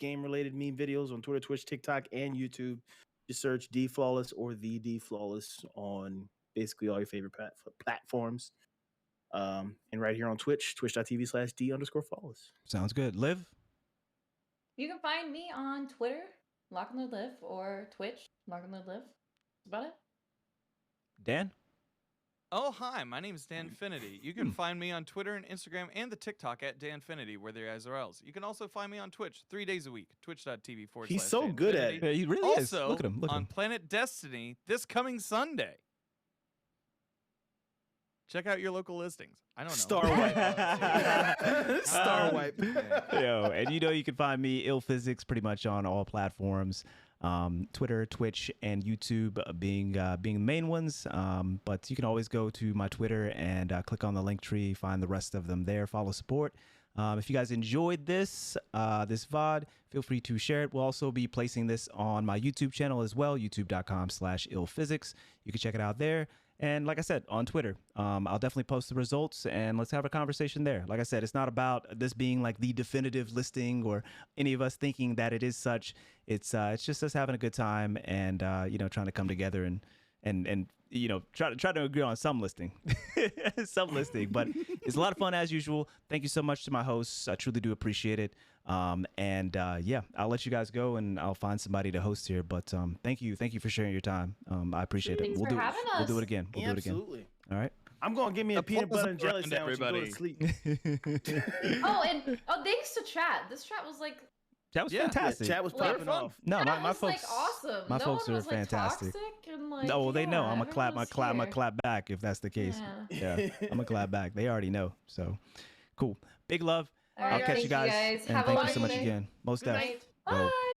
game-related meme videos on Twitter, Twitch, TikTok, and YouTube. Just search DFlawless or TheDFlawless on basically all your favorite platforms. And right here on Twitch, twitch.tv/D_flawless. Sounds good. Liv? You can find me on Twitter, LockandoadLiv, or Twitch, LockandoadLiv. That's about it. Dan? Oh, hi, my name is Danfinity. You can find me on Twitter and Instagram and the TikTok at Danfinity, where there is or else. You can also find me on Twitch 3 days a week, twitch.tv/. He's so good at it. Yeah, he really is. Also, Look at him. Look at on him. Planet Destiny this coming Sunday. Check out your local listings. I don't know. Star wipe. Star wipe. Yo, and you can find me, Ill Physics, pretty much on all platforms. Twitter, Twitch, and YouTube being the main ones. But you can always go to my Twitter and click on the link tree, find the rest of them there, follow, support. If you guys enjoyed this VOD, feel free to share it. We'll also be placing this on my YouTube channel as well, youtube.com/illphysics. You can check it out there. And like I said, on Twitter, I'll definitely post the results and let's have a conversation there. Like I said, it's not about this being like the definitive listing or any of us thinking that it is such. It's just us having a good time and, trying to come together and and you know, try to agree on some listing, but it's a lot of fun as usual. Thank you so much to my hosts. I truly do appreciate it. Yeah, I'll let you guys go and I'll find somebody to host here. But thank you for sharing your time. I appreciate it. Thanks We'll for do having We'll do us. it again. We'll do it again. Absolutely. All right. I'm going to give me a peanut Applause butter and jelly around sandwich and go to everybody. sleep. Thanks to chat. This chat was like That was Yeah. fantastic. Chat was Like, popping off. No, chat my was folks, like awesome. my No folks one are was like fantastic. toxic and like No, well, they know. yeah, I'm a clap, everyone my was here. clap back if that's the case. Yeah. Yeah, I'm a clap back. They already know. So, cool. Big love. All I'll right, catch thank you guys. guys. And Have a thank you so wonderful much day. again. Most Good def. night. Whoa. Bye.